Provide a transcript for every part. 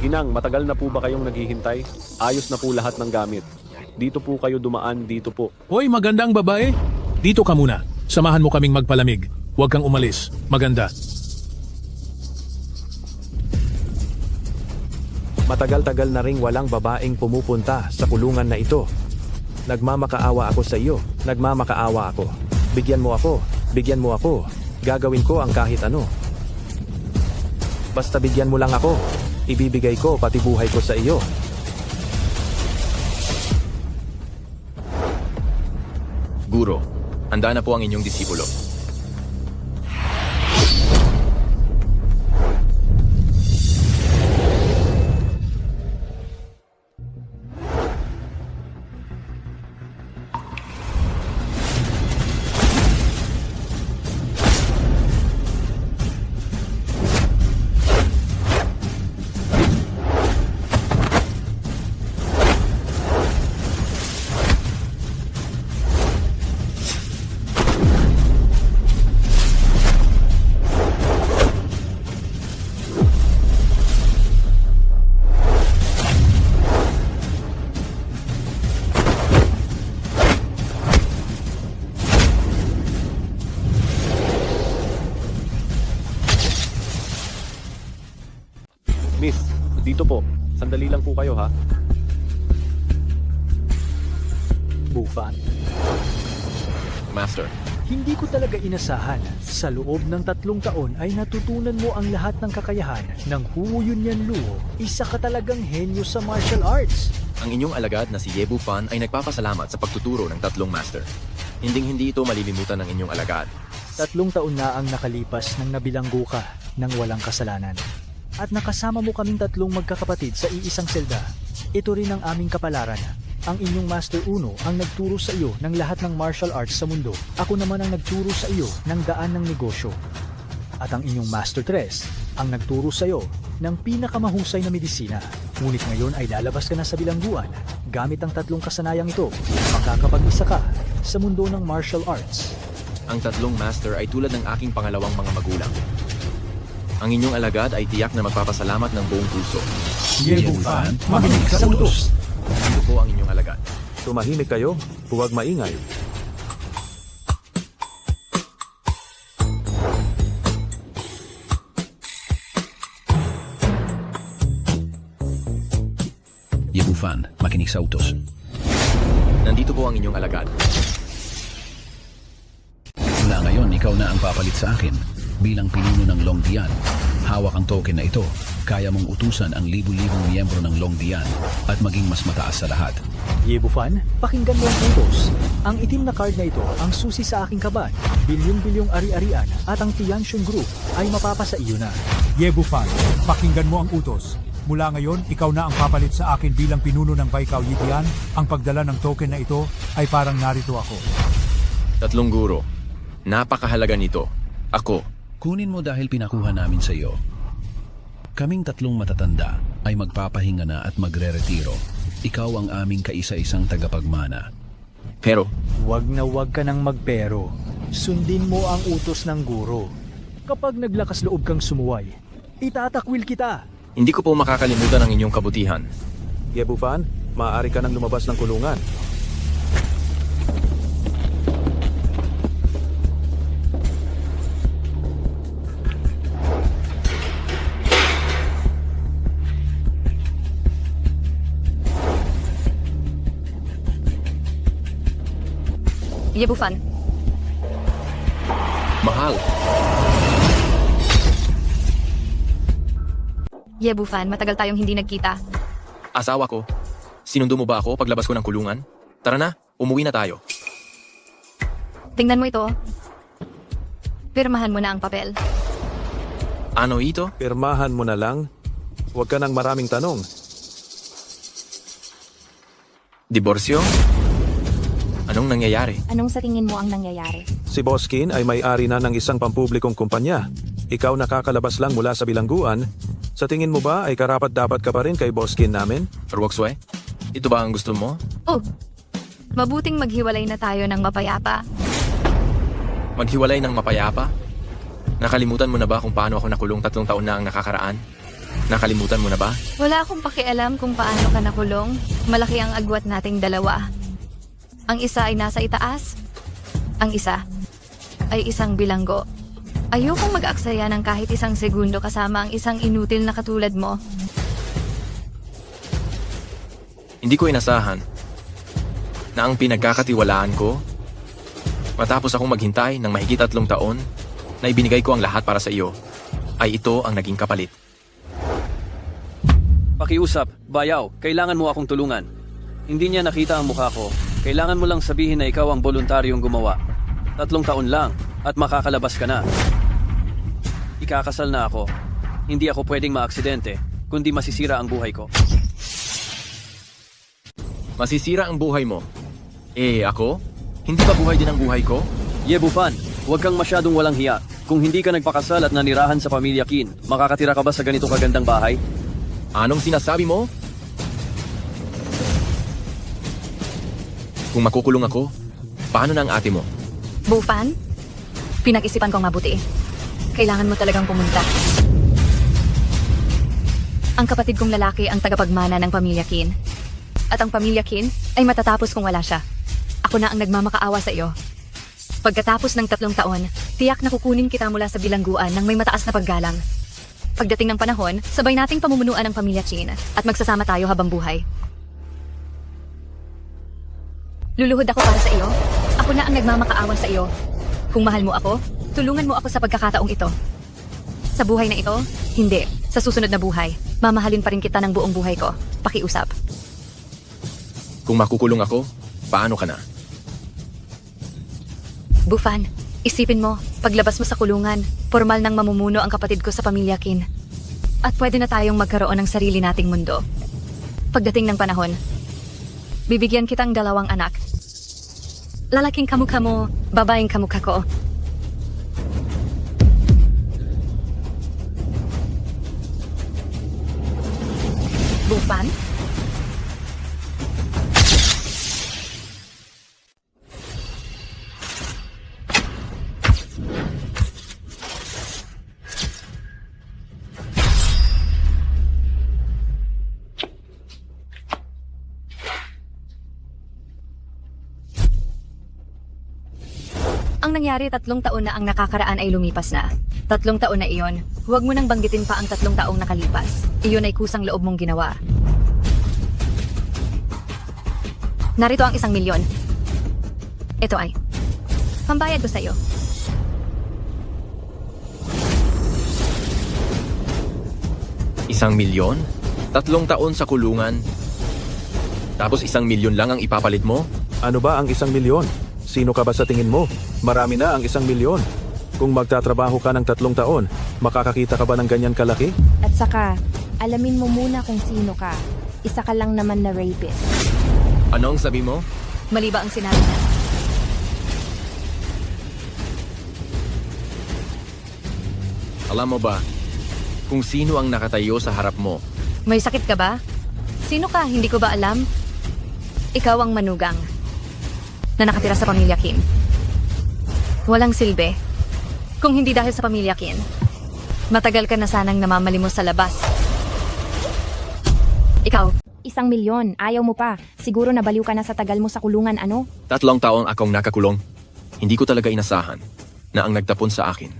Ginang, matagal na po ba kayong naghihintay? Ayos na po lahat ng gamit. Dito po kayo dumaan, dito po. Hoy, magandang babae. Dito ka muna. Samahan mo kaming magpalamig. Huwag kang umalis. Maganda. Matagal-tagal na ring walang babaeng pumupunta sa kulungan na ito. Nagmamakaawa ako sa iyo. Nagmamakaawa ako. Bigyan mo ako. Bigyan mo ako. Gagawin ko ang kahit ano. Basta bigyan mo lang ako. Ibibigay ko pati buhay ko sa iyo. Guro, handa na po ang inyong disipulo. Miss, dito po. Sandali lang po kayo ha. Bufan, Master, hindi ko talaga inasahan. Sa loob ng 3 taon ay natutunan mo ang lahat ng kakayahan ng Huo Yunyan Luo. Isa ka talagang henyo sa martial arts. ang inyong alagad na si Yebu Fan ay nagpapasalamat sa pagtuturo ng 3 master. Hinding-hindi ito malilimutan ng inyong alagad. 3 taon na ang nakalipas nang nabilanggo ka ng walang kasalanan. At nakasama mo kaming 3 magkakapatid sa iisang selda. Ito rin ang aming kapalaran. Ang inyong Master Uno ang nagturo sa iyo ng lahat ng martial arts sa mundo. Ako naman ang nagturo sa iyo ng daan ng negosyo. At ang inyong Master Tres ang nagturo sa iyo ng pinakamahusay na medisina. Ngunit ngayon ay lalabas ka na sa bilangguan. Gamit ang 3 kasanayang ito, makakapag-isa ka sa mundo ng martial arts. Ang 3 master ay tulad ng aking pangalawang mga magulang. Ang inyong alagad ay tiyak na magpapasalamat ng buong puso. Yebu Fan, makinig sa utos. Ito po ang inyong alagad. Tumahimik kayo. Huwag maingay. Yebu Fan, makinig sa utos. Nandito po ang inyong alagad. Mula ngayon, ikaw na ang papalit sa akin. Bilang pinuno ng Longdian, hawak ang token na ito. Kaya mong utusan ang libu-libong miyembro ng Longdian at maging mas mataas sa lahat. Yebufan, pakinggan mo ang utos. Ang itim na card na ito ang susi sa aking kaban. Bilyong-bilyong ari-arian at ang Tianxun Group ay mapapasa iyo na. Yebufan, pakinggan mo ang utos. Mula ngayon, ikaw na ang papalit sa akin bilang pinuno ng Baikao Yitian. Ang pagdala ng token na ito ay parang narito ako. 3 guro, napakahalaga nito. Ako, Kunin mo dahil pinakuha namin sa iyo. Kaming 3 matatanda ay magpapahinga na at magre-retiro. Ikaw ang aming kaisa-isang tagapagmana. pero Huwag na huwag ka nang magpero. Sundin mo ang utos ng guro. Kapag naglakas loob kang sumuway, itatakwil kita. hindi ko po makakalimutan ang inyong kabutihan. Yebufan, maaari ka nang lumabas ng kulungan. Yebufan, Mahal, Yebufan, matagal tayong hindi nagkita. asawa ko. Sinundo mo ba ako paglabas ko ng kulungan? Tara na, umuwi na tayo. Tingnan mo ito. Pirmahan mo na ang papel. Ano ito? Pirmahan mo na lang. Huwag ka nang maraming tanong. Diborsyo? Anong nangyayari? Anong sa tingin mo ang nangyayari? Si Boskin ay may-ari na ng isang pampublikong kumpanya. Ikaw nakakalabas lang mula sa bilangguan. Sa tingin mo ba ay karapat-dapat ka pa rin kay Boskin namin? Ruokswe? Ito ba ang gusto mo? Oh, mabuting maghiwalay na tayo ng mapayapa. Maghiwalay ng mapayapa? Nakalimutan mo na ba kung paano ako nakulong 3 taon na ang nakakaraan? Nakalimutan mo na ba? Wala akong pakialam kung paano ka nakulong. Malaki ang agwat nating dalawa. Ang isa ay nasa itaas. Ang isa ay isang bilanggo. Ayokong mag-aksaya ng kahit isang segundo kasama ang isang inutil na katulad mo. Hindi ko inasahan na ang pinagkakatiwalaan ko matapos akong maghintay ng mahigit 3 taon na ibinigay ko ang lahat para sa iyo, ay ito ang naging kapalit. Pakiusap, bayaw, kailangan mo akong tulungan. Hindi niya nakita ang mukha ko. Kailangan mo lang sabihin na ikaw ang voluntaryong gumawa. 3 taon lang at makakalabas ka na. Ikakasal na ako. Hindi ako pwedeng maaksidente, kundi masisira ang buhay ko. Masisira ang buhay mo. Ako? Hindi ba buhay din ang buhay ko? Bufan, huwag kang masyadong walang hiya. Kung hindi ka nagpakasal at nanirahan sa pamilya Kin, makakatira ka ba sa ganito kagandang bahay? Anong sinasabi mo? Kung makukulong ako, paano na ang ate mo? Bufan, pinag-isipan kong mabuti. Kailangan mo talagang pumunta. Ang kapatid kong lalaki ang tagapagmana ng pamilya Kin. At ang pamilya Kin ay matatapos kung wala siya. Ako na ang nagmamakaawa sa iyo. Pagkatapos ng 3 taon, tiyak na kukunin kita mula sa bilangguan ng may mataas na paggalang. Pagdating ng panahon, sabay nating pamumunuan ang pamilya Chin at magsasama tayo habang buhay. Luluhod ako para sa iyo. Ako na ang nagmamakaawa sa iyo. Kung mahal mo ako, tulungan mo ako sa pagkakataong ito. Sa buhay na ito, hindi. Sa susunod na buhay, mamahalin pa rin kita ng buong buhay ko. Pakiusap. Kung makukulong ako, paano ka na? Bufan, isipin mo, paglabas mo sa kulungan, formal nang mamumuno ang kapatid ko sa pamilya Kin. At pwede na tayong magkaroon ng sarili nating mundo. Pagdating ng panahon, bibigyan kitang 2 anak. Lalaking kamukha mo, babaeng kamukha ko. Bufan? Ang nangyari 3 taon na ang nakakaraan ay lumipas na. 3 taon na iyon, huwag mo nang banggitin pa ang 3 taong nakalipas. Iyon ay kusang loob mong ginawa. Narito ang 1 milyon. Ito ay pambayad ko sa iyo. $1 milyon? 3 taon sa kulungan? Tapos 1 milyon lang ang ipapalit mo? Ano ba ang 1 milyon? Sino ka ba sa tingin mo? Marami na ang 1 milyon. Kung magtatrabaho ka ng 3 taon, makakakita ka ba ng ganyan kalaki? At saka, alamin mo muna kung sino ka. Isa ka lang naman na rapist. Ano ang sabi mo? Mali ba ang sinabi na? Alam mo ba kung sino ang nakatayo sa harap mo? May sakit ka ba? Sino ka? Hindi ko ba alam? Ikaw ang manugang na nakatira sa pamilya Kim. Walang silbi. Kung hindi dahil sa pamilya Kim, matagal ka na sanang namamalimos sa labas. Ikaw, 1 milyon, ayaw mo pa. Siguro nabaliw ka na sa tagal mo sa kulungan, ano? 3 taon akong nakakulong. Hindi ko talaga inasahan na ang nagtapon sa akin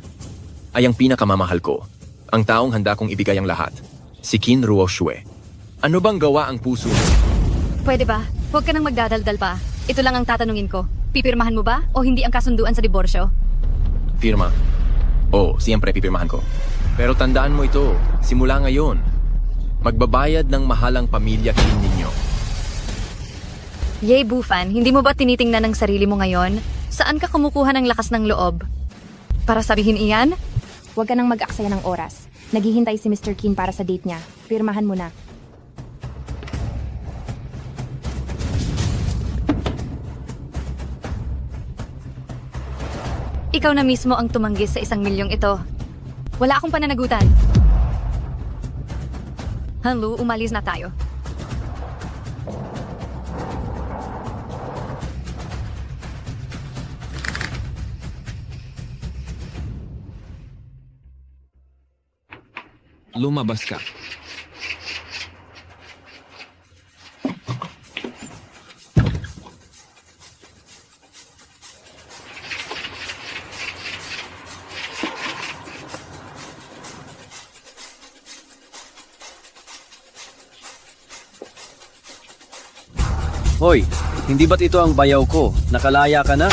ay ang pinakamamahal ko, ang taong handa kong ibigay ang lahat, si Qin Ruoxue. Ano bang gawa ang puso mo? pwede ba? Huwag ka nang magdadaldal pa. Ito lang ang tatanungin ko. Pipirmahan mo ba o hindi ang kasunduan sa diborsyo? Firma. Oo, siyempre pipirmahan ko. Pero tandaan mo ito, simula ngayon, magbabayad ng mahalang pamilya Qin ninyo. Yay, Bufan, hindi mo ba tinitingnan ang sarili mo ngayon? Saan ka kumukuha ng lakas ng loob? Para sabihin iyan? Huwag ka nang mag-aksaya ng oras. Naghihintay si Mr. Qin para sa date niya. Pirmahan mo na. Ikaw na mismo ang tumanggi sa 1 milyong ito. Wala akong pananagutan. Hello, umalis na tayo. Lumabas ka. Hoy, hindi ba't ito ang bayaw ko? Nakalaya ka na?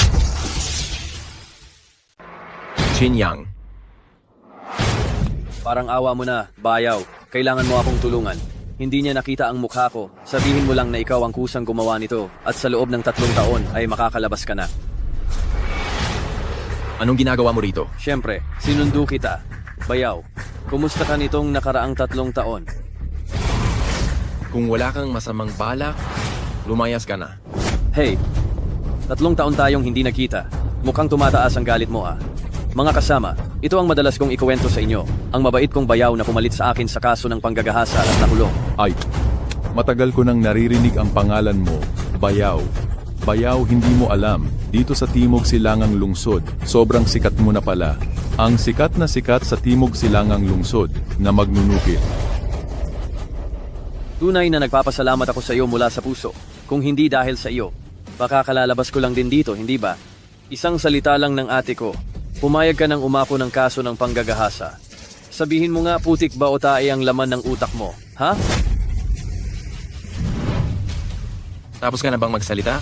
Qin Yang. Parang awa mo na, bayaw. Kailangan mo akong tulungan. Hindi niya nakita ang mukha ko. Sabihin mo lang na ikaw ang kusang gumawa nito at sa loob ng 3 taon ay makakalabas ka na. Anong ginagawa mo rito? Siyempre, sinundo kita. Bayaw, kumusta ka nitong nakaraang 3 taon? Kung wala kang masamang balak, lumayas ka na. Hey, 3 taon tayong hindi nakita. Mukhang tumataas ang galit mo ah. Mga kasama, ito ang madalas kong ikuwento sa inyo. Ang mabait kong bayaw na pumalit sa akin sa kaso ng panggagahasa at nakulong. Ay, matagal ko nang naririnig ang pangalan mo, Bayaw. Bayaw, hindi mo alam, dito sa Timog Silangang Lungsod, sobrang sikat mo na pala. Ang sikat na sikat sa Timog Silangang Lungsod, na magnunukit. Tunay na nagpapasalamat ako sa iyo mula sa puso. Kung hindi dahil sa iyo, baka kalalabas ko lang din dito, hindi ba? Isang salita lang ng ate ko. Pumayag ka ng umako ng kaso ng panggagahasa. Sabihin mo nga putik ba o tae ang laman ng utak mo, ha? Tapos ka na bang magsalita?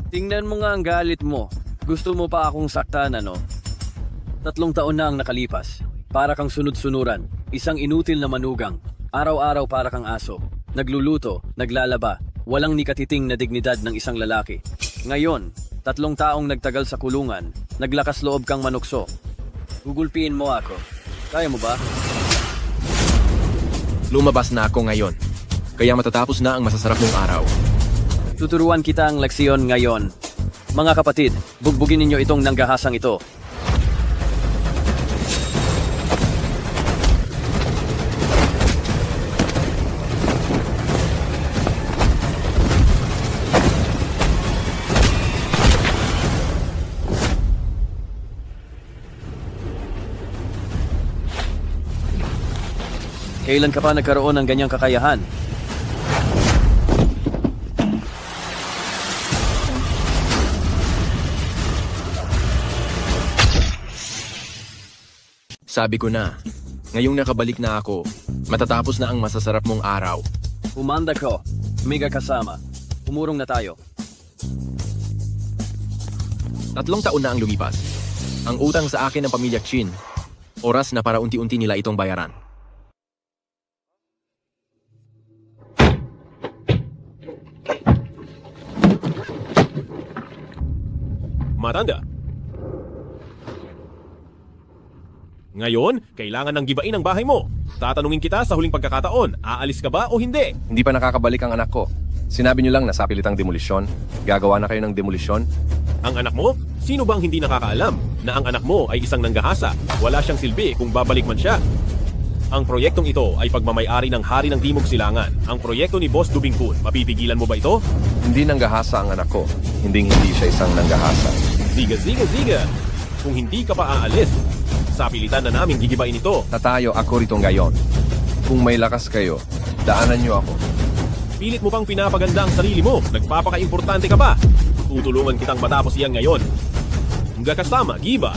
Tingnan mo nga ang galit mo. Gusto mo pa akong saktan, ano? 3 taon na ang nakalipas. Para kang sunod-sunuran. Isang inutil na manugang. Araw-araw para kang aso. Nagluluto, naglalaba. Walang nikatiting na dignidad ng isang lalaki. Ngayon, 3 taong nagtagal sa kulungan, naglakas loob kang manukso. Gugulpiin mo ako. Kaya mo ba? Lumabas na ako ngayon. Kaya matatapos na ang masasarap mong araw. Tuturuan kita ang leksyon ngayon. Mga kapatid, bugbugin ninyo itong nanggahasang ito. Kailan ka pa nagkaroon ng ganyang kakayahan? Sabi ko na, ngayong nakabalik na ako, matatapos na ang masasarap mong araw. Umanda ko. Miga kasama. Umurong na tayo. 3 taon na ang lumipas. Ang utang sa akin ng pamilya Qin. Oras na para unti-unti nila itong bayaran. Matanda. Ngayon, kailangan ng gibain ang bahay mo. Tatanungin kita sa huling pagkakataon, aalis ka ba o hindi? Hindi pa nakakabalik ang anak ko. Sinabi niyo lang na sa pilitang demolisyon. Gagawa na kayo ng demolisyon. Ang anak mo? Sino bang hindi nakakaalam na ang anak mo ay isang nanggahasa? Wala siyang silbi kung babalik man siya. Ang proyektong ito ay pagmamayari ng Hari ng Timog Silangan. Ang proyekto ni Boss Dubingkun. Mapipigilan mo ba ito? Hindi nanggahasa ang anak ko. Hindi siya isang nanggahasa. Ziga. Kung hindi ka pa aalis, sa pilitan na namin gigibain ito. Tatayo ako rito ngayon. Kung may lakas kayo, daanan niyo ako. Pilit mo pang pinapaganda ang sarili mo. Nagpapaka-importante ka pa. Tutulungan kitang matapos iyan ngayon. Hangga kasama, giba.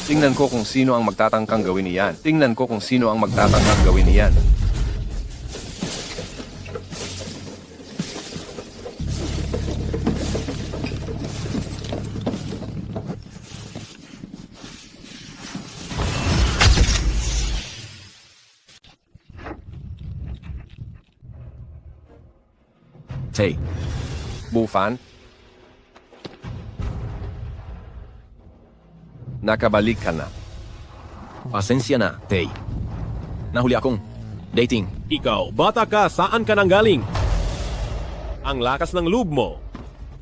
Tingnan ko kung sino ang magtatangkang gawin niyan. Tingnan ko kung sino ang magtatangkang gawin niyan. Tay, Bufan? Nakabalik ka na. pasensya na, Tay. Nahuli akong dating. Ikaw, bata ka, saan ka nang galing? Ang lakas ng loob mo.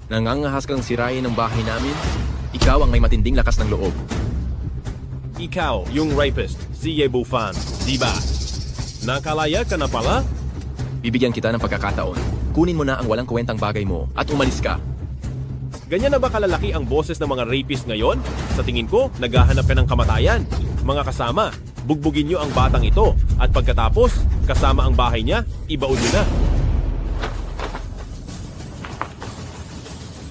Nangangahas kang sirain ng bahay namin? Ikaw ang may matinding lakas ng loob. Ikaw, yung rapist, si Ye Bufan, di ba? Nakalaya ka na pala? Bibigyan kita ng pagkakataon. Kunin mo na ang walang kwentang bagay mo at umalis ka. Ganyan na ba kalalaki ang boses ng mga rapist ngayon? Sa tingin ko, naghahanap ka ng kamatayan. Mga kasama, bugbugin nyo ang batang ito at pagkatapos, kasama ang bahay niya, ibaon nyo na.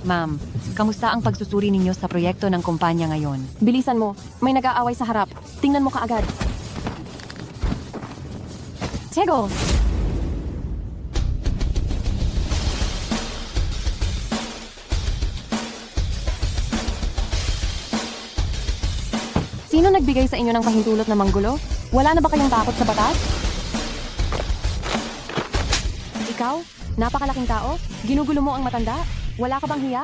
Ma'am, kamusta ang pagsusuri ninyo sa proyekto ng kumpanya ngayon? Bilisan mo, may nag-aaway sa harap. Tingnan mo kaagad. Tego! Sino nagbigay sa inyo ng pahintulot na manggulo? Wala na ba kayong takot sa batas? Ikaw? Napakalaking tao? Ginugulo mo ang matanda? Wala ka bang hiya?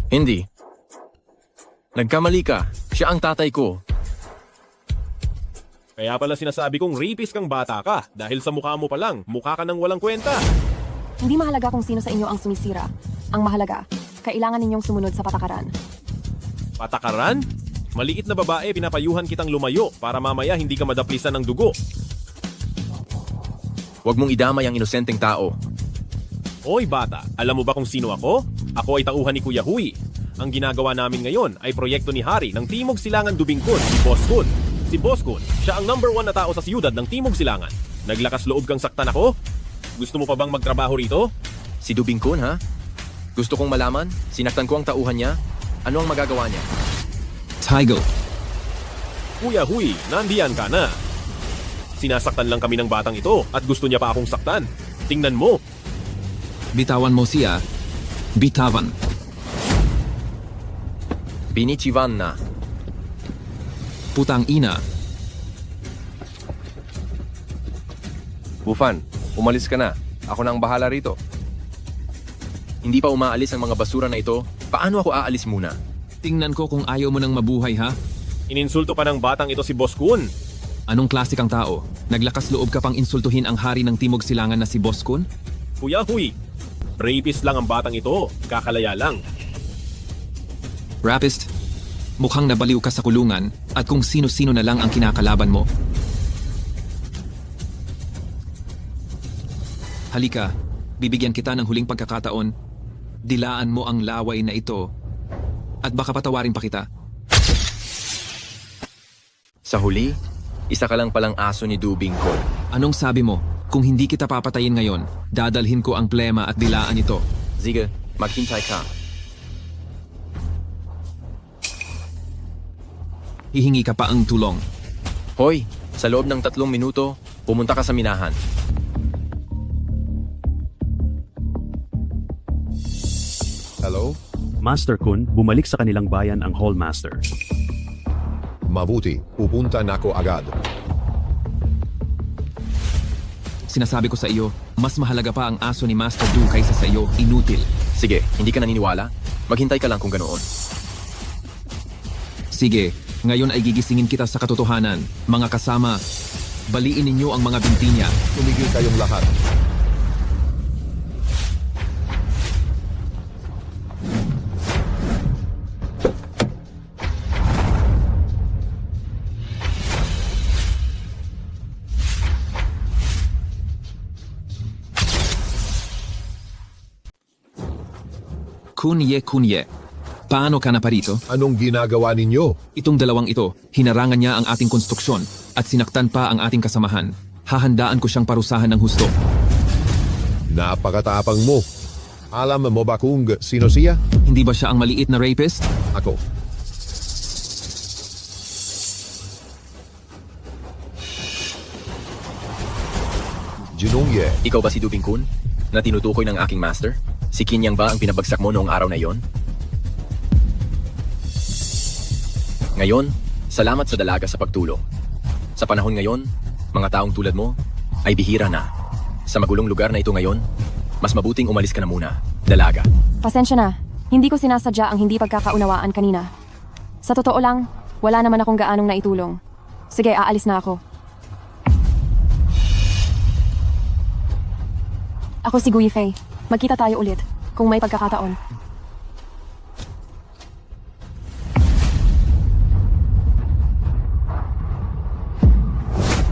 Hindi. Nagkamali ka. Siya ang tatay ko. Kaya pala sinasabi kong rapist kang bata ka dahil sa mukha mo pa lang, mukha ka nang walang kwenta. Hindi mahalaga kung sino sa inyo ang sumisira. Ang mahalaga, kailangan ninyong sumunod sa patakaran. Patakaran? Maliit na babae, pinapayuhan kitang lumayo para mamaya hindi ka madaplisan ng dugo. Huwag mong idamay ang inosenteng tao. Oy bata, alam mo ba kung sino ako? Ako ay tauhan ni Kuya Huy. Ang ginagawa namin ngayon ay proyekto ni Hari ng Timog Silangan Dubingkod, si Boss Kun. Si Boss Kun, siya ang number 1 na tao sa siyudad ng Timog Silangan. Naglakas loob kang saktan ako? Gusto mo pa bang magtrabaho rito? Si Dubingkon, ha? Gusto kong malaman, sinaktan ko ang tauhan niya. Ano ang magagawa niya? Tiger, Kuya Huy, nandiyan ka na. Sinasaktan lang kami ng batang ito at gusto niya pa akong saktan. Tingnan mo. bitawan mo siya. Bitawan. Binichivan na. Putang ina. Bufan, umalis ka na. Ako na ang bahala rito. Hindi pa umaalis ang mga basura na ito. Paano ako aalis muna? Tingnan ko kung ayaw mo nang mabuhay, ha? Ininsulto pa ng batang ito si Boss Kun. Anong klase kang tao? Naglakas loob ka pang insultuhin ang hari ng Timog Silangan na si Boss Kun? Kuya Huy, rapist lang ang batang ito. Kakalaya lang. Rapist, mukhang nabaliw ka sa kulungan at kung sino-sino na lang ang kinakalaban mo. Halika, bibigyan kita ng huling pagkakataon. Dilaan mo ang laway na ito at baka patawarin pa kita. Sa huli, isa ka lang palang aso ni Dubingkod. Anong sabi mo? Kung hindi kita papatayin ngayon, dadalhin ko ang plema at dilaan ito. Sige, maghintay ka. Hihingi ka pa ang tulong. Hoy, sa loob ng 3 minuto, pumunta ka sa minahan. Hello? Master Kun, bumalik sa kanilang bayan ang Hallmaster. Mabuti, pupunta na ako agad. Sinasabi ko sa iyo, mas mahalaga pa ang aso ni Master Du kaysa sa iyo, inutil. Sige, hindi ka naniniwala? Maghintay ka lang kung ganoon. Sige, ngayon ay gigisingin kita sa katotohanan. Mga kasama, baliin ninyo ang mga binti niya. Tumigil kayong lahat. Kunye. Paano ka na parito? Anong ginagawa ninyo? Itong dalawang ito, hinarangan niya ang ating konstruksyon at sinaktan pa ang ating kasamahan. Hahandaan ko siyang parusahan ng husto. Napakatapang mo. Alam mo ba kung sino siya? Hindi ba siya ang maliit na rapist? Ako. Jinongye. Ikaw ba si Dubingkun? Na tinutukoy ng aking master? Si Kinyang ba ang pinabagsak mo noong araw na yon? Ngayon, salamat sa dalaga sa pagtulong. Sa panahon ngayon, mga taong tulad mo ay bihira na. Sa magulong lugar na ito ngayon, mas mabuting umalis ka na muna, dalaga. Pasensya na. Hindi ko sinasadya ang hindi pagkakaunawaan kanina. Sa totoo lang, wala naman akong gaanong naitulong. Sige, aalis na ako. Ako si Gui Fei. Magkita tayo ulit, kung may pagkakataon.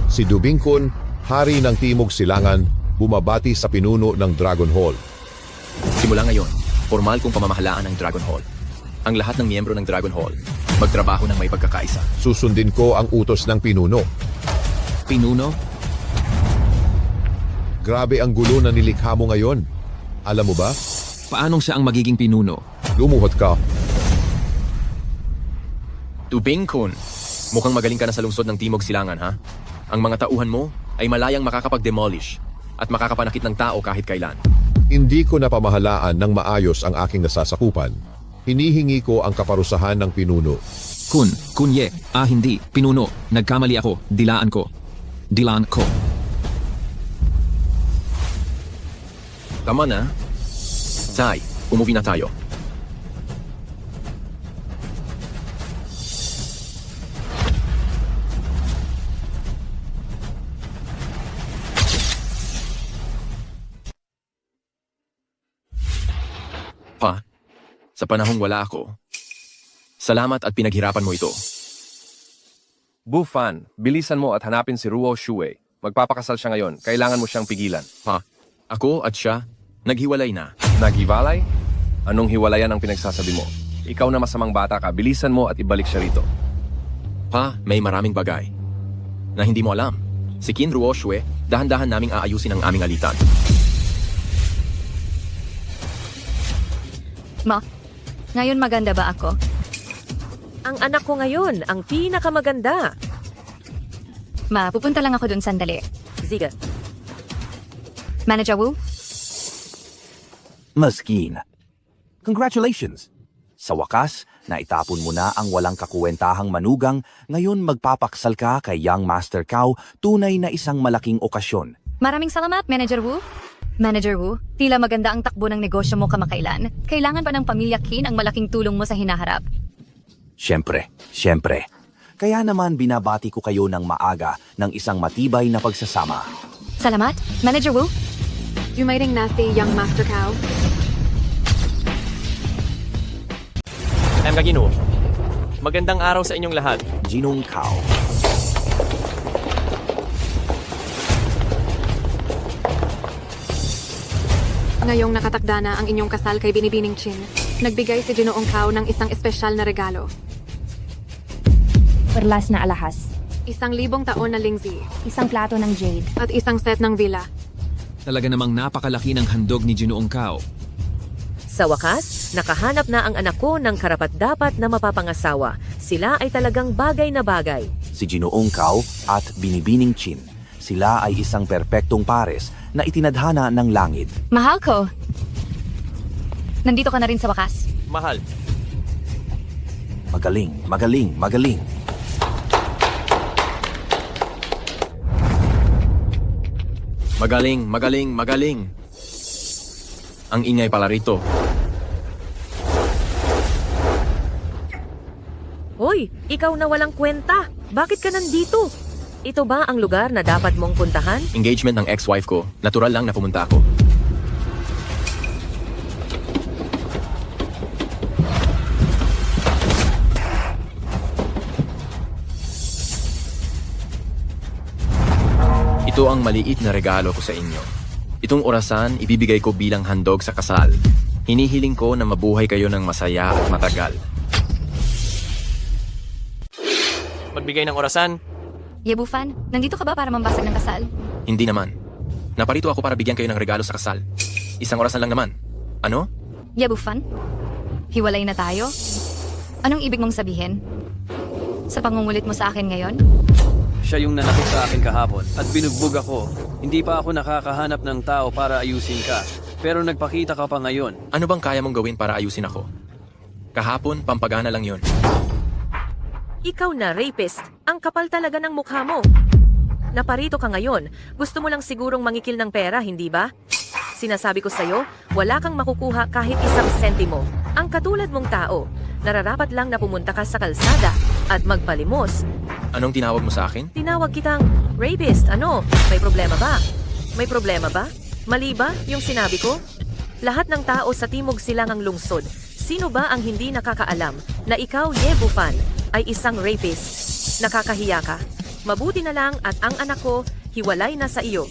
Si Dubingkon, hari ng Timog Silangan, bumabati sa pinuno ng Dragon Hall. Simula ngayon, formal kong pamamahalaan ng Dragon Hall. Ang lahat ng miyembro ng Dragon Hall, magtrabaho ng may pagkakaisa. Susundin ko ang utos ng pinuno. Pinuno? Grabe ang gulo na nilikha mo ngayon. Alam mo ba? Paanong siya ang magiging pinuno? Lumuhod ka. Tubing Kun, mukhang magaling ka na sa lungsod ng Timog Silangan, ha? Ang mga tauhan mo ay malayang makakapag-demolish at makakapanakit ng tao kahit kailan. Hindi ko napamahalaan ng maayos ang aking nasasakupan. Hinihingi ko ang kaparusahan ng pinuno. Kunye, hindi, pinuno, nagkamali ako, dilaan ko. Tama na. Tay, umuwi na tayo. Pa, sa panahong wala ako, salamat at pinaghirapan mo ito. Bufan, bilisan mo at hanapin si Ruo Shue. Magpapakasal siya ngayon. Kailangan mo siyang pigilan. Pa, ako at siya, naghiwalay na. Naghiwalay? Anong hiwalayan ang pinagsasabi mo? Ikaw na masamang bata ka, bilisan mo at ibalik siya rito. Pa, may maraming bagay na hindi mo alam. Si Qin Ruo Shue, dahan-dahan naming aayusin ang aming alitan. Ma, ngayon maganda ba ako? Ang anak ko ngayon, ang pinakamaganda. Ma, pupunta lang ako dun sandali. Sige. Manager Wu? Maskin. Congratulations! Sa wakas, naitapon mo na ang walang kakuwentahang manugang, ngayon magpapaksal ka kay Young Master Cao, tunay na isang malaking okasyon. Maraming salamat, Manager Wu. Manager Wu, tila maganda ang takbo ng negosyo mo kamakailan. Kailangan pa ng pamilya Qin ang malaking tulong mo sa hinaharap. Siyempre. Kaya naman binabati ko kayo ng maaga ng isang matibay na pagsasama. Salamat, Manager Wu. Yumayring na si Young Master Cao. Gino. Magandang araw sa inyong lahat. Jinong Cao. Ngayong nakatakda na ang inyong kasal kay Binibining Qin, nagbigay si Ginoong Cao ng isang espesyal na regalo. Perlas na alahas. 1,000 taon na lingzi. Isang plato ng jade. At isang set ng villa. Talaga namang napakalaki ng handog ni Ginoong Cao. Sa wakas, nakahanap na ang anak ko ng karapat-dapat na mapapangasawa. Sila ay talagang bagay na bagay. Si Ginoong Cao at Binibining Qin. Sila ay isang perpektong pares na itinadhana ng langit. Mahal ko. Nandito ka na rin sa wakas. Mahal. Magaling. Magaling. Ang ingay pala rito. Hoy, ikaw na walang kwenta. Bakit ka nandito? Ito ba ang lugar na dapat mong puntahan? Engagement ng ex-wife ko. Natural lang na pumunta ako. Ito ang maliit na regalo ko sa inyo. Itong orasan, ibibigay ko bilang handog sa kasal. Hinihiling ko na mabuhay kayo ng masaya at matagal. Magbigay ng orasan. Yebufan, nandito ka ba para mambasag ng kasal? Hindi naman. Naparito ako para bigyan kayo ng regalo sa kasal. Isang orasan lang naman. Ano? Yebufan? Hiwalay na tayo? Anong ibig mong sabihin? Sa pangungulit mo sa akin ngayon? Siya yung nanakit sa akin kahapon at binugbog ako. Hindi pa ako nakakahanap ng tao para ayusin ka. Pero nagpakita ka pa ngayon. Ano bang kaya mong gawin para ayusin ako? Kahapon, pampagana lang yon. Ikaw na, rapist. Ang kapal talaga ng mukha mo. Naparito ka ngayon. Gusto mo lang sigurong mangikil ng pera, hindi ba? Sinasabi ko sa'yo, wala kang makukuha kahit isang sentimo. Ang katulad mong tao, nararapat lang na pumunta ka sa kalsada at magpalimos. Anong tinawag mo sa akin? Tinawag kitang rapist. Ano? May problema ba? May problema ba? Mali ba yung sinabi ko? Lahat ng tao sa Timog Silangang Lungsod, sino ba ang hindi nakakaalam na ikaw, Yebufan, ay isang rapist? Nakakahiya ka. Mabuti na lang at ang anak ko, hiwalay na sa iyo.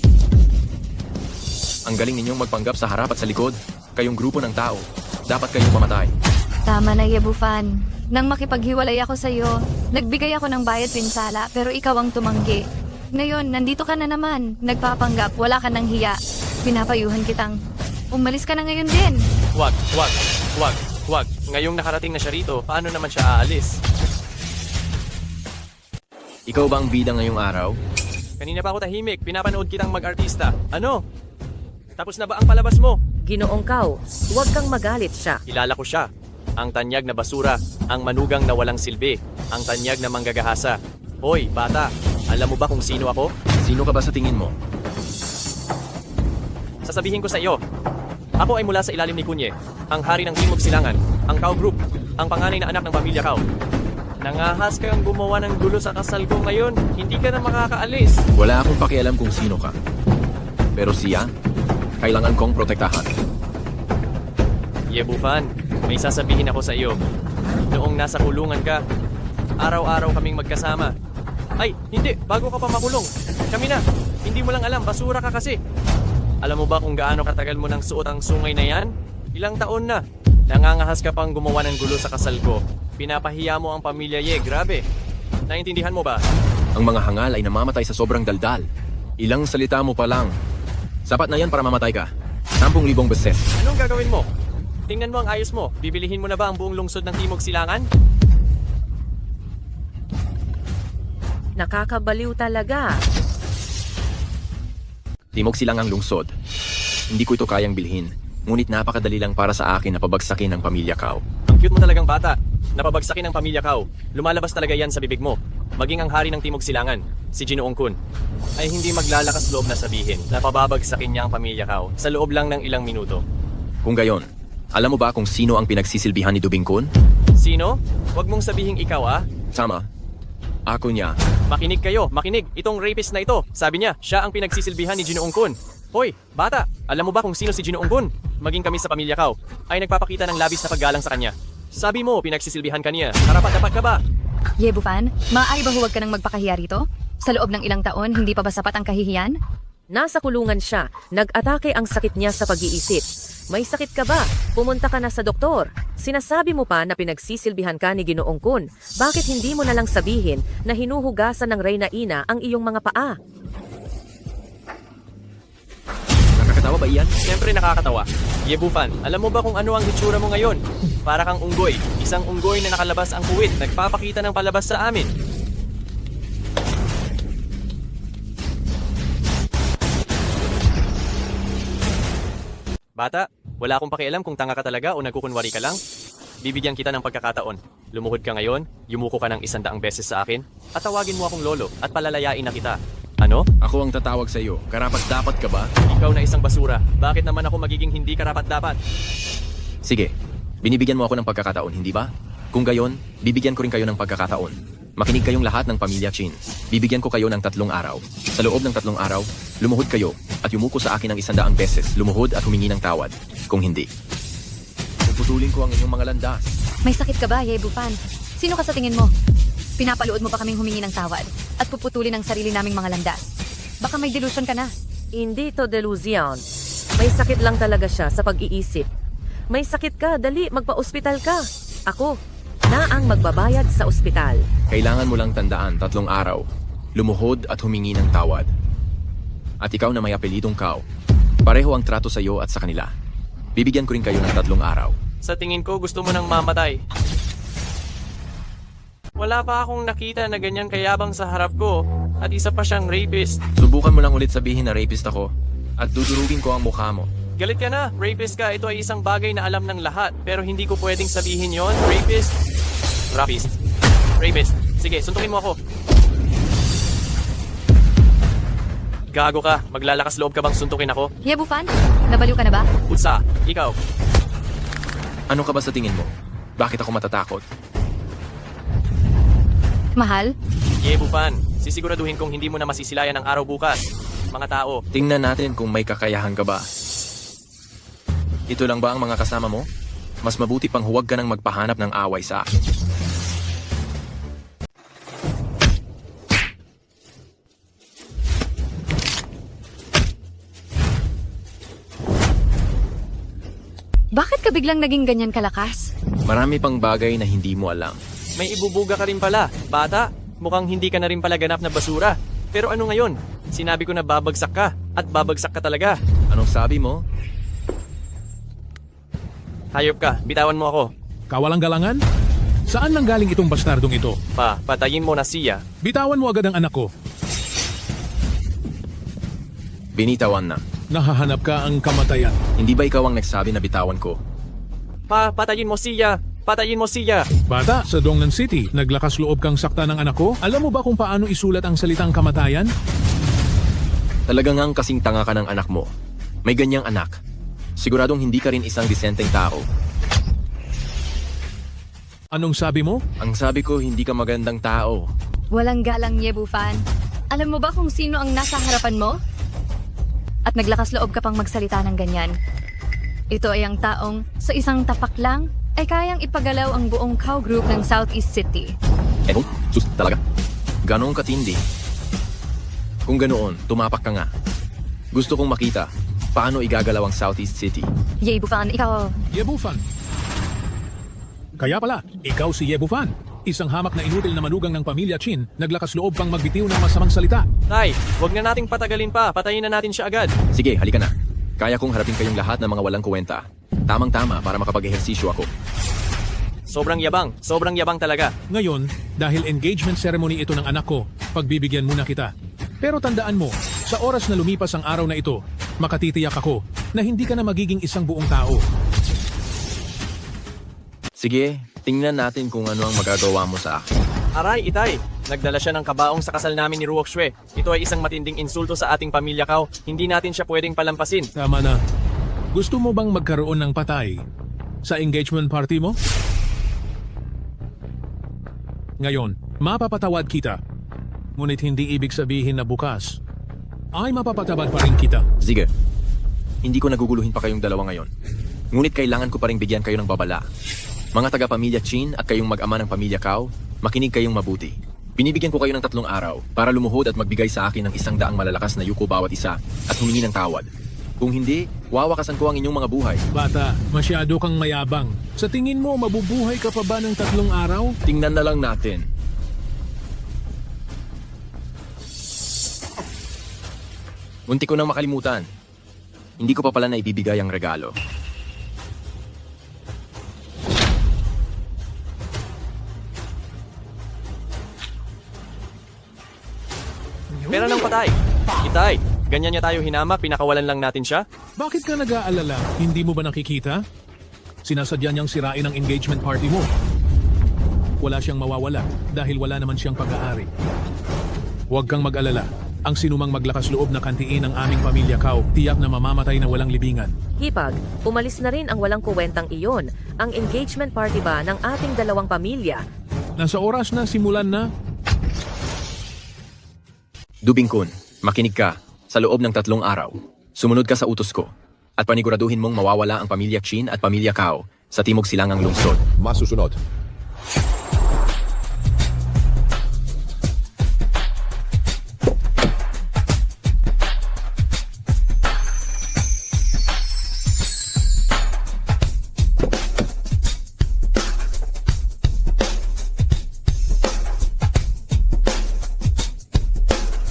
Ang galing ninyong magpanggap sa harap at sa likod. Kayong grupo ng tao. Dapat kayong mamatay. Tama na, Yebufan. Nang makipaghiwalay ako sa iyo, nagbigay ako ng bayad pinsala pero ikaw ang tumanggi. Ngayon, nandito ka na naman. Nagpapanggap, wala ka ng hiya. Pinapayuhan kitang, umalis ka na ngayon din. Wag. Ngayong nakarating na siya rito, paano naman siya aalis? Ikaw ba ang bida ngayong araw? Kanina pa ako tahimik, pinapanood kitang mag-artista. Ano? Tapos na ba ang palabas mo? Ginoong Kao, huwag kang magalit siya. Kilala ko siya. Ang tanyag na basura, ang manugang na walang silbi, ang tanyag na manggagahasa. Hoy, bata, alam mo ba kung sino ako? Sino ka ba sa tingin mo? Sasabihin ko sa iyo. Ako ay mula sa ilalim ni Kunye, ang hari ng Timog Silangan, ang Kao Group, ang panganay na anak ng pamilya Kao. Nangahas kang gumawa ng gulo sa kasal ko ngayon, hindi ka na makakaalis. Wala akong pakialam kung sino ka. Pero siya, kailangan kong protektahan. Yebufan, may sasabihin ako sa iyo. Noong nasa kulungan ka, araw-araw kaming magkasama. Ay, hindi, bago ka pa makulong. Kami na, hindi mo lang alam, basura ka kasi. Alam mo ba kung gaano katagal mo nang suot ang sungay na yan? Ilang taon na. Nangangahas ka pang gumawa ng gulo sa kasal ko. Pinapahiya mo ang pamilya Ye, grabe. Naintindihan mo ba? Ang mga hangal ay namamatay sa sobrang daldal. Ilang salita mo pa lang. Sapat na yan para mamatay ka. 10,000 beses. Anong gagawin mo? Tingnan mo ang ayos mo. Bibilihin mo na ba ang buong lungsod ng Timog Silangan? Nakakabaliw talaga. Timog Silangang lungsod. Hindi ko ito kayang bilhin. Ngunit napakadali lang para sa akin na pabagsakin ng pamilya Kao. Ang cute mo talagang bata. Napabagsakin ng pamilya Kao. Lumalabas talaga yan sa bibig mo. Maging ang hari ng Timog Silangan, si Ginoong Kun, ay hindi maglalakas loob na sabihin na pababagsakin niya ang pamilya Kao sa loob lang ng ilang minuto. Kung gayon, alam mo ba kung sino ang pinagsisilbihan ni Dubing Kun? Sino? Huwag mong sabihing ikaw Tama. Ako niya. Makinig kayo, makinig. Itong rapist na ito, sabi niya, siya ang pinagsisilbihan ni Ginoong Kun. Hoy, bata, alam mo ba kung sino si Ginoong Kun? Maging kami sa pamilya Kao ay nagpapakita ng labis na paggalang sa kanya. Sabi mo, pinagsisilbihan ka niya. Karapat-dapat ka ba? Yebufan, maaari ba huwag ka nang magpakahiya rito? Sa loob ng ilang taon, hindi pa ba sapat ang kahihiyan? Nasa kulungan siya. Nag-atake ang sakit niya sa pag-iisip. May sakit ka ba? Pumunta ka na sa doktor. Sinasabi mo pa na pinagsisilbihan ka ni Ginoong Kun. Bakit hindi mo na lang sabihin na hinuhugasan ng Reyna Ina ang iyong mga paa? Nakakatawa ba iyan? Siyempre nakakatawa. Yebufan, alam mo ba kung ano ang hitsura mo ngayon? Para kang unggoy. Isang unggoy na nakalabas ang puwit. Nagpapakita ng palabas sa amin. Bata, wala akong pakialam kung tanga ka talaga o nagkukunwari ka lang. Bibigyan kita ng pagkakataon. Lumuhod ka ngayon, yumuko ka ng 100 beses sa akin, at tawagin mo akong lolo at palalayain na kita. Ano? Ako ang tatawag sa iyo. Karapat-dapat ka ba? Ikaw na isang basura. Bakit naman ako magiging hindi karapat-dapat? Sige, binibigyan mo ako ng pagkakataon, hindi ba? Kung gayon, bibigyan ko rin kayo ng pagkakataon. Makinig kayong lahat ng pamilya Chin. Bibigyan ko kayo ng 3 araw. Sa loob ng 3 araw, lumuhod kayo at yumuko sa akin ng 100 beses. Lumuhod at humingi ng tawad. Kung hindi, puputulin ko ang inyong mga landas. May sakit ka ba, Yebufan? Sino ka sa tingin mo? Pinapalood mo pa kaming humingi ng tawad at puputulin ang sarili naming mga landas. Baka may delusion ka na. Hindi to delusion. May sakit lang talaga siya sa pag-iisip. May sakit ka, dali, magpa-ospital ka. Ako na ang magbabayad sa ospital. Kailangan mo lang tandaan 3 araw. Lumuhod at humingi ng tawad. At ikaw na may apelidong Kao. Pareho ang trato sa iyo at sa kanila. Bibigyan ko rin kayo ng 3 araw. Sa tingin ko, gusto mo nang mamatay. Wala pa akong nakita na ganyan kayabang sa harap ko. At isa pa siyang rapist. Subukan mo lang ulit sabihin na rapist ako. At dudurugin ko ang mukha mo. Galit ka na, rapist ka. Ito ay isang bagay na alam ng lahat. Pero hindi ko pwedeng sabihin yon. Rapist. Rapist. Rapist. Sige, suntukin mo ako. Gago ka. Maglalakas loob ka bang suntukin ako? Yebufan, nabaliw ka na ba? Utsa, ikaw. Ano ka ba sa tingin mo? Bakit ako matatakot? Mahal? Yebufan, sisiguraduhin kong hindi mo na masisilayan ang araw bukas. Mga tao. Tingnan natin kung may kakayahan ka ba. Ito lang ba ang mga kasama mo? Mas mabuti pang huwag ka nang magpahanap ng away sa akin. Bakit ka biglang naging ganyan kalakas? Marami pang bagay na hindi mo alam. May ibubuga ka rin pala. Bata, mukhang hindi ka na rin pala ganap na basura. Pero ano ngayon? Sinabi ko na babagsak ka, at babagsak ka talaga. Anong sabi mo? Hayop ka, bitawan mo ako. Kawalang galangan? Saan nanggaling itong bastardong ito? Patayin mo na siya. Bitawan mo agad ang anak ko. Binitawan na. Nahahanap ka ang kamatayan. Hindi ba ikaw ang nagsabi na bitawan ko? Patayin mo siya! Patayin mo siya! Bata, sa Dongnan City, naglakas loob kang sakta ng anak ko? Alam mo ba kung paano isulat ang salitang kamatayan? Talaga ngang kasing tanga ka ng anak mo. May ganyang anak. Siguradong hindi ka rin isang disenteng tao. Anong sabi mo? Ang sabi ko, hindi ka magandang tao. Walang galang, Yebufan. Alam mo ba kung sino ang nasa harapan mo? At naglakas loob ka pang magsalita ng ganyan. Ito ay ang taong sa isang tapak lang ay kayang ipagalaw ang buong cow group ng Southeast City. Sus, talaga. Ganoong katindi. Kung ganoon, tumapak ka nga. Gusto kong makita paano igagalaw ang Southeast City. Yebufan, ikaw... Yebufan. Kaya pala, ikaw si Yebufan. Isang hamak na inutil na manugang ng pamilya Chin, naglakas loob pang magbitiw ng masamang salita. Tay, wag na nating patagalin pa. Patayin na natin siya agad. Sige, halika na. Kaya kong harapin kayong lahat ng mga walang kuwenta. Tamang-tama para makapag-ehersisyo ako. Sobrang yabang talaga. Ngayon, dahil engagement ceremony ito ng anak ko, pagbibigyan muna kita. Pero tandaan mo, sa oras na lumipas ang araw na ito, makatitiyak ako na hindi ka na magiging isang buong tao. Sige, tingnan natin kung ano ang magagawa mo sa akin. Aray, Itay! Nagdala siya ng kabaong sa kasal namin ni Ruok Shue. Ito ay isang matinding insulto sa ating pamilya, Kao. Hindi natin siya pwedeng palampasin. Tama na. Gusto mo bang magkaroon ng patay sa engagement party mo? Ngayon, mapapatawad kita. Ngunit hindi ibig sabihin na bukas ay mapapatawad pa rin kita. Sige. Hindi ko naguguluhin pa kayong dalawa ngayon. Ngunit kailangan ko pa rin bigyan kayo ng babala. Mga taga-pamilya Chin at kayong mag-ama ng pamilya Kao, makinig kayong mabuti. Binibigyan ko kayo ng 3 araw para lumuhod at magbigay sa akin ng 100 malalakas na yuko bawat isa at humingi ng tawad. Kung hindi, wawakasan ko ang inyong mga buhay. Bata, masyado kang mayabang. Sa tingin mo, mabubuhay ka pa ba ng 3 araw? Tingnan na lang natin. Munti ko nang makalimutan. Hindi ko pa pala na ibibigay ang regalo. Pera ng patay. Itay, ganyan niya tayo hinamak, pinakawalan lang natin siya? Bakit ka nag-aalala? Hindi mo ba nakikita? Sinasadya niyang sirain ang engagement party mo. Wala siyang mawawala dahil wala naman siyang pag-aari. Huwag kang mag-alala. Ang sinumang maglakas loob na kantiin ang aming pamilya Kao, tiyak na mamamatay na walang libingan. Hipag, umalis na rin ang walang kuwentang iyon. Ang engagement party ba ng ating dalawang pamilya? Nasa oras na simulan na. Dubing-kun, makinig ka. Sa loob ng 3 araw, sumunod ka sa utos ko at paniguraduhin mong mawawala ang pamilya Chin at pamilya Kao sa Timog Silangang Lungsod. Masusunod.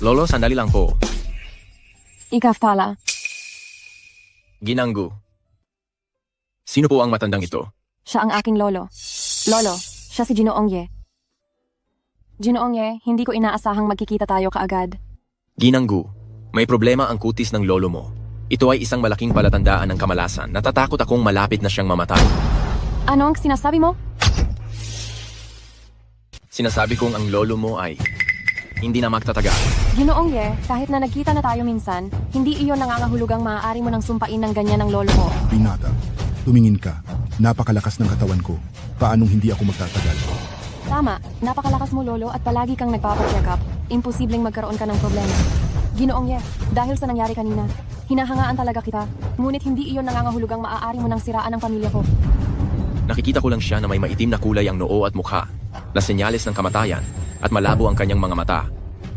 Lolo, sandali lang po. Ikaw pala. Ginanggu. Sino po ang matandang ito? Siya ang aking lolo. Lolo, siya si Ginoong Ye. Ginoong Ye, hindi ko inaasahang magkikita tayo kaagad. Ginanggu, may problema ang kutis ng lolo mo. Ito ay isang malaking palatandaan ng kamalasan. Natatakot akong malapit na siyang mamatay. Ano ang sinasabi mo? Sinasabi kong ang lolo mo ay hindi na magtatagal. Ginoong Ye, kahit na nagkita na tayo minsan, hindi iyon nangangahulugang maaari mo nang sumpain ng ganyan ng lolo mo. Binata, tumingin ka. Napakalakas ng katawan ko. Paanong hindi ako magtatagal? Tama, napakalakas mo lolo at palagi kang nagpapacheck up. Imposibleng magkaroon ka ng problema. Ginoong Ye, dahil sa nangyari kanina, hinahangaan talaga kita. Ngunit hindi iyon nangangahulugang maaari mo nang siraan ang pamilya ko. Nakikita ko lang siya na may maitim na kulay ang noo at mukha, na senyales ng kamatayan, at malabo ang kanyang mga mata.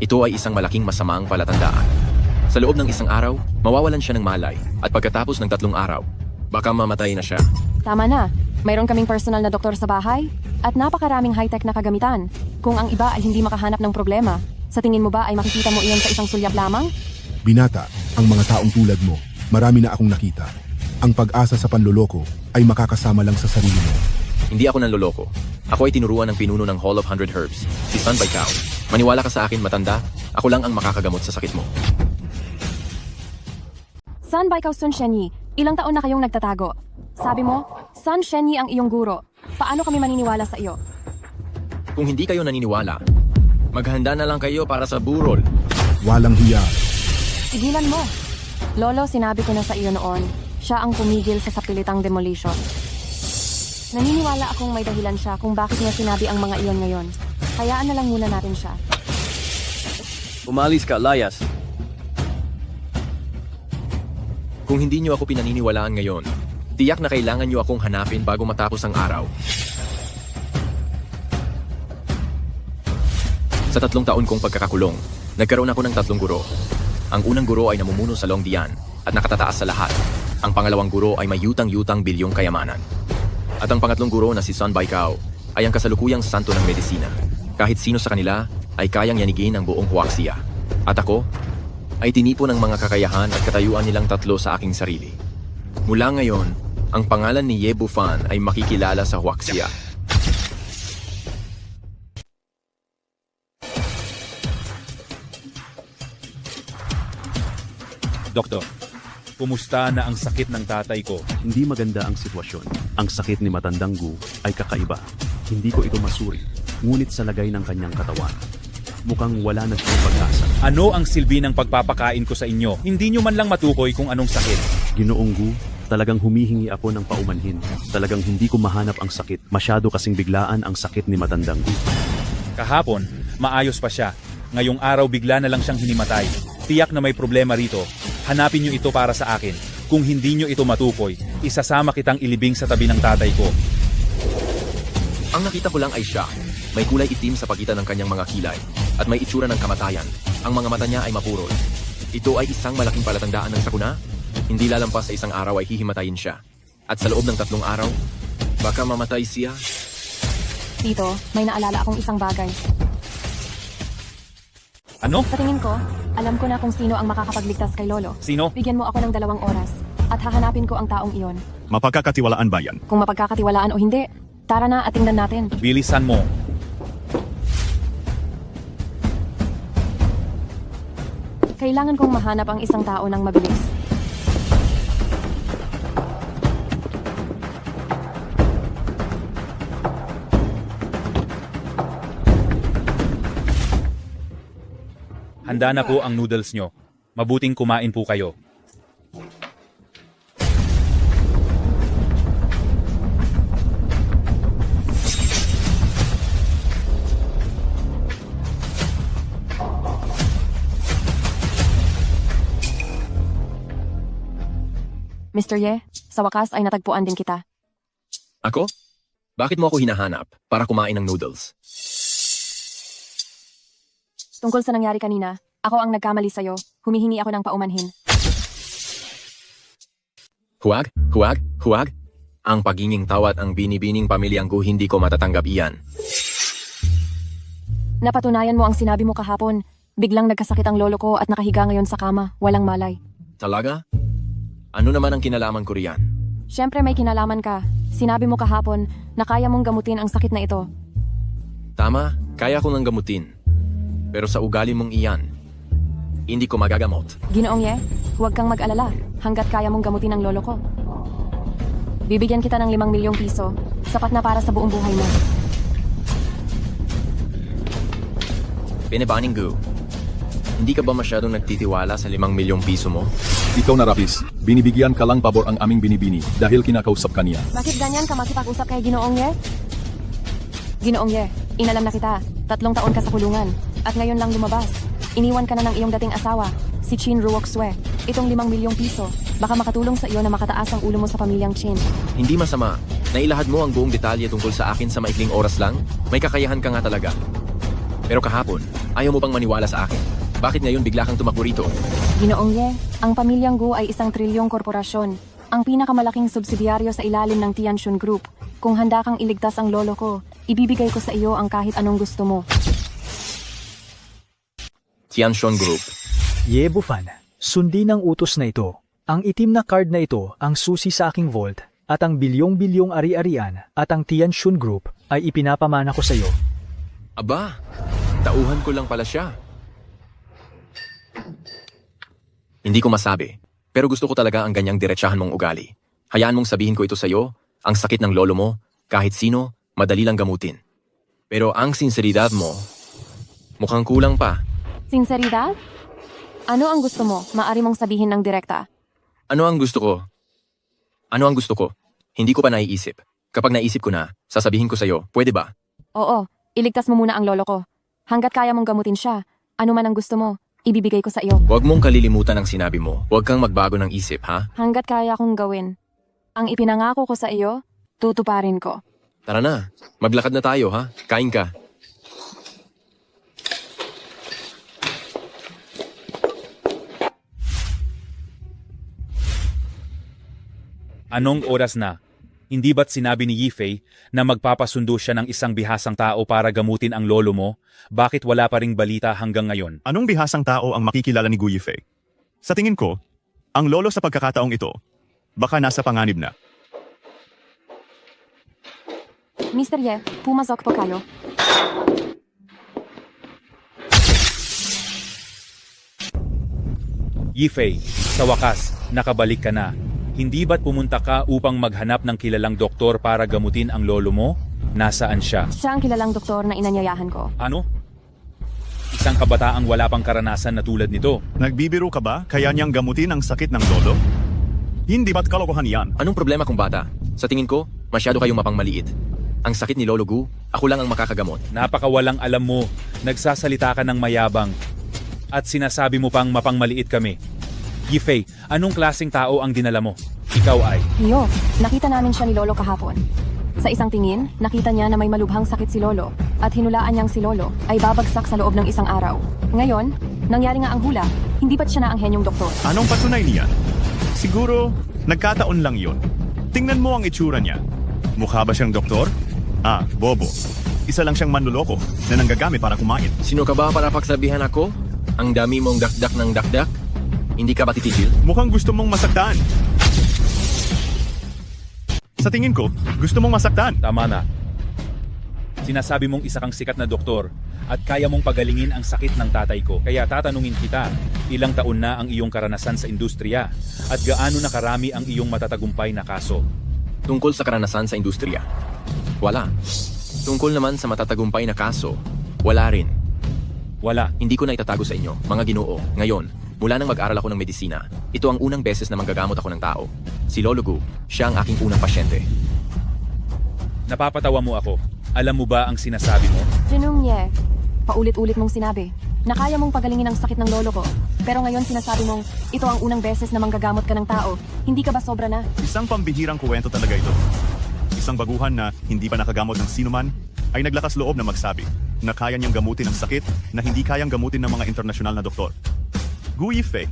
Ito ay isang malaking masamaang palatandaan. Sa loob ng 1 araw, mawawalan siya ng malay, at pagkatapos ng 3 araw, baka mamatay na siya. Tama na. Mayroon kaming personal na doktor sa bahay at napakaraming high-tech na kagamitan. Kung ang iba ay hindi makahanap ng problema, Sa tingin mo ba ay makikita mo iyon sa isang sulyap lamang? Binata, ang mga taong tulad mo, marami na akong nakita. Ang pag-asa sa panloloko ay makakasama lang sa sarili mo. Hindi ako nanloloko. Ako ay tinuruan ng pinuno ng Hall of 100 Herbs, si Sun Baikao. Maniwala ka sa akin, matanda. Ako lang ang makakagamot sa sakit mo. Sun Baikao Sun Shenyi, ilang taon na kayong nagtatago? Sabi mo, Sun Shenyi ang iyong guro. Paano kami maniniwala sa iyo? Kung hindi kayo naniniwala, maghanda na lang kayo para sa burol. Walang hiya. Tigilan mo. Lolo, sinabi ko na sa iyo noon, siya ang pumigil sa sapilitang demolition. Naniniwala akong may dahilan siya kung bakit niya sinabi ang mga iyon ngayon. Hayaan na lang muna natin siya. Umalis ka, layas. Kung hindi niyo ako pinaniniwalaan ngayon, tiyak na kailangan niyo akong hanapin bago matapos ang araw. Sa 3 taon kong pagkakakulong, nagkaroon ako ng 3 guro. Ang unang guro ay namumuno sa Longdian at nakatataas sa lahat. Ang pangalawang guro ay may yutang-yutang bilyong kayamanan. At ang pangatlong guro na si Sun Baikao ay ang kasalukuyang santo ng medisina. Kahit sino sa kanila ay kayang yanigin ang buong Huaxia. At ako ay tinipo ng mga kakayahan at katayuan nilang 3 sa aking sarili. Mula ngayon, ang pangalan ni Ye Bufan ay makikilala sa Huaxia. Doktor, kumusta na ang sakit ng tatay ko? Hindi maganda ang sitwasyon. Ang sakit ni Matandang Gu ay kakaiba. Hindi ko ito masuri, ngunit sa lagay ng kanyang katawan, mukhang wala na siyang pag-asa. Ano ang silbi ng pagpapakain ko sa inyo? Hindi nyo man lang matukoy kung anong sakit. Ginoong Gu, talagang humihingi ako ng paumanhin. Talagang hindi ko mahanap ang sakit. Masyado kasing biglaan ang sakit ni Matandang Gu. Kahapon, maayos pa siya. Ngayong araw bigla na lang siyang hinimatay. Tiyak na may problema rito. Hanapin nyo ito para sa akin. Kung hindi nyo ito matukoy, isasama kitang ilibing sa tabi ng tatay ko. Ang nakita ko lang ay siya. May kulay itim sa pagitan ng kanyang mga kilay at may itsura ng kamatayan. Ang mga mata niya ay mapurol. Ito ay isang malaking palatandaan ng sakuna. Hindi lalampas sa isang araw ay hihimatayin siya. At sa loob ng 3 araw, baka mamatay siya. Tito, may naalala akong isang bagay. Ano? Sa tingin ko, alam ko na kung sino ang makakapagligtas kay Lolo. Sino? Bigyan mo ako ng 2 oras at hahanapin ko ang taong iyon. Mapagkakatiwalaan ba yan? Kung mapagkakatiwalaan o hindi, tara na at tingnan natin. Bilisan mo. Kailangan kong mahanap ang isang tao ng mabilis. Handa na po ang noodles nyo. Mabuting kumain po kayo. Mr. Ye, sa wakas ay natagpuan din kita. Ako? Bakit mo ako hinahanap para kumain ng noodles? Tungkol sa nangyari kanina, ako ang nagkamali sa'yo. Humihingi ako ng paumanhin. Huwag, huwag, huwag. Ang paginging tawat ang binibining pamilyang Gu, hindi ko matatanggap iyan. Napatunayan mo ang sinabi mo kahapon. Biglang nagkasakit ang lolo ko at nakahiga ngayon sa kama, walang malay. Talaga? Ano naman ang kinalaman ko riyan? Siyempre may kinalaman ka. Sinabi mo kahapon na kaya mong gamutin ang sakit na ito. Tama, kaya ko nang gamutin. Pero sa ugali mong iyan, hindi ko magagamot. Ginoong Ye, huwag kang mag-alala hanggat kaya mong gamutin ang lolo ko. Bibigyan kita ng 5 milyong piso, sapat na para sa buong buhay mo. Pinebaning Gu, hindi ka ba masyadong nagtitiwala sa 5 milyong piso mo? Ikaw na Rapis, binibigyan ka lang pabor ang aming binibini dahil kinakausap ka niya. Bakit ganyan ka makipag-usap kay Ginoong Ye? Ginoong Ye, inalam na kita. 3 taon ka sa kulungan. At ngayon lang lumabas. Iniwan ka na ng iyong dating asawa, si Chin Ruoxue. Itong 5 milyong piso, baka makatulong sa iyo na makataas ang ulo mo sa pamilyang Chin. Hindi masama. Nailahad mo ang buong detalye tungkol sa akin sa maikling oras lang. May kakayahan ka nga talaga. Pero kahapon, ayaw mo bang maniwala sa akin? Bakit ngayon bigla kang tumakbo rito? Ginoong Ye, ang pamilyang Gu ay 1 trilyong korporasyon. Ang pinakamalaking subsidyaryo sa ilalim ng Tianxun Group. Kung handa kang iligtas ang lolo ko, ibibigay ko sa iyo ang kahit anong gusto mo. Tianshun Group. Ye Bufan, sundin ang utos na ito. Ang itim na card na ito ang susi sa aking vault at ang bilyong-bilyong ari-arian at ang Tianshun Group ay ipinapamana ko sa iyo. Aba, tauhan ko lang pala siya. Hindi ko masabi, pero gusto ko talaga ang ganyang diretsahan mong ugali. Hayaan mong sabihin ko ito sa iyo, ang sakit ng lolo mo, kahit sino, madali lang gamutin. Pero ang sinseridad mo, mukhang kulang pa. Sinseridad? Ano ang gusto mo? Maari mong sabihin ng direkta. Ano ang gusto ko? Ano ang gusto ko? Hindi ko pa naiisip. Kapag naisip ko na, sasabihin ko sa iyo, pwede ba? Oo, iligtas mo muna ang lolo ko. Hanggat kaya mong gamutin siya, ano man ang gusto mo, ibibigay ko sa iyo. Huwag mong kalilimutan ang sinabi mo. Huwag kang magbago ng isip, ha? Hanggat kaya kong gawin. Ang ipinangako ko sa iyo, tutuparin ko. Tara na, maglakad na tayo, ha? Kain ka. Anong oras na? Hindi ba't sinabi ni Yifei na magpapasundo siya ng isang bihasang tao para gamutin ang lolo mo? Bakit wala pa ring balita hanggang ngayon? Anong bihasang tao ang makikilala ni Gu Yifei? Sa tingin ko, ang lolo sa pagkakataong ito, baka nasa panganib na. Mr. Ye, pumasok po kayo. Yifei, sa wakas, nakabalik ka na. Hindi ba't pumunta ka upang maghanap ng kilalang doktor para gamutin ang lolo mo? Nasaan siya? Siya ang kilalang doktor na inanyayahan ko. Ano? Isang kabataang wala pang karanasan na tulad nito. Nagbibiro ka ba kaya niyang gamutin ang sakit ng lolo? Hindi ba't kalokohan yan? Anong problema kung bata? Sa tingin ko, masyado kayong mapangmaliit. Ang sakit ni Lolo Gu, ako lang ang makakagamot. Napakawalang alam mo, nagsasalita ka ng mayabang. At sinasabi mo pang mapangmaliit kami. Yifei, anong klaseng tao ang dinala mo? Ikaw ay... Iyo, nakita namin siya ni Lolo kahapon. Sa isang tingin, nakita niya na may malubhang sakit si Lolo at hinulaan niyang si Lolo ay babagsak sa loob ng isang araw. Ngayon, nangyari nga ang hula, hindi ba't siya na ang henyong doktor? Anong patunay niya? Siguro, nagkataon lang yon. Tingnan mo ang itsura niya. Mukha ba siyang doktor? Ah, bobo. Isa lang siyang manluloko na nanggagamit para kumain. Sino ka ba para pagsabihan ako? Ang dami mong dakdak ng dakdak? Hindi ka ba titigil? Mukhang gusto mong masaktan. Sa tingin ko, gusto mong masaktan. Tama na. Sinasabi mong isa kang sikat na doktor at kaya mong pagalingin ang sakit ng tatay ko. Kaya tatanungin kita, ilang taon na ang iyong karanasan sa industriya at gaano na karami ang iyong matatagumpay na kaso? Tungkol sa karanasan sa industriya? Wala. Tungkol naman sa matatagumpay na kaso? Wala rin. Wala. Hindi ko na itatago sa inyo, mga Ginoo. Ngayon, mula nang mag-aral ako ng medisina, ito ang unang beses na manggagamot ako ng tao. Si Lolo Gu, siya ang aking unang pasyente. Napapatawa mo ako. Alam mo ba ang sinasabi mo? Jinung Ye, paulit-ulit mong sinabi na kaya mong pagalingin ang sakit ng lolo ko. Pero ngayon sinasabi mong ito ang unang beses na manggagamot ka ng tao. Hindi ka ba sobra na? Isang pambihirang kuwento talaga ito. Isang baguhan na hindi pa nakagamot ng sinuman ay naglakas loob na magsabi na kaya niyang gamutin ang sakit na hindi kayang gamutin ng mga internasyonal na doktor. Gu Yifei,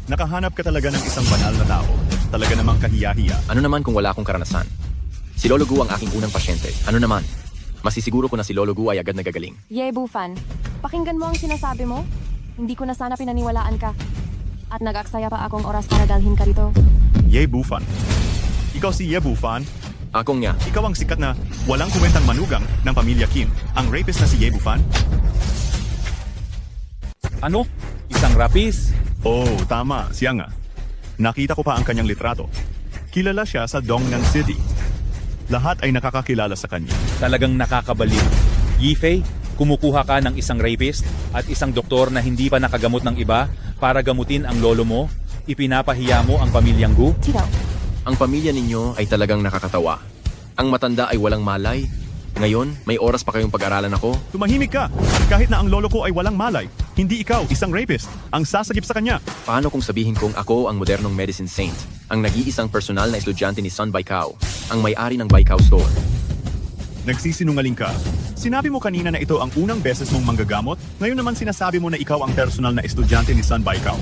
nakahanap ka talaga ng isang banal na tao. Talaga namang kahiya-hiya. Ano naman kung wala akong karanasan? Si Lolo Gu ang aking unang pasyente. Ano naman? Masisiguro ko na si Lolo Gu ay agad nagagaling. Ye Bufan, pakinggan mo ang sinasabi mo. Hindi ko na sana pinaniwalaan ka. At nag-aksaya pa akong oras para dalhin ka rito. Ye Bufan. Ikaw si Ye Bufan? Akong nga. Ikaw ang sikat na walang kuwentang manugang ng pamilya Kim. Ang rapist na si Ye Bufan? Ano? Isang rapis? Oh, tama. Siya nga. Nakita ko pa ang kanyang litrato. Kilala siya sa Dongnan City. Lahat ay nakakakilala sa kanya. Talagang nakakabaliw. Yifei, kumukuha ka ng isang rapist at isang doktor na hindi pa nakagamot ng iba para gamutin ang lolo mo? Ipinapahiya mo ang pamilyang Gu? Ang pamilya ninyo ay talagang nakakatawa. Ang matanda ay walang malay. Ngayon, may oras pa kayong pag-aralan ako? Tumahimik ka! Kahit na ang lolo ko ay walang malay, hindi ikaw, isang rapist, ang sasagip sa kanya. Paano kung sabihin kong ako ang modernong medicine saint, ang nag-iisang personal na estudyante ni Sun Baikao, ang may-ari ng Baikao Store? Nagsisinungaling ka. Sinabi mo kanina na ito ang unang beses mong manggagamot, ngayon naman sinasabi mo na ikaw ang personal na estudyante ni Sun Baikao.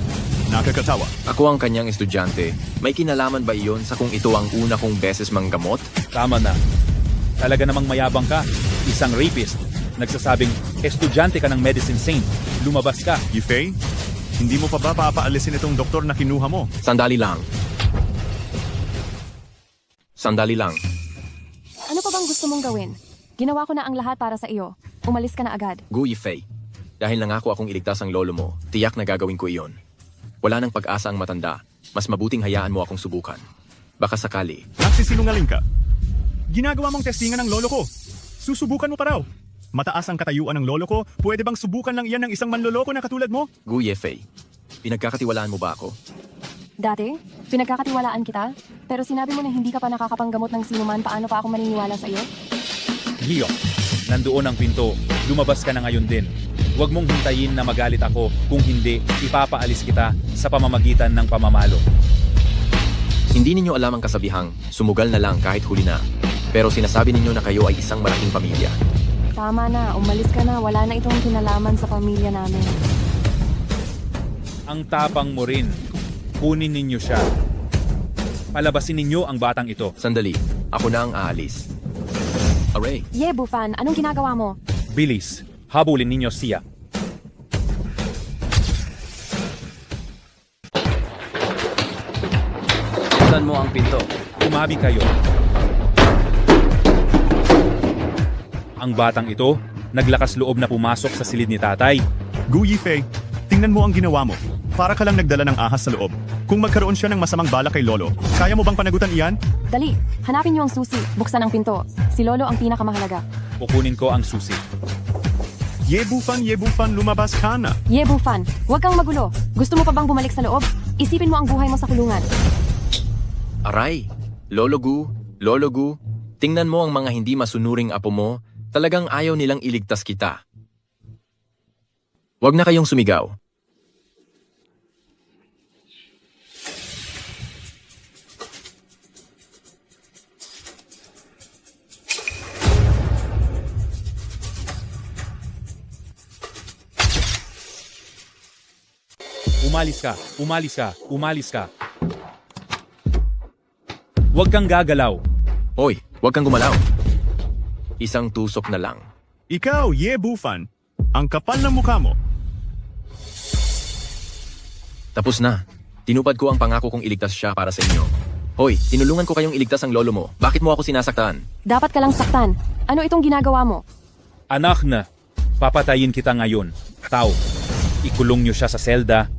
Nakakatawa. Ako ang kanyang estudyante. May kinalaman ba iyon sa kung ito ang una kong beses manggamot? Tama na. Talaga namang mayabang ka. Isang rapist. nagsasabing, estudyante ka ng Medicine Saint. Lumabas ka. Yifei, hindi mo pa ba papaalisin itong doktor na kinuha mo? Sandali lang. Sandali lang. Ano pa bang gusto mong gawin? Ginawa ko na ang lahat para sa iyo. Umalis ka na agad. Gu Yifei, dahil nangako akong iligtas ang lolo mo, tiyak na gagawin ko iyon. Wala nang pag-asa ang matanda. Mas mabuting hayaan mo akong subukan. Baka sakali. Nagsisinungaling ka. Ginagawa mong testingan ng lolo ko. Susubukan mo pa raw. Mataas ang katayuan ng lolo ko. Pwede bang subukan lang iyan ng isang manloloko na katulad mo? Gu Yifei, pinagkakatiwalaan mo ba ako? Dati, pinagkakatiwalaan kita, pero sinabi mo na hindi ka pa nakakapanggamot ng sinuman. Paano pa ako maniniwala sa iyo? Gio, nandoon ang pinto. Lumabas ka na ngayon din. Huwag mong hintayin na magalit ako. Kung hindi, ipapaalis kita sa pamamagitan ng pamamalo. Hindi ninyo alam ang kasabihang, sumugal na lang kahit huli na. Pero sinasabi ninyo na kayo ay isang malaking pamilya. Tama na, umalis ka na. Wala na itong kinalaman sa pamilya namin. Ang tapang mo rin. Kunin ninyo siya. Palabasin ninyo ang batang ito. Sandali, ako na ang aalis. Aray, Ye, Bufan, anong ginagawa mo? Bilis, habulin ninyo siya. Buksan mo ang pinto. Tumabi kayo. Ang batang ito, naglakas loob na pumasok sa silid ni tatay. Gu Yifei, tingnan mo ang ginawa mo. Para ka lang nagdala ng ahas sa loob. Kung magkaroon siya ng masamang bala kay Lolo, kaya mo bang panagutan iyan? Dali, hanapin niyo ang susi. Buksan ang pinto. Si Lolo ang pinakamahalaga. Kukunin ko ang susi. Ye Bufan, lumabas ka na. Ye, Bufan, huwag kang magulo. Gusto mo pa bang bumalik sa loob? Isipin mo ang buhay mo sa kulungan. aray, Lolo Gu, tingnan mo ang mga hindi masunuring apo mo, talagang ayaw nilang iligtas kita. Huwag na kayong sumigaw. Umalis ka. Huwag kang gagalaw. Hoy, huwag kang gumalaw. Isang tusok na lang. Ikaw, Ye Bufan, ang kapal ng mukha mo. Tapos na. Tinupad ko ang pangako kong iligtas siya para sa inyo. Hoy, tinulungan ko kayong iligtas ang lolo mo. Bakit mo ako sinasaktan? Dapat ka lang saktan. Ano itong ginagawa mo? Anak na, papatayin kita ngayon. Tao, ikulong niyo siya sa selda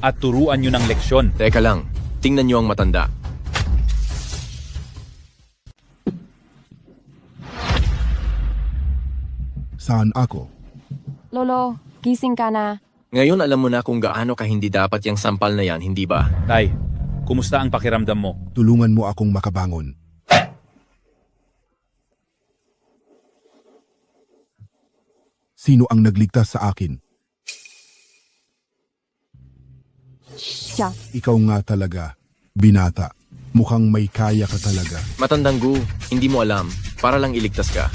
at turuan niyo ng leksyon. Teka lang, tingnan niyo ang matanda. Saan ako? Lolo, gising ka na. Ngayon alam mo na kung gaano ka hindi dapat yung sampal na yan, hindi ba? Tay, kumusta ang pakiramdam mo? Tulungan mo akong makabangon. Sino ang nagligtas sa akin? Siya. Ikaw nga talaga, binata. Mukhang may kaya ka talaga. Matandang Gu, hindi mo alam, para lang iligtas ka.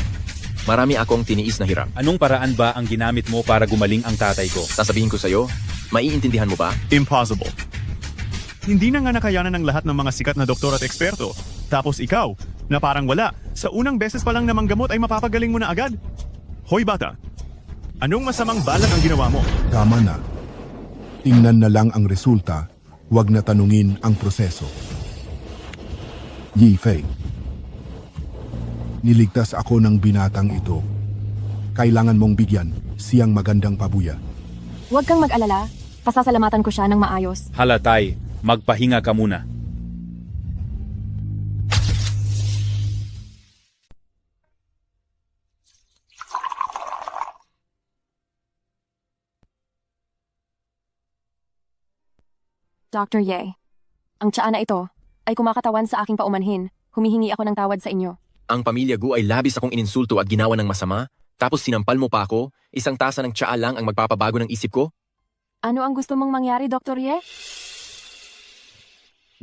Marami akong tiniis na hirap. Anong paraan ba ang ginamit mo para gumaling ang tatay ko? Sasabihin ko sa'yo, maiintindihan mo ba? Impossible. Hindi na nga nakayanan ng lahat ng mga sikat na doktor at eksperto. Tapos ikaw, na parang wala, sa unang beses pa lang namang gamot ay mapapagaling mo na agad? Hoy bata, anong masamang balak ang ginawa mo? Tama na. Tingnan na lang ang resulta, huwag na tanungin ang proseso. Yifei, niligtas ako ng binatang ito. Kailangan mong bigyan siyang magandang pabuya. Huwag kang mag-alala. Pasasalamatan ko siya ng maayos. Hala tay, magpahinga ka muna. Dr. Ye, ang tsaa na ito ay kumakatawan sa aking paumanhin. Humihingi ako ng tawad sa inyo. Ang pamilya Gu ay labis akong ininsulto at ginawa ng masama, tapos sinampal mo pa ako, isang tasa ng tsaa lang ang magpapabago ng isip ko? Ano ang gusto mong mangyari, Dr. Ye?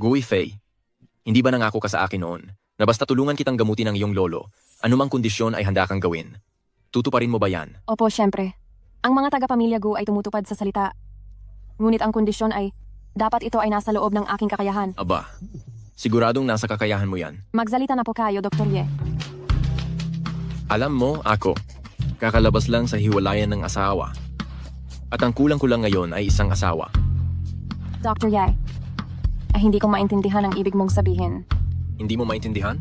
Gu Yifei, hindi ba nangako ka sa akin noon na basta tulungan kitang gamutin ng iyong lolo, anumang kondisyon ay handa kang gawin? Tutuparin mo ba yan? Opo, syempre. Ang mga taga-pamilya Gu ay tumutupad sa salita. Ngunit ang kondisyon ay, dapat ito ay nasa loob ng aking kakayahan. Aba, siguradong nasa kakayahan mo yan. Magsalita na po kayo, Dr. Ye. Alam mo, ako, Kakalabas lang sa hiwalayan ng asawa. At ang kulang-kulang ngayon ay isang asawa. Dr. Ye, hindi ko maintindihan ang ibig mong sabihin. Hindi mo maintindihan?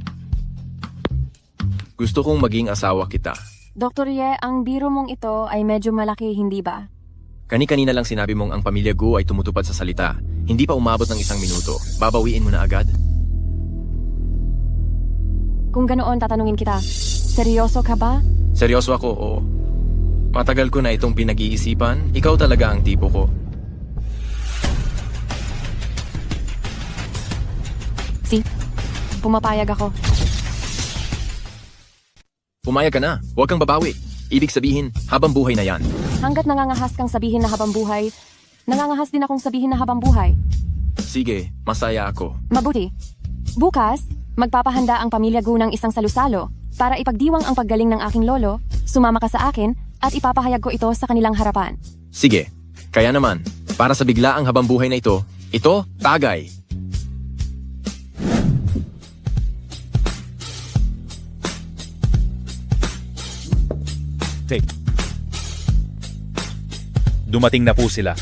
Gusto kong maging asawa kita. Dr. Ye, ang biro mong ito ay medyo malaki, hindi ba? Kani-kanina lang sinabi mong ang pamilya Gu ay tumutupad sa salita. Hindi pa umabot ng 1 minuto. Babawiin mo na agad? Kung ganoon, tatanungin kita, seryoso ka ba? Seryoso ako, oo. Matagal ko na itong pinag-iisipan. Ikaw talaga ang tipo ko. Pumapayag ako. Pumayag ka na. Huwag kang babawi. Ibig sabihin, habang buhay na yan. Hanggat nangangahas kang sabihin na habang buhay, nangangahas din akong sabihin na habang buhay. Sige, masaya ako. Mabuti. Bukas, magpapahanda ang pamilya Gu ng isang salusalo para ipagdiwang ang paggaling ng aking lolo, sumama ka sa akin, at ipapahayag ko ito sa kanilang harapan. Sige. Kaya naman, para sa biglaang habang buhay na ito, tagay. Tape. Dumating na po sila.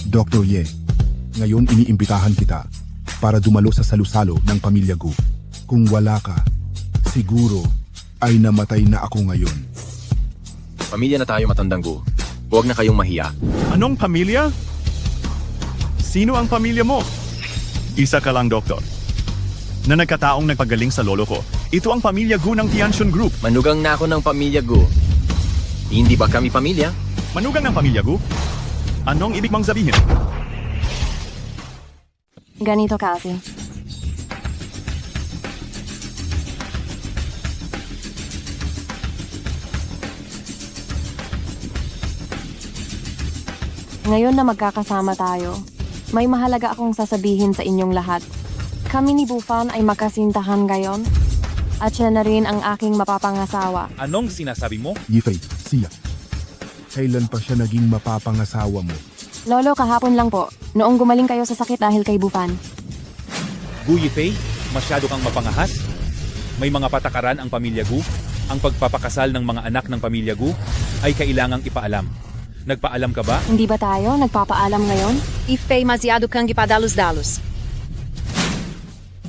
Dr. Ye, ngayon iniimbitahan kita para dumalo sa salusalo ng pamilya Gu. Kung wala ka, siguro ay namatay na ako ngayon. Pamilya na tayo, matandang Gu. Huwag na kayong mahiya. Anong pamilya? Sino ang pamilya mo? Isa ka lang, doktor. Na nagkataong nagpagaling sa lolo ko. Ito ang pamilya Gu ng Tianxun Group. Manugang na ako ng pamilya Gu. Hindi ba kami pamilya? Manugang ng pamilya Gu? Anong ibig mong sabihin? Ganito kasi. Ngayon na magkakasama tayo, may mahalaga akong sasabihin sa inyong lahat. Kami ni Bufan ay magkasintahan ngayon, at siya na rin ang aking mapapangasawa. Anong sinasabi mo? Yifei, siya. Kailan pa siya naging mapapangasawa mo? Lolo, kahapon lang po, noong gumaling kayo sa sakit dahil kay Bufan. Gu Yifei, masyado kang mapangahas? May mga patakaran ang pamilya Gu? Ang pagpapakasal ng mga anak ng pamilya Gu ay kailangang ipaalam. Nagpaalam ka ba? Hindi ba tayo nagpapaalam ngayon? Yifei, masyado kang ipadalos-dalos.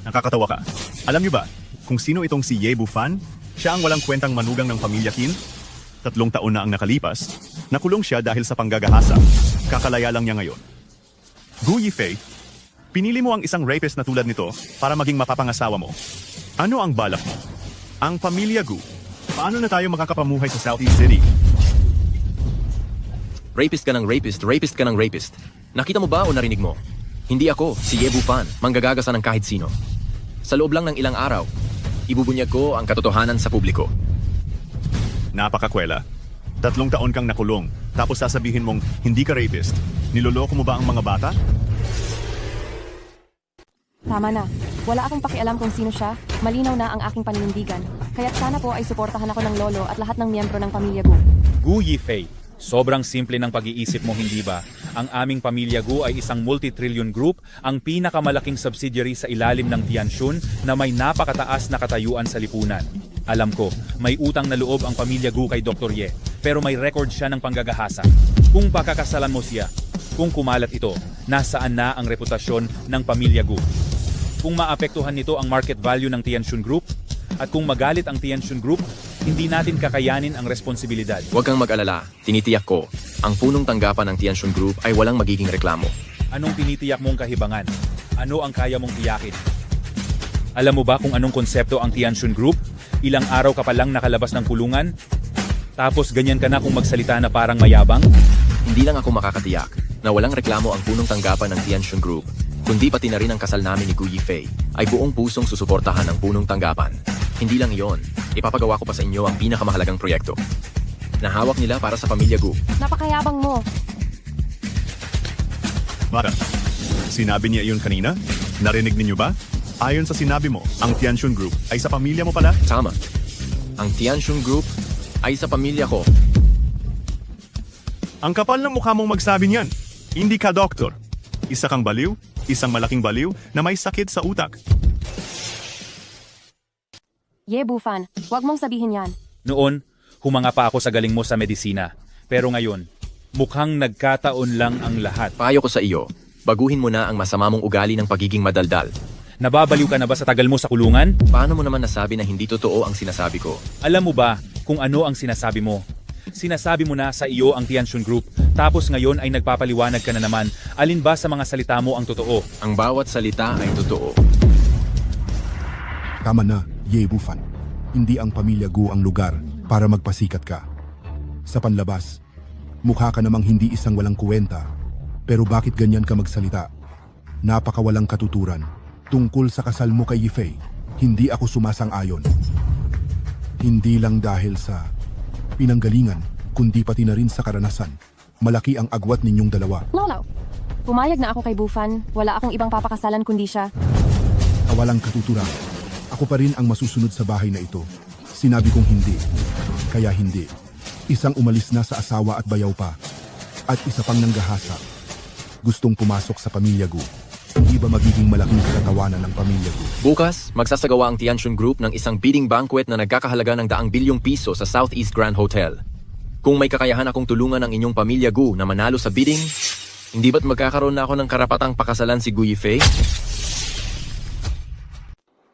Nakakatawa ka. Alam niyo ba kung sino itong si Ye Bufan? Siya ang walang kwentang manugang ng pamilya Qin. 3 taon na ang nakalipas. Nakulong siya dahil sa panggagahasa. Kakalaya lang niya ngayon. Gu Yifei, pinili mo ang isang rapist na tulad nito para maging mapapangasawa mo. Ano ang balak mo? Ang pamilya Gu. Paano na tayo makakapamuhay sa Southeast City? Rapist ka ng rapist, rapist ka ng rapist. Nakita mo ba o narinig mo? Hindi ako, si Ye Bufan, manggagagasa ng kahit sino. Sa loob lang ng ilang araw, ibubunyag ko ang katotohanan sa publiko. Napakakwela. 3 taon kang nakulong, tapos sasabihin mong hindi ka rapist. Niloloko mo ba ang mga bata? Tama na. Wala akong pakialam kung sino siya. Malinaw na ang aking paninindigan. Kaya't sana po ay suportahan ako ng lolo at lahat ng miyembro ng pamilya Gu. Gu Yifei, sobrang simple ng pag-iisip mo, hindi ba? Ang aming pamilya Gu ay isang multi-trillion group, ang pinakamalaking subsidiary sa ilalim ng Tianxun na may napakataas na katayuan sa lipunan. Alam ko, may utang na loob ang pamilya Gu kay Dr. Ye, pero may record siya ng panggagahasa. Kung pakakasalan mo siya, kung kumalat ito, nasaan na ang reputasyon ng pamilya Gu? Kung maapektuhan nito ang market value ng Tianxun Group, at kung magalit ang Tianxun Group, hindi natin kakayanin ang responsibilidad. Huwag kang mag-alala, tinitiyak ko, ang punong tanggapan ng Tianxun Group ay walang magiging reklamo. Anong tinitiyak mong kahibangan? Ano ang kaya mong tiyakin? Alam mo ba kung anong konsepto ang Tianxun Group? Ilang araw ka pa lang nakalabas ng kulungan? Tapos ganyan ka na kung magsalita na parang mayabang? Hindi lang ako makakatiyak na walang reklamo ang punong tanggapan ng Tianxun Group, kundi pati na rin ang kasal namin ni Gu Yifei ay buong pusong susuportahan ng punong tanggapan. Hindi lang iyon, ipapagawa ko pa sa inyo ang pinakamahalagang proyekto na hawak nila para sa pamilya Gu. Napakayabang mo. Mara, sinabi niya iyon kanina? Narinig ninyo ba? Ayon sa sinabi mo, ang Tianxun Group ay sa pamilya mo pala? Tama. Ang Tianxun Group ay sa pamilya ko. Ang kapal ng mukha mong magsabi niyan. Hindi ka doktor. Isa kang baliw, isang malaking baliw na may sakit sa utak. Ye Bufan, wag mong sabihin yan. Noon, humanga pa ako sa galing mo sa medisina. Pero ngayon, mukhang nagkataon lang ang lahat. Payo ko sa iyo, baguhin mo na ang masama mong ugali ng pagiging madaldal. Nababaliw ka na ba sa tagal mo sa kulungan? Paano mo naman nasabi na hindi totoo ang sinasabi ko? Alam mo ba kung ano ang sinasabi mo? Sinasabi mo na sa iyo ang Tianjin Group, tapos ngayon ay nagpapaliwanag ka na naman. Alin ba sa mga salita mo ang totoo? Ang bawat salita ay totoo. Tama na, Ye Bufan. Hindi ang pamilya Gu ang lugar para magpasikat ka. Sa panlabas, mukha ka namang hindi isang walang kuwenta. Pero bakit ganyan ka magsalita? Napakawalang katuturan. Tungkol sa kasal mo kay Yifei, hindi ako sumasang-ayon. Hindi lang dahil sa pinanggalingan, kundi pati na rin sa karanasan. Malaki ang agwat ninyong dalawa. Lolo, pumayag na ako kay Bufan. Wala akong ibang papakasalan kundi siya. Kawalang katuturan. Ako pa rin ang masusunod sa bahay na ito. Sinabi kong hindi. Kaya hindi. Isang umalis na sa asawa at bayaw pa. At isa pang nanggahasa. Gustong pumasok sa pamilya Gu. Hindi ba magiging malaking katatawanan ng pamilya Gu? Bukas, magsasagawa ang Tianjin Group ng isang bidding banquet na nagkakahalaga ng 100 bilyong piso sa Southeast Grand Hotel. Kung may kakayahan akong tulungan ang inyong pamilya Gu na manalo sa bidding, hindi ba't magkakaroon na ako ng karapatang pakasalan si Gu Yifei?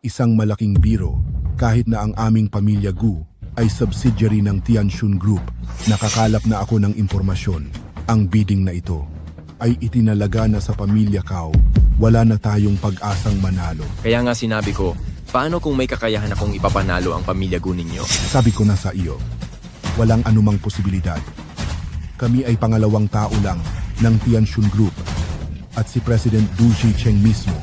Isang malaking biro, kahit na ang aming pamilya Gu ay subsidiary ng Tianjin Group. Nakakalap na ako ng impormasyon. Ang bidding na ito ay itinalaga na sa pamilya Kao. Wala na tayong pag-asang manalo. Kaya nga sinabi ko, paano kung may kakayahan akong ipapanalo ang pamilya Gu ninyo? Sabi ko na sa iyo, walang anumang posibilidad. Kami ay pangalawang tao lang ng Tianjin Group at si President Du Jicheng mismo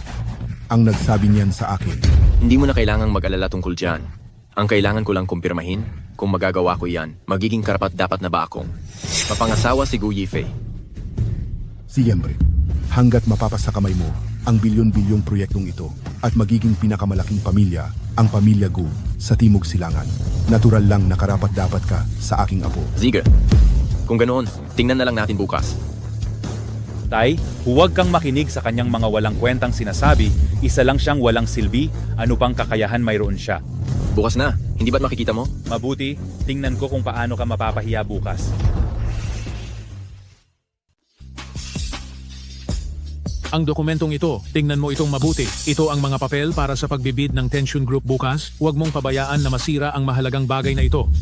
ang nagsabi niyan sa akin. Hindi mo na kailangang mag-alala tungkol dyan. Ang kailangan ko lang kumpirmahin, kung magagawa ko yan, magiging karapat-dapat na ba akong mapangasawa si Gu Yifei? Siyempre, hanggat mapapasa kamay mo ang bilyon-bilyong proyektong ito at magiging pinakamalaking pamilya, ang pamilya Gu sa Timog Silangan. Natural lang na karapat-dapat ka sa aking apo. Sige. Kung ganoon, tingnan na lang natin bukas. Tay, huwag kang makinig sa kanyang mga walang kwentang sinasabi. Isa lang siyang walang silbi. Ano pang kakayahan mayroon siya? Bukas na. Hindi ba't makikita mo? Mabuti, tingnan ko kung paano ka mapapahiya bukas. Ang dokumentong ito, tingnan mo itong mabuti. Ito ang mga papel para sa pagbibid ng Tianjin Group bukas. Huwag mong pabayaan na masira ang mahalagang bagay na ito.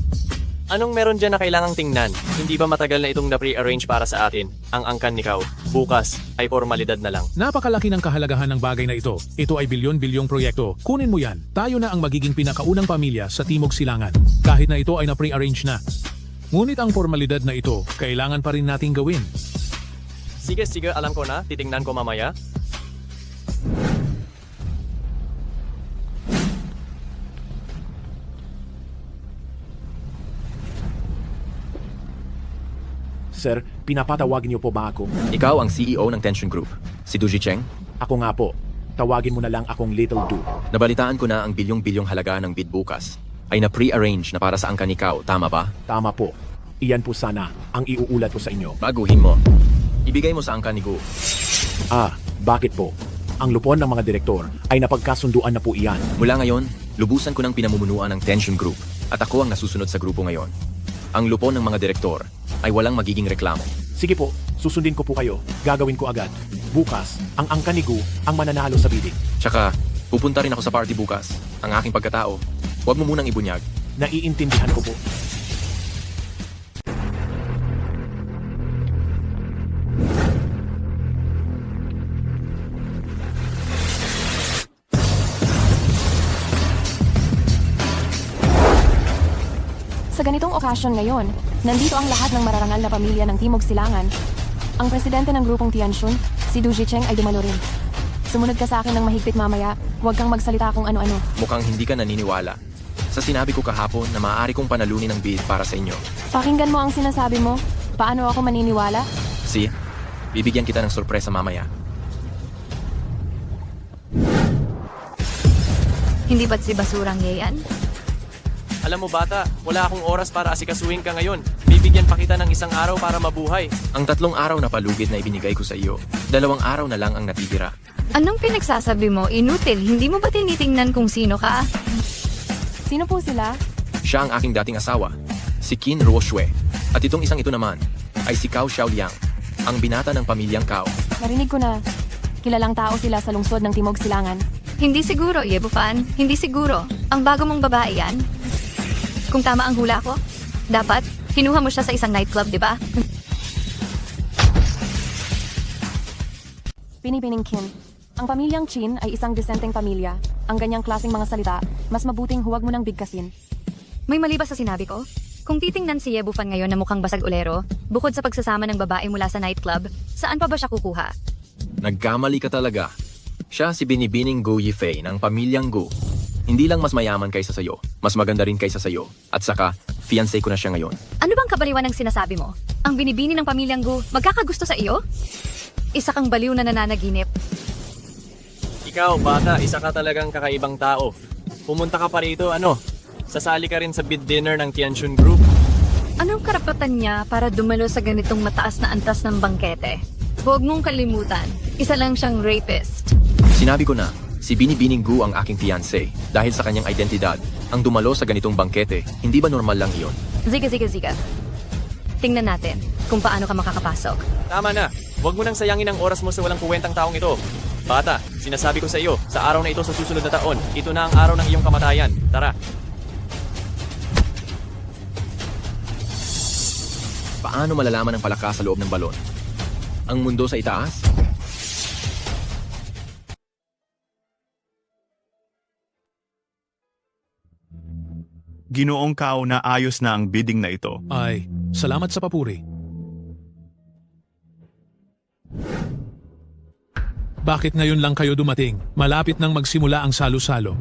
Anong meron dyan na kailangang tingnan? Hindi ba matagal na itong na-pre-arrange para sa atin? Ang angkan ni Kao. Bukas ay formalidad na lang. Napakalaki ng kahalagahan ng bagay na ito. Ito ay bilyon-bilyong proyekto. Kunin mo yan. Tayo na ang magiging pinakaunang pamilya sa Timog Silangan. Kahit na ito ay na-pre-arrange na. Ngunit ang formalidad na ito, kailangan pa rin nating gawin. Sige, alam ko na. Titingnan ko mamaya. Sir, pinapatawagin niyo po ba ako? Ikaw ang CEO ng Tianjin Group, si Du Jicheng? Ako nga po. Tawagin mo na lang akong Little Du. Nabalitaan ko na ang bilyong-bilyong halaga ng bid bukas ay na-pre-arrange na para sa angkan ni Kao, tama ba? Tama po. Iyan po sana ang iuulat ko sa inyo. Baguhin mo. Ibigay mo sa angkan ni Gu. Bakit po? Ang lupon ng mga direktor ay napagkasunduan na po iyan. Mula ngayon, lubusan ko ng pinamumunuan ng Tianjin Group at ako ang nasusunod sa grupo ngayon. Ang lupon ng mga direktor ay walang magiging reklamo. Sige po, susundin ko po kayo. Gagawin ko agad. Bukas, ang angkan ni Gu ang mananalo sa bidding. Tsaka, pupunta rin ako sa party bukas. Ang aking pagkatao, huwag mo munang ibunyag. Naiintindihan ko po. Sa ganitong okasyon ngayon, nandito ang lahat ng mararangal na pamilya ng Timog Silangan. Ang presidente ng grupong Tianjin, si Du Jicheng ay dumalo rin. Sumunod ka sa akin ng mahigpit mamaya, huwag kang magsalita kung ano-ano. Mukhang hindi ka naniniwala sa sinabi ko kahapon na maaari kong panalunin ang bid para sa inyo. Pakinggan mo ang sinasabi mo. Paano ako maniniwala? Si, bibigyan kita ng sorpresa mamaya. Hindi ba't si basurang yayan? Alam mo bata, wala akong oras para asikasuhin ka ngayon. Bibigyan pa kita ng isang araw para mabuhay. Ang 3 araw na palugit na ibinigay ko sa iyo, 2 araw na lang ang natitira. Anong pinagsasabi mo? Inutil, hindi mo ba tinitingnan kung sino ka? Sino po sila? Siya ang aking dating asawa, si Qin Ruoshue. At itong isang ito naman ay si Cao Xiaoliang, ang binata ng pamilyang Cao. Narinig ko na. Kilalang tao sila sa lungsod ng Timog Silangan. Hindi siguro, Ye Bufan. Hindi siguro. Ang bago mong babae yan. Kung tama ang hula ko, dapat kinuha mo siya sa isang nightclub, di ba? Pinipining Qin. Ang pamilyang Qin ay isang disenteng pamilya. Ang ganyang klaseng mga salita, mas mabuting huwag mo nang bigkasin. May mali ba sa sinabi ko? Kung titingnan si Ye Bufan ngayon na mukhang basag ulero, bukod sa pagsasama ng babae mula sa nightclub, saan pa ba siya kukuha? Nagkamali ka talaga. Siya si Binibining Gu Yifei ng pamilyang Gu. Hindi lang mas mayaman kaysa sayo, mas maganda rin kaysa sayo. At saka, fiancé ko na siya ngayon. Ano bang kabaliwan ng sinasabi mo? Ang binibini ng pamilyang Gu, magkakagusto sa iyo? Isa kang baliw na nananaginip. Ikaw, bata, isa ka talagang kakaibang tao. Pumunta ka pa rito, sasali ka rin sa bid dinner ng Tianxun Group. Anong karapatan niya para dumalo sa ganitong mataas na antas ng bangkete? Huwag mong kalimutan, isa lang siyang rapist. Sinabi ko na, si Binibining Gu ang aking fiancé. Dahil sa kanyang identidad, ang dumalo sa ganitong bangkete, hindi ba normal lang iyon? Ziga. Tingnan natin kung paano ka makakapasok. Tama na, huwag mo nang sayangin ang oras mo sa walang kuwentang taong ito. Bata, sinasabi ko sa iyo, sa araw na ito sa susunod na taon, ito na ang araw ng iyong kamatayan. Tara. Paano malalaman ang palakas sa loob ng balon? Ang mundo sa itaas? Ginoong Cao na ayos na ang bidding na ito. Ay, salamat sa papuri. Bakit ngayon lang kayo dumating? Malapit nang magsimula ang salo-salo.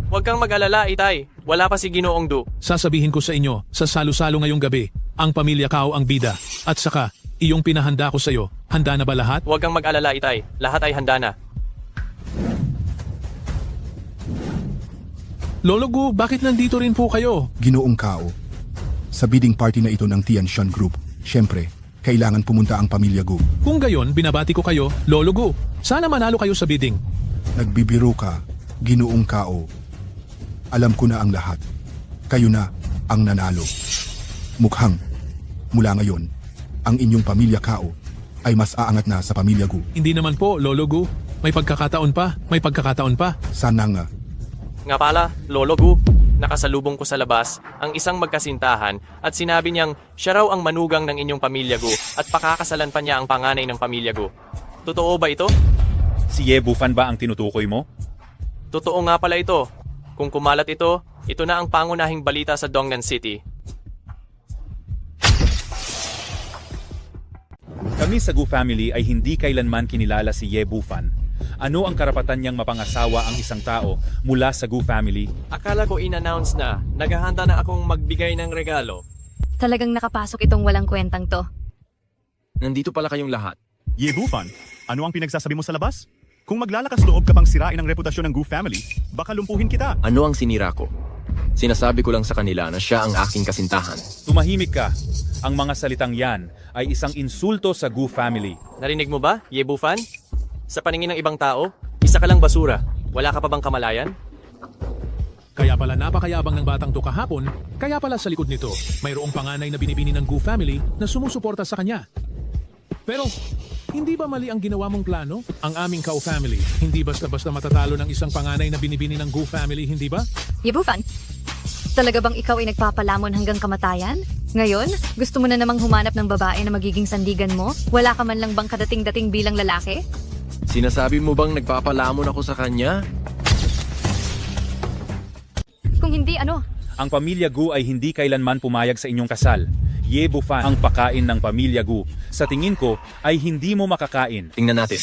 Huwag kang mag-alala, Itay. Wala pa si Ginoong Du. Sasabihin ko sa inyo, sa salo-salo ngayong gabi, ang pamilya Cao ang bida. At saka, iyong pinahanda ko sa iyo, handa na ba lahat? Huwag kang mag-alala, Itay. Lahat ay handa na. Lolo Gu, bakit nandito rin po kayo? Ginoong Cao. Sa bidding party na ito ng Tianxun Group, syempre, kailangan pumunta ang pamilya Gu. Kung gayon, binabati ko kayo, Lolo Gu. Sana manalo kayo sa bidding. Nagbibiro ka, Ginoong Cao. Alam ko na ang lahat. Kayo na ang nanalo. Mukhang, mula ngayon, ang inyong pamilya Cao ay mas aangat na sa pamilya Gu. Hindi naman po, Lolo Gu. May pagkakataon pa. Sana nga. Nga pala, Lolo Gu, nakasalubong ko sa labas ang isang magkasintahan at sinabi niyang siya raw ang manugang ng inyong pamilya Gu at pakakasalan pa niya ang panganay ng pamilya Gu. Totoo ba ito? Si Ye Bufan ba ang tinutukoy mo? Totoo nga pala ito. Kung kumalat ito, ito na ang pangunahing balita sa Dongnan City. Kami sa Gu family ay hindi kailanman kinilala si Ye Bufan. Ano ang karapatan niyang mapangasawa ang isang tao mula sa Gu family? Akala ko in-announce na, naghahanda na akong magbigay ng regalo. Talagang nakapasok itong walang kwentang to. Nandito pala kayong lahat. Ye Bufan, ano ang pinagsasabi mo sa labas? Kung maglalakas loob ka pang sirain ang reputasyon ng Gu family, baka lumpuhin kita. Ano ang sinira ko? Sinasabi ko lang sa kanila na siya ang aking kasintahan. Tumahimik ka. Ang mga salitang yan ay isang insulto sa Gu family. Narinig mo ba, Ye Bufan? Sa paningin ng ibang tao, isa ka lang basura. Wala ka pa bang kamalayan? Kaya pala napakayabang ng batang to kahapon, kaya pala sa likod nito, mayroong panganay na binibini ng Gu family na sumusuporta sa kanya. Pero, hindi ba mali ang ginawa mong plano? Ang aming Cao family, hindi basta-basta matatalo ng isang panganay na binibini ng Gu family, hindi ba? Ye Bufan, talaga bang ikaw ay nagpapalamon hanggang kamatayan? Ngayon, gusto mo na namang humanap ng babae na magiging sandigan mo? Wala ka man lang bang kadating-dating bilang lalaki? Sinasabi mo bang nagpapalamon ako sa kanya? Kung hindi, ano? Ang pamilya Gu ay hindi kailanman pumayag sa inyong kasal. Ye Bufan ang pakain ng pamilya Gu. Sa tingin ko ay hindi mo makakain. Tingnan natin.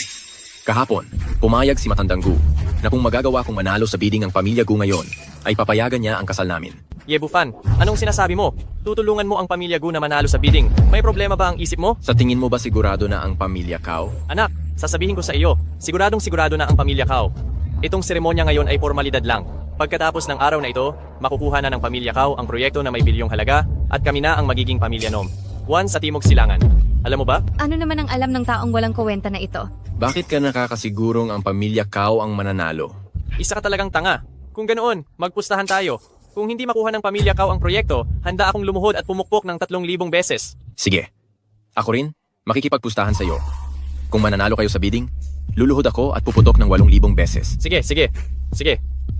Kahapon, pumayag si Matandang Gu na kung magagawa kong manalo sa bidding ang pamilya Gu ngayon, ay papayagan niya ang kasal namin. Ye Bufan, anong sinasabi mo? Tutulungan mo ang pamilya Gu na manalo sa bidding. May problema ba ang isip mo? Sa tingin mo ba sigurado na ang pamilya Cao? Anak, sasabihin ko sa iyo, siguradong sigurado na ang pamilya Cao. Itong seremonya ngayon ay formalidad lang. Pagkatapos ng araw na ito, makukuha na ng pamilya Cao ang proyekto na may bilyong halaga at kami na ang magiging pamilya Nom. Juan sa Timog Silangan. Alam mo ba? Ano naman ang alam ng taong walang kuwenta na ito? Bakit ka nakakasigurong ang pamilya Cao ang mananalo? Isa ka talagang tanga. Kung ganoon, magpustahan tayo. Kung hindi makuha ng pamilya Cao ang proyekto, handa akong lumuhod at pumukpok ng 3,000 beses. Sige. Ako rin, makikipagpustahan sa'yo. Kung mananalo kayo sa bidding, luluhod ako at puputok ng 8,000 beses. Sige.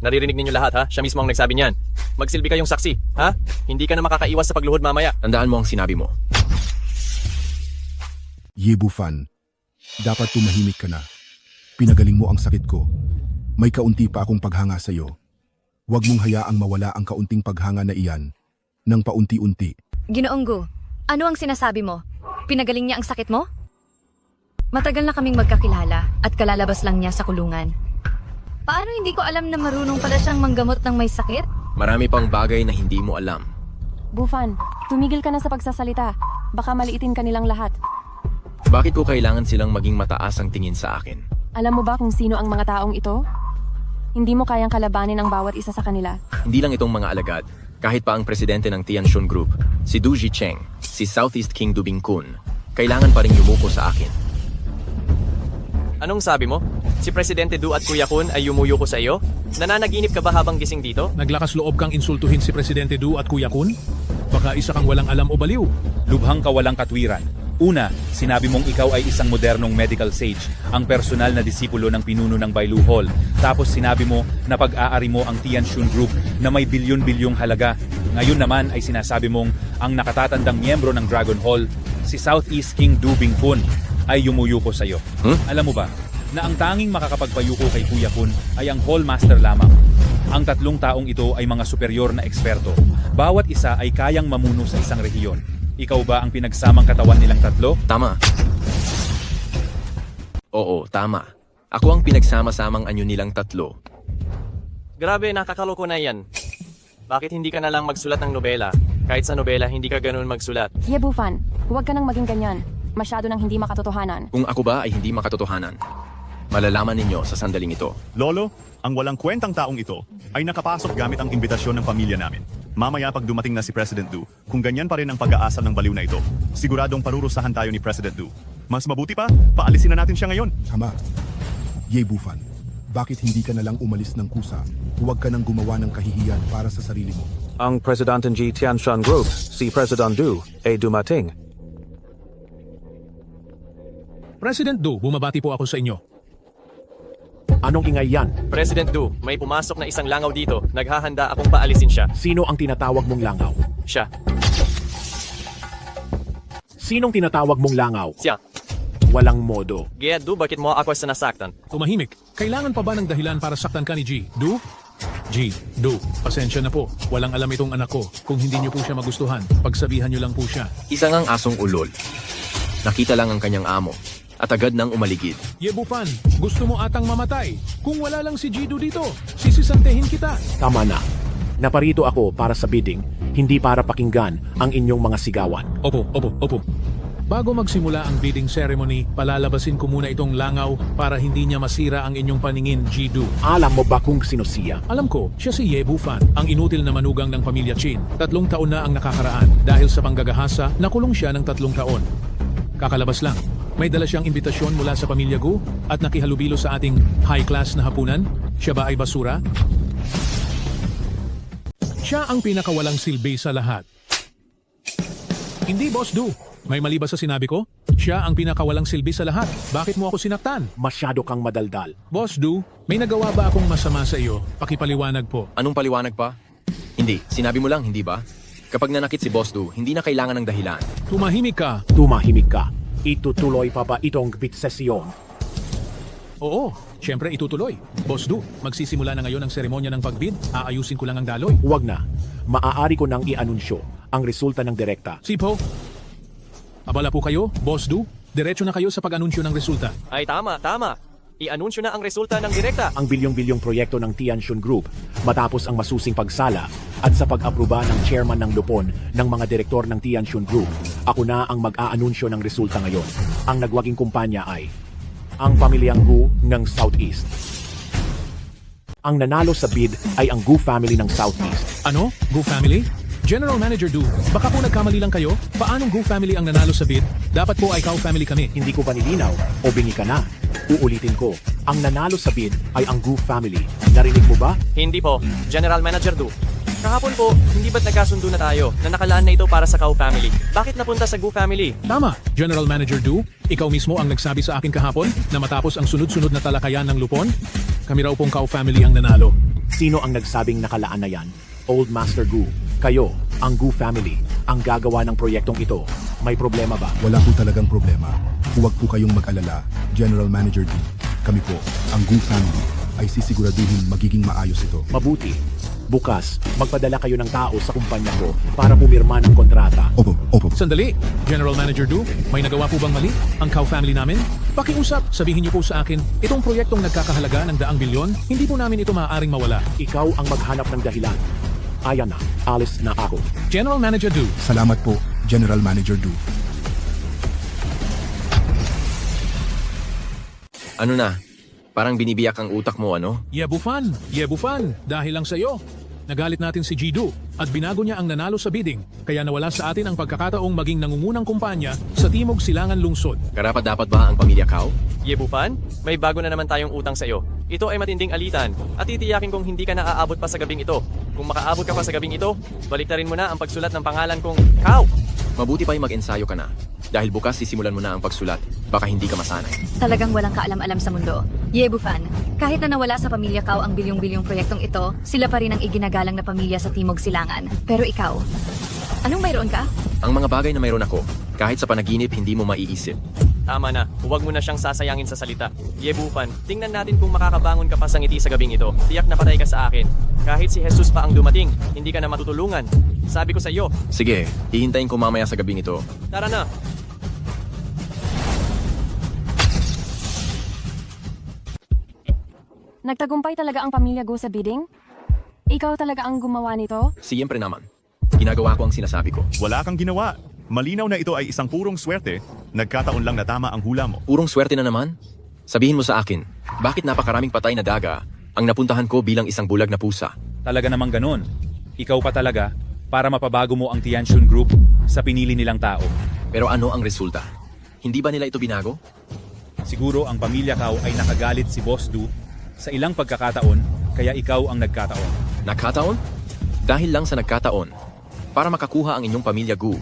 Naririnig ninyo lahat ha? Siya mismo ang nagsabi niyan. Magsilbi kayong saksi, ha? Hindi ka na makakaiwas sa pagluhod mamaya. Tandaan mo ang sinabi mo. Ye Bufan, dapat tumahimik ka na. Pinagaling mo ang sakit ko. May kaunti pa akong paghanga sa iyo. Huwag mong hayaang mawala ang kaunting paghanga na iyan nang paunti-unti. Ginoong Gu, ano ang sinasabi mo? Pinagaling niya ang sakit mo? Matagal na kaming magkakilala at kalalabas lang niya sa kulungan. Paano hindi ko alam na marunong pala siyang manggamot ng may sakit? Marami pang bagay na hindi mo alam. Bufan, tumigil ka na sa pagsasalita. Baka maliitin ka nilang lahat. Bakit ko kailangan silang maging mataas ang tingin sa akin? Alam mo ba kung sino ang mga taong ito? Hindi mo kayang kalabanin ang bawat isa sa kanila. Hindi lang itong mga alagad. Kahit pa ang presidente ng Tianshun Group, si Du Jicheng, si Southeast King Du Bingkun, kailangan pa ring yumuko sa akin. Anong sabi mo? Si Presidente Du at Kuya Kun ay yumuyo ko sa iyo? Nananaginip ka ba habang gising dito? Naglakas loob kang insultuhin si Presidente Du at Kuya Kun? Baka isa kang walang alam o baliw. Lubhang ka walang katwiran. Una, sinabi mong ikaw ay isang modernong medical sage, ang personal na disipulo ng pinuno ng Bailu Hall. Tapos sinabi mo na pag-aari mo ang Tianshun Group na may bilyon-bilyong halaga. Ngayon naman ay sinasabi mong ang nakatatandang miyembro ng Dragon Hall, si Southeast King Du Bingkun, ay yumuyuko sa iyo. Alam mo ba na ang tanging makakapagpayuko kay Kuya Kun ay ang Hall Master lamang? Ang 3 taong ito ay mga superior na eksperto. Bawat isa ay kayang mamuno sa isang rehiyon. Ikaw ba ang pinagsamang katawan nilang 3? Tama. Oo, tama. Ako ang pinagsama-samang anyo nilang 3. Grabe, nakakaloko na yan. Bakit hindi ka na lang magsulat ng nobela? Kahit sa nobela, hindi ka ganun magsulat. Ye Bufan, huwag ka nang maging ganyan. Masyado nang hindi makatotohanan. Kung ako ba ay hindi makatotohanan, malalaman ninyo sa sandaling ito. Lolo, ang walang kwentang taong ito ay nakapasok gamit ang imbitasyon ng pamilya namin. Mamaya pag dumating na si President Du, kung ganyan pa rin ang pag-aasal ng baliw na ito, siguradong parurusahan tayo ni President Du. Mas mabuti pa, paalisin na natin siya ngayon. Tama. Ye Bufan, bakit hindi ka na lang umalis ng kusa? Huwag ka nang gumawa ng kahihiyan para sa sarili mo. Ang Presidente ng Tianshun Group, si President Du, ay dumating. President Du, bumabati po ako sa inyo. Anong ingay yan? President Du, may pumasok na isang langaw dito. Naghahanda akong paalisin siya. Sino ang tinatawag mong langaw? Siya. Sinong tinatawag mong langaw? Siya. Walang modo. Gaya Du, bakit mo ako sinasaktan? Tumahimik. Kailangan pa ba ng dahilan para saktan ka ni G? Du? G, Du, pasensya na po. Walang alam itong anak ko. Kung hindi niyo po siya magustuhan, pagsabihan niyo lang po siya. Isa ngang asong ulol. Nakita lang ang kanyang amo at agad nang umaligid. Ye Bufan, gusto mo atang mamatay. Kung wala lang si Jidu dito, sisisantehin kita. Tama na. Naparito ako para sa bidding, hindi para pakinggan ang inyong mga sigawan. Opo. Bago magsimula ang bidding ceremony, palalabasin ko muna itong langaw para hindi niya masira ang inyong paningin, Jidu. Alam mo ba kung sino siya? Alam ko, siya si Ye Bufan, ang inutil na manugang ng pamilya Chin. 3 taon na ang nakakaraan. Dahil sa panggagahasa, nakulong siya ng 3 taon. Kakalabas lang. May dala siyang imbitasyon mula sa pamilya Gu at nakihalubilo sa ating high-class na hapunan. Siya ba ay basura? Siya ang pinakawalang silbi sa lahat. Hindi, Boss Du. May mali ba sa sinabi ko? Siya ang pinakawalang silbi sa lahat. Bakit mo ako sinaktan? Masyado kang madaldal. Boss Du, may nagawa ba akong masama sa iyo? Pakipaliwanag po. Anong paliwanag pa? Hindi, sinabi mo lang, hindi ba? Kapag nanakit si Boss Du, hindi na kailangan ng dahilan. Tumahimik ka. Tumahimik ka. Itutuloy pa ba itong sesyon? Oo, syempre itutuloy. Boss Du, magsisimula na ngayon ang seremonya ng pagbid. Aayusin ko lang ang daloy. Huwag na. Maaari ko nang i-anunsyo ang resulta ng direkta. Sipo, abala po kayo, Boss Du. Diretso na kayo sa pag-anunsyo ng resulta. Ay tama. I-anunsyo na ang resulta ng direkta. Ang bilyong-bilyong proyekto ng Tianshun Group matapos ang masusing pagsala at sa pag-aproba ng chairman ng lupon ng mga direktor ng Tianshun Group. Ako na ang mag-aanunsyo ng resulta ngayon. Ang nagwaging kumpanya ay ang pamilyang Gu ng Southeast. Ang nanalo sa bid ay ang Gu family ng Southeast. Ano? Gu family? General Manager Du, baka po nagkamali lang kayo? Paanong Gu family ang nanalo sa bid? Dapat po ay Cao family kami. Hindi ko pa nilinaw o bingi ka na. Uulitin ko, ang nanalo sa bid ay ang Gu family. Narinig mo ba? Hindi po, General Manager Du. Kahapon po, hindi ba't nagkasundo na tayo na nakalaan na ito para sa Cow family? Bakit napunta sa Gu family? Tama, General Manager Du, ikaw mismo ang nagsabi sa akin kahapon na matapos ang sunod-sunod na talakayan ng lupon, kami raw pong Cow family ang nanalo. Sino ang nagsabing nakalaan na yan? Old Master Gu. Kayo, ang Gu family, ang gagawa ng proyektong ito. May problema ba? Wala po talagang problema. Huwag po kayong mag-alala, General Manager D. Kami po, ang Gu family, ay sisiguraduhin magiging maayos ito. Mabuti. Bukas, magpadala kayo ng tao sa kumpanya ko para pumirma ng kontrata. Opo. Sandali, General Manager Du, may nagawa po bang mali ang Cow family namin? Pakiusap, sabihin niyo po sa akin, itong proyektong nagkakahalaga ng 100 bilyon, hindi po namin ito maaaring mawala. Ikaw ang maghanap ng dahilan. Ayan na, alis na ako. General Manager Du. Salamat po, General Manager Du. Ano na? Parang binibiyak ang utak mo, ano? Yebufan, dahil lang sa'yo. Nagalit natin si Jidu at binago niya ang nanalo sa bidding, kaya nawala sa atin ang pagkakataong maging nangungunang kumpanya sa Timog Silangan Lungsod. Karapat-dapat ba ang pamilya Cow? Yebufan, may bago na naman tayong utang sa iyo. Ito ay matinding alitan at titiyakin kong hindi ka naaabot pa sa gabing ito. Kung makaabot ka pa sa gabing ito, baliktarin mo na ang pagsulat ng pangalan kong Cow. Mabuti pa'y mag-ensayo ka na. Dahil bukas sisimulan mo na ang pagsulat. Baka hindi ka masanay. Talagang walang kaalam-alam sa mundo. Yebufan, kahit na nawala sa pamilya Cow ang bilyong-bilyong proyektong ito, sila pa rin ang iginagalang na pamilya sa Timog Silangan. Pero ikaw, anong mayroon ka? Ang mga bagay na mayroon ako, kahit sa panaginip hindi mo maiisip. Tama na, huwag mo na siyang sasayangin sa salita. Yebufan, tingnan natin kung makakabangon ka pa sa ngiti sa gabing ito. Tiyak na patay ka sa akin. Kahit si Jesus pa ang dumating, hindi ka na matutulungan. Sabi ko sa iyo. Sige, hihintayin ko mamaya sa gabing ito. Tara na. Nagtagumpay talaga ang pamilya Gu sa bidding? Ikaw talaga ang gumawa nito? Siyempre naman. Ginagawa ko ang sinasabi ko. Wala kang ginawa. Malinaw na ito ay isang purong swerte. Nagkataon lang na tama ang hula mo. Purong swerte na naman? Sabihin mo sa akin, bakit napakaraming patay na daga ang napuntahan ko bilang isang bulag na pusa? Talaga namang ganon. Ikaw pa talaga para mapabago mo ang Tianjin Group sa pinili nilang tao. Pero ano ang resulta? Hindi ba nila ito binago? Siguro ang pamilya Cow ay nakagalit si Boss Du sa ilang pagkakataon, kaya ikaw ang nagkataon. Nagkataon? Dahil lang sa nagkataon, para makakuha ang inyong pamilya Gu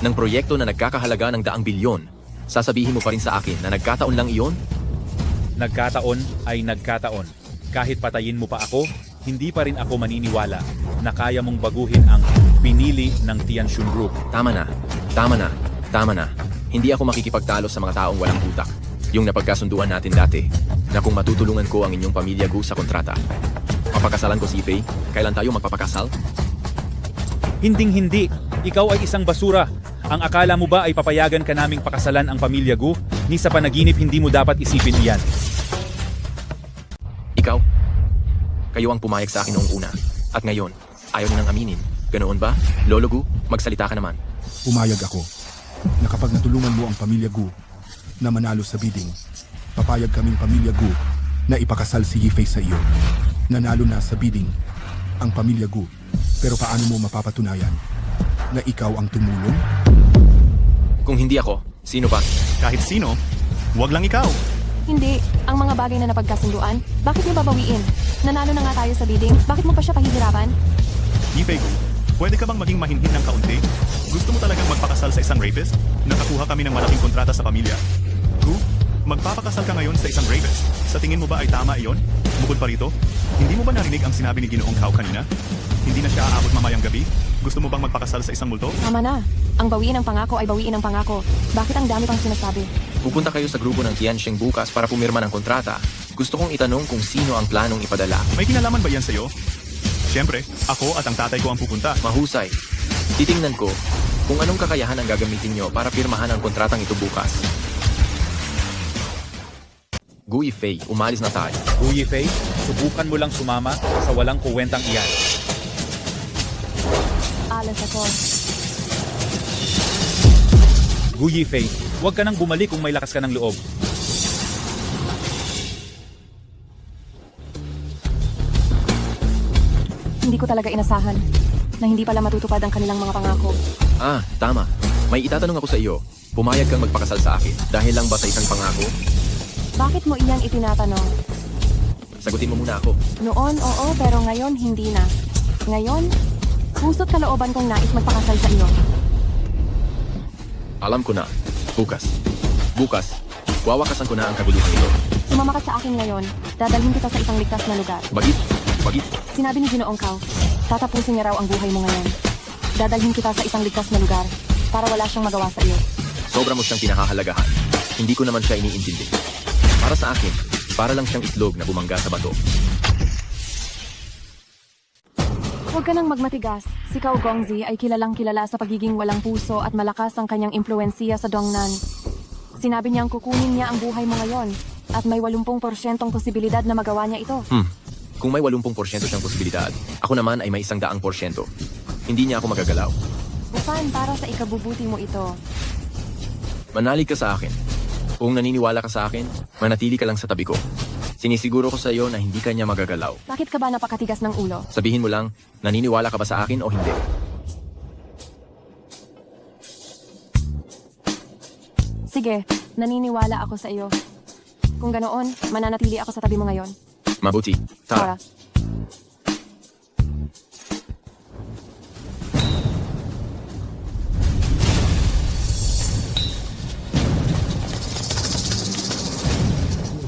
ng proyekto na nagkakahalaga ng 100 bilyon, sasabihin mo pa rin sa akin na nagkataon lang iyon? Nagkataon ay nagkataon. Kahit patayin mo pa ako, hindi pa rin ako maniniwala na kaya mong baguhin ang pinili ng Tianjin Group. Tama na. Hindi ako makikipagtalo sa mga taong walang utak. Yung napagkasunduan natin dati, na kung matutulungan ko ang inyong pamilya Gu sa kontrata. Papakasalan ko si Faye, kailan tayo magpapakasal? Hinding-hindi. Ikaw ay isang basura. Ang akala mo ba ay papayagan ka naming pakasalan ang pamilya Gu? Ni sa panaginip hindi mo dapat isipin iyan. Ikaw? Kayo ang pumayag sa akin noong una. At ngayon, ayaw niyo nang aminin. Ganoon ba? Lolo Gu, magsalita ka naman. Pumayag ako na kapag natulungan mo ang pamilya Gu na manalo sa bidding, papayag kaming pamilya Gu na ipakasal si Yifei sa iyo. Nanalo na sa bidding ang pamilya Gu, pero paano mo mapapatunayan na ikaw ang tumulong? Kung hindi ako, sino pa? Kahit sino, wag lang ikaw. Hindi. Ang mga bagay na napagkasunduan, bakit niyo babawiin? Nanalo na nga tayo sa bidding, bakit mo pa siya pahihirapan? Yifei Gu, pwede ka bang maging mahinhin ng kaunti? Gusto mo talagang magpakasal sa isang rapist? Nakakuha kami ng malaking kontrata sa pamilya. Gu, magpapakasal ka ngayon sa isang rapist. Sa tingin mo ba ay tama iyon? Bukod pa rito, hindi mo ba narinig ang sinabi ni Ginoong Cow kanina? Hindi na siya aabot mamayang gabi? Gusto mo bang magpakasal sa isang multo? Tama na. Ang bawiin ng pangako ay bawiin ng pangako. Bakit ang dami pang sinasabi? Pupunta kayo sa grupo ng Tianjin bukas para pumirma ng kontrata. Gusto kong itanong kung sino ang planong ipadala. May kinalaman ba yan sa'yo? Siyempre, ako at ang tatay ko ang pupunta. Mahusay. Titingnan ko kung anong kakayahan ang gagamitin nyo para pirmahan ang kontratang ito bukas. Gu Yifei, umalis na tayo. Gu Yifei, subukan mo lang sumama sa walang kuwentang iyan. Alas ako. Gu Yifei, huwag ka nang bumalik kung may lakas ka ng loob. Hindi ko talaga inasahan na hindi pala matutupad ang kanilang mga pangako. Ah, tama. May itatanong ako sa iyo. Pumayag kang magpakasal sa akin dahil lang ba sa isang pangako? Bakit mo iyan itinatanong? Sagutin mo muna ako. Noon, oo, pero ngayon hindi na. Ngayon, Puso't kalooban kong nais magpakasal sa iyo. Alam ko na. Bukas, wawakasan ko na ang kaguluhan ito. Sumama ka sa akin ngayon. Dadalhin kita sa isang ligtas na lugar. Bagit? Sinabi ni Ginoong Kao, tatapusin niya raw ang buhay mo ngayon. Dadalhin kita sa isang ligtas na lugar para wala siyang magawa sa iyo. Sobra mo siyang pinahahalagahan. Hindi ko naman siya iniintindi. Para sa akin, para lang siyang itlog na bumangga sa bato. Huwag ka nang magmatigas. Si Kao Gongzi ay kilalang kilala sa pagiging walang puso at malakas ang kanyang impluwensiya sa Dongnan. Sinabi niyang kukunin niya ang buhay mo ngayon at may 80% posibilidad na magawa niya ito. Kung may 80% siyang posibilidad, ako naman ay may 100%. Hindi niya ako magagalaw. Bufan, para sa ikabubuti mo ito. Manalig ka sa akin. Kung naniniwala ka sa akin, manatili ka lang sa tabi ko. Sinisiguro ko sa iyo na hindi ka niya magagalaw. Bakit ka ba napakatigas ng ulo? Sabihin mo lang, naniniwala ka ba sa akin o hindi? Sige, naniniwala ako sa iyo. Kung ganoon, mananatili ako sa tabi mo ngayon. Mabuti. Tara.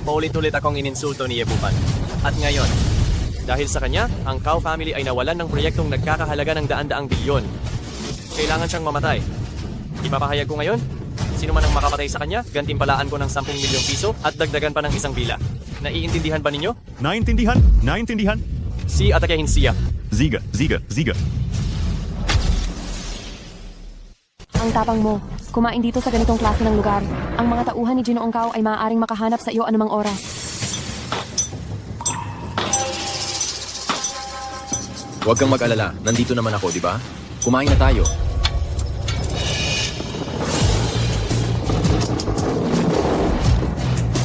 Paulit-ulit akong ininsulto ni Yebupan. At ngayon, dahil sa kanya, ang Kao family ay nawalan ng proyektong nagkakahalaga ng daan-daang bilyon. Kailangan siyang mamatay. Ipapahayag ko ngayon, sino man ang makapatay sa kanya, gantimpalaan ko ng 10 milyong piso at dagdagan pa ng isang bila. Naiintindihan ba ninyo? Naintindihan. Si atakehin siya. Ziga. Ang tapang mo. Kumain dito sa ganitong klase ng lugar. Ang mga tauhan ni Ginoong Kao ay maaaring makahanap sa iyo anumang oras. Huwag kang mag-alala, nandito naman ako, di ba? Kumain na tayo.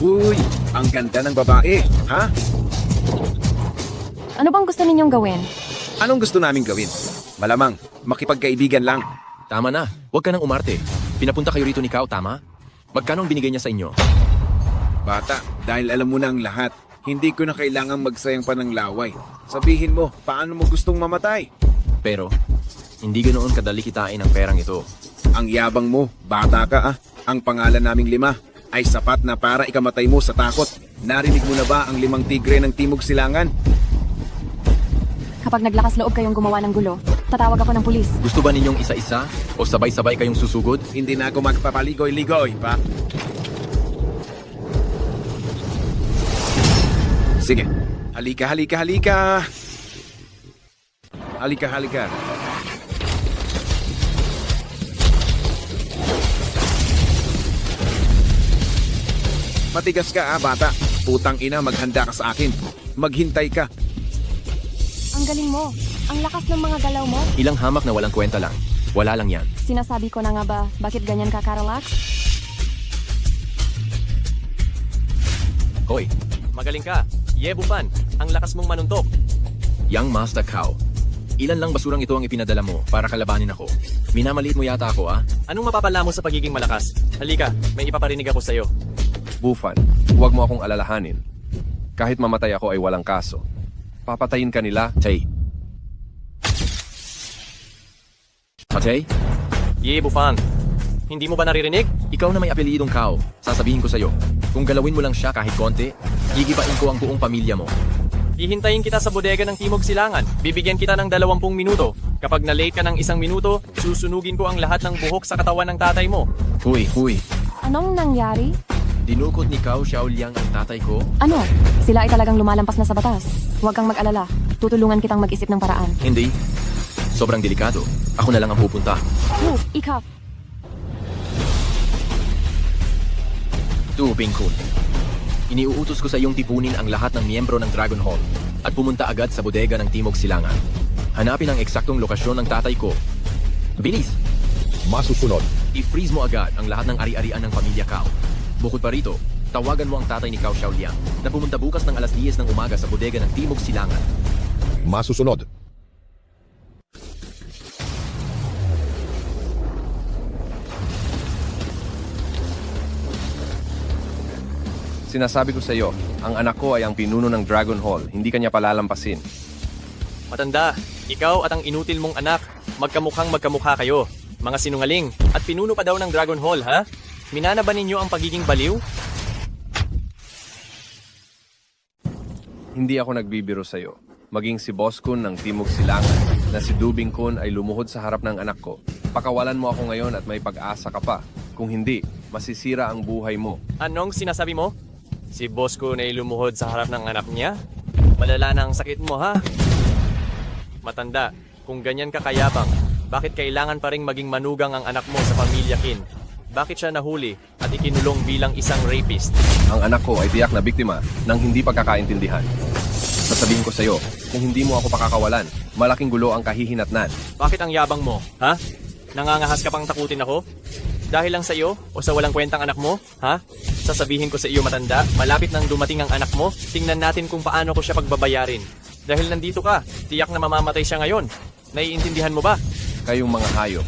Uy, ang ganda ng babae, ha? Ano bang gusto ninyong gawin? Anong gusto naming gawin? Malamang, makipagkaibigan lang. Tama na, huwag ka nang umarte. Pinapunta kayo rito ni Kao, tama? Magkano ang binigay niya sa inyo? Bata, dahil alam mo na ang lahat, hindi ko na kailangang magsayang pa ng laway. Sabihin mo, paano mo gustong mamatay? Pero, hindi ganoon kadali kitain ang perang ito. Ang yabang mo, bata ka ah. Ang pangalan naming 5 ay sapat na para ikamatay mo sa takot. Narinig mo na ba ang 5 tigre ng Timog Silangan? Kapag naglakas loob kayong gumawa ng gulo, tatawag ako ng pulis. Gusto ba ninyong isa-isa o sabay-sabay kayong susugod? Hindi na ako magpapaligoy-ligoy, pa. Sige, halika. Halika. Matigas ka bata. Putang ina, maghanda ka sa akin. Maghintay ka. Ang galing mo. Ang lakas ng mga galaw mo. Ilang hamak na walang kwenta lang. Wala lang yan. Sinasabi ko na nga ba, bakit ganyan ka karelax? Hoy, Magaling ka. Yebupan, ang lakas mong manuntok. Young Master Kao, ilan lang basurang ito ang ipinadala mo para kalabanin ako? Minamaliit mo yata ako, ah? Anong mapapala mo sa pagiging malakas? Halika, may ipaparinig ako sa'yo. Bufan, huwag mo akong alalahanin. Kahit mamatay ako ay walang kaso. Papatayin ka nila. Tay. Matay? Yebupan, hindi mo ba naririnig? Ikaw na may apelyidong Kao. Sasabihin ko sa'yo, kung galawin mo lang siya kahit konti, gigibain ko ang buong pamilya mo. Hihintayin kita sa bodega ng Timog Silangan. Bibigyan kita ng 20 minuto. Kapag na-late ka ng 1 minuto, susunugin ko ang lahat ng buhok sa katawan ng tatay mo. Huy. Anong nangyari? Dinukot ni Kao Xiaoliang ang tatay ko? Ano? Sila ay talagang lumalampas na sa batas. Huwag kang mag-alala. Tutulungan kitang mag-isip ng paraan. Hindi. Sobrang delikado. Ako na lang ang pupunta. Ikaw. Bingkun. Iniuutos ko sa iyong tipunin ang lahat ng miyembro ng Dragon Hall at pumunta agad sa bodega ng Timog Silangan. Hanapin ang eksaktong lokasyon ng tatay ko. Bilis! Masusunod. I-freeze mo agad ang lahat ng ari-arian ng pamilya Kao. Bukod pa rito, tawagan mo ang tatay ni Kao Xiaoliang na pumunta bukas ng alas 10 ng umaga sa bodega ng Timog Silangan. Masusunod. Sinasabi ko sa iyo, ang anak ko ay ang pinuno ng Dragon Hall. Hindi kanya palalampasin. Matanda, Ikaw at ang inutil mong anak, magkamukhang magkamukha kayo. Mga sinungaling, at pinuno pa daw ng Dragon Hall, ha? Minana ba ninyo ang pagiging baliw? Hindi ako nagbibiro sa'yo. Maging si Boss Kun ng Timog Silangan na si Dubing Kun ay lumuhod sa harap ng anak ko. Pakawalan mo ako ngayon at may pag-asa ka pa. Kung hindi, masisira ang buhay mo. Anong sinasabi mo? Si boss ko na lumuhod sa harap ng anak niya? Malala na ang sakit mo, ha? Matanda, kung ganyan ka kayabang, bakit kailangan pa ring maging manugang ang anak mo sa pamilya Kin? Bakit siya nahuli at ikinulong bilang isang rapist? Ang anak ko ay tiyak na biktima ng hindi pagkakaintindihan. Sasabihin ko sa'yo, kung hindi mo ako pakakawalan, malaking gulo ang kahihinatnan. Bakit ang yabang mo, ha? Nangangahas ka pang takutin ako? Dahil lang sa iyo o sa walang kwentang anak mo, ha? Sasabihin ko sa iyo matanda, malapit nang dumating ang anak mo, tingnan natin kung paano ko siya pagbabayarin. Dahil nandito ka, tiyak na mamamatay siya ngayon. Naiintindihan mo ba? Kayong mga hayop,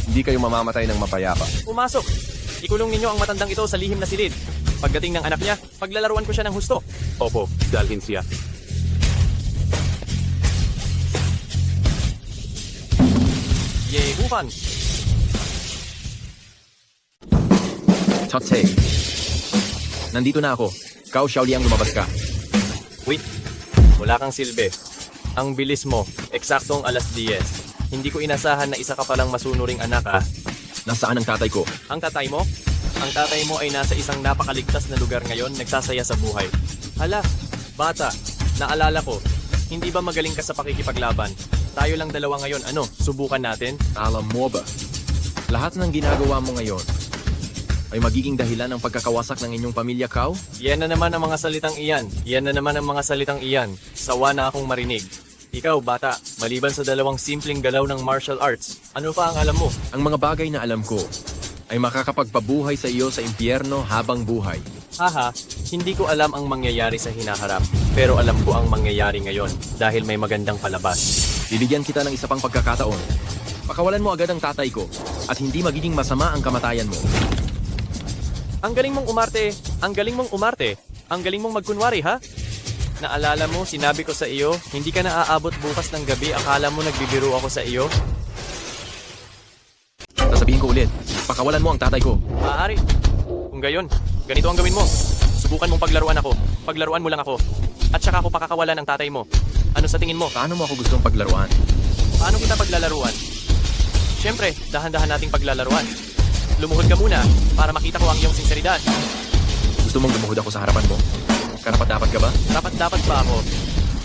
hindi kayo mamamatay ng mapayapa. Pumasok! Ikulong ninyo ang matandang ito sa lihim na silid. Pagdating ng anak niya, paglalaruan ko siya ng husto. Opo, dalhin siya. Yehuhan! Totse. Nandito na ako. Kau Xiaoliang lumabas ka. Wait, wala kang silbi. Ang bilis mo, eksaktong 10:00. Hindi ko inasahan na isa ka palang masunuring anak, ha? Nasaan ang tatay ko? Ang tatay mo? Ang tatay mo ay nasa isang napakaligtas na lugar ngayon, nagsasaya sa buhay. Hala, bata, naalala ko, hindi ba magaling ka sa pakikipaglaban? Tayo lang dalawa ngayon, ano, subukan natin? Alam mo ba, lahat ng ginagawa mo ngayon ay magiging dahilan ng pagkakawasak ng inyong pamilya, Kau? Yan na naman ang mga salitang iyan. Yan na naman ang mga salitang iyan. Sawa na akong marinig. Ikaw, bata, maliban sa dalawang simpleng galaw ng martial arts, ano pa ang alam mo? Ang mga bagay na alam ko ay makakapagpabuhay sa iyo sa impyerno habang buhay. Haha, hindi ko alam ang mangyayari sa hinaharap, pero alam ko ang mangyayari ngayon dahil may magandang palabas. Bibigyan kita ng isa pang pagkakataon. Pakawalan mo agad ang tatay ko at hindi magiging masama ang kamatayan mo. Ang galing mong umarte, ang galing mong umarte, ang galing mong magkunwari, ha? Naalala mo, sinabi ko sa iyo, hindi ka na aabot bukas ng gabi, akala mo nagbibiro ako sa iyo? Sasabihin ko ulit, pakawalan mo ang tatay ko. Maaari. Kung gayon, ganito ang gawin mo. Subukan mong paglaruan ako, paglaruan mo lang ako, at saka ako pakakawalan ang tatay mo. Ano sa tingin mo? Paano mo ako gustong paglaruan? Paano kita paglalaruan? Siyempre, dahan-dahan nating paglalaruan. Lumuhod ka muna para makita ko ang iyong sinseridad. Gusto mong lumuhod ako sa harapan mo? Karapat-dapat ka ba? Karapat-dapat ba ako?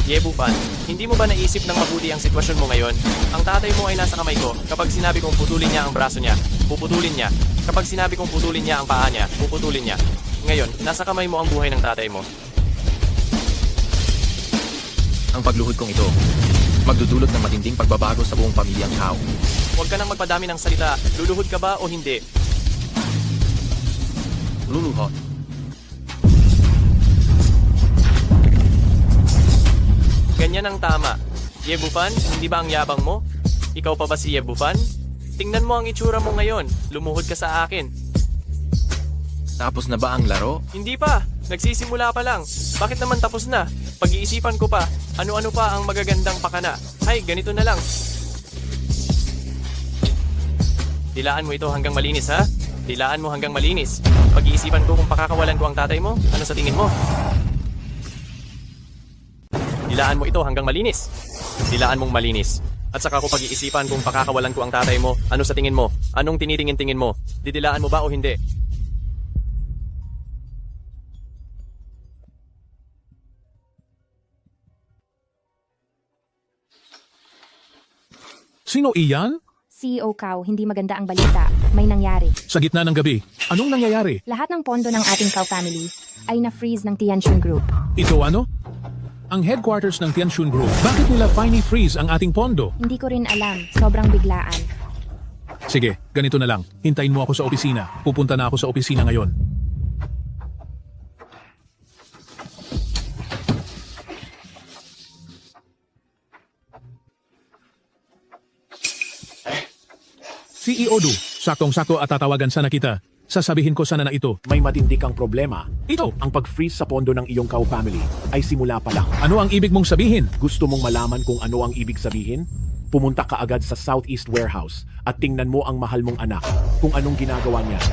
Yebupan, hindi mo ba naisip ng mabuti ang sitwasyon mo ngayon? Ang tatay mo ay nasa kamay ko. Kapag sinabi kong putulin niya ang braso niya, puputulin niya. Kapag sinabi kong putulin niya ang paa niya, puputulin niya. Ngayon, nasa kamay mo ang buhay ng tatay mo. Ang pagluhod kong ito, magdudulot ng matinding pagbabago sa buong pamilyang Kau. Huwag ka nang magpadami ng salita. Luluhod ka ba o hindi? Luluhod. Ganyan ang tama. Yebupan, hindi ba ang yabang mo? Ikaw pa ba si Yebupan? Tingnan mo ang itsura mo ngayon. Lumuhod ka sa akin. Tapos na ba ang laro? Hindi pa. Nagsisimula pa lang. Bakit naman tapos na? Pag-iisipan ko pa. Ano-ano pa ang magagandang pakana. Hay, ganito na lang. Dilaan mo ito hanggang malinis, ha? Dilaan mo hanggang malinis. Pag-iisipan ko kung pakakawalan ko ang tatay mo. Ano sa tingin mo? Dilaan mo ito hanggang malinis. Dilaan mong malinis. At saka ko pag-iisipan kung pakakawalan ko ang tatay mo. Ano sa tingin mo? Anong tinitingin-tingin mo? Didilaan mo ba o hindi? Sino iyan? CEO Kau, hindi maganda ang balita. May nangyari. Sa gitna ng gabi, anong nangyayari? Lahat ng pondo ng ating Kau family ay na-freeze ng Tianxun Group. Ito ano? Ang headquarters ng Tianxun Group. Bakit nila finally freeze ang ating pondo? Hindi ko rin alam. Sobrang biglaan. Sige, ganito na lang. Hintayin mo ako sa opisina. Pupunta na ako sa opisina ngayon. CEO Du, saktong-sakto at tatawagan sana kita. Sasabihin ko sana na ito. May matindi kang problema. Ito. Ang pag-freeze sa pondo ng iyong Cow family ay simula pa lang. Ano ang ibig mong sabihin? Gusto mong malaman kung ano ang ibig sabihin? Pumunta ka agad sa Southeast Warehouse at tingnan mo ang mahal mong anak kung anong ginagawa niya.